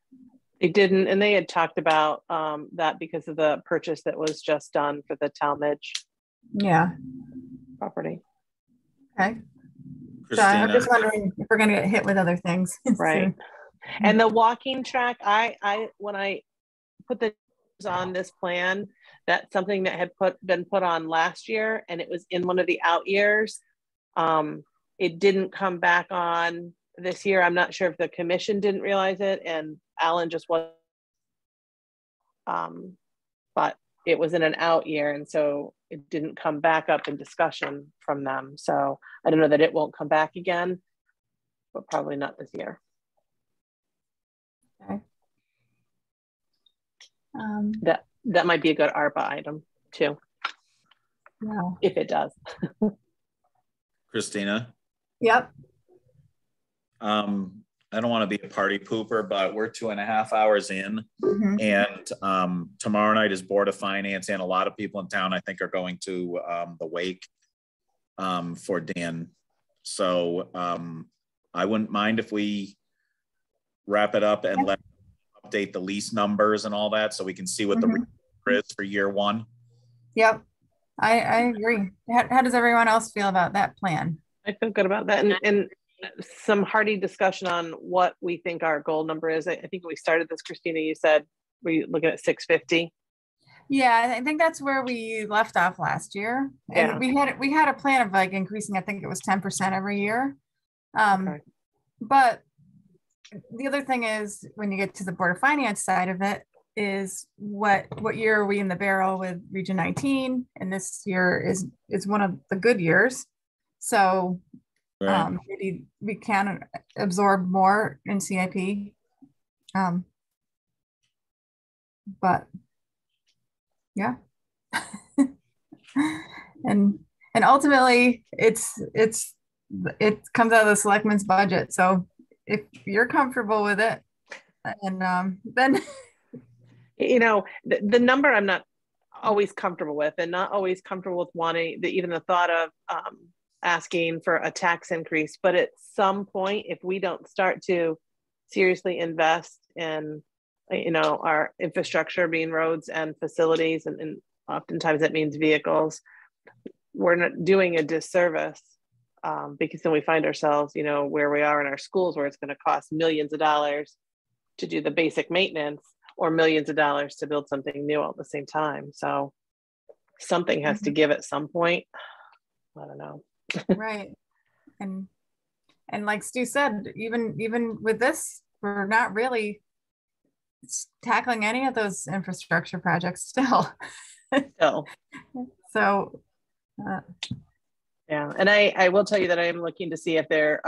They didn't, and they had talked about that because of the purchase that was just done for the Talmadge property. Okay. Christina. So I'm just wondering if we're going to get hit with other things. Right. And the walking track, I when I put the on this plan, that's something that had been put on last year, and it was in one of the out years. It didn't come back on this year. I'm not sure if the commission didn't realize it, and Alan just was, but it was in an out year, and so it didn't come back up in discussion from them. So I don't know that it won't come back again, but probably not this year. Okay. That might be a good ARPA item too. No. If it does. Christina. Yep. I don't want to be a party pooper, but we're 2.5 hours in, and tomorrow night is Board of Finance, and a lot of people in town, I think, are going to the wake for Dan. So I wouldn't mind if we wrap it up and let update the lease numbers and all that, so we can see what the number is for year one. Yep, I agree. How does everyone else feel about that plan? I feel good about that, and some hearty discussion on what we think our goal number is. I think when we started this, Christina, you said we're looking at 650. Yeah, I think that's where we left off last year, and we had a plan of like increasing. I think it was 10% every year. Okay. But the other thing is, when you get to the Board of Finance side of it, is what year are we in the barrel with Region 19, and this year is one of the good years. So maybe we can absorb more in CIP. But yeah. and ultimately it comes out of the selectmen's budget. So if you're comfortable with it, and then you know, the number I'm not always comfortable with, and not always comfortable with wanting even the thought of asking for a tax increase. But at some point, if we don't start to seriously invest in, you know, our infrastructure, being roads and facilities, and oftentimes that means vehicles, we're not doing a disservice, because then we find ourselves, you know, where we are in our schools, where it's going to cost millions of dollars to do the basic maintenance, or millions of dollars to build something new all at the same time. So something has to give at some point. I don't know. Right. And like Stu said, even with this, we're not really tackling any of those infrastructure projects still. So yeah, and I will tell you that I am looking to see if there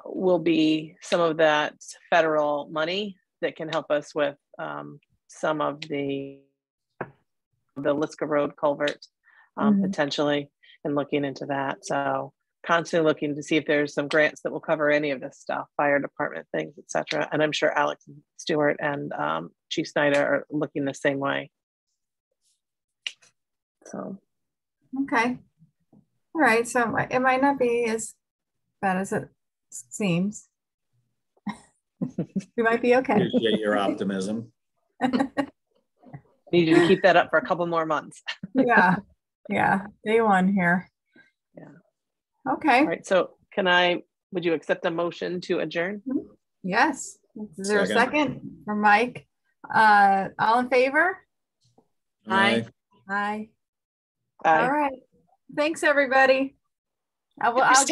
will be some of that federal money that can help us with some of the Liska Road culvert potentially, and looking into that. So constantly looking to see if there's some grants that will cover any of this stuff, fire department things, etc. And I'm sure Alex Stewart and Chief Snyder are looking the same way. So okay, all right. So it might not be as bad as it seems. We might be okay. Appreciate your optimism. Need you to keep that up for a couple more months. Yeah, day one here. Yeah. Okay. All right. So would you accept a motion to adjourn? Yes. Is there a second from Mike? All in favor? Aye. Aye. Aye. All right. Thanks, everybody. I'll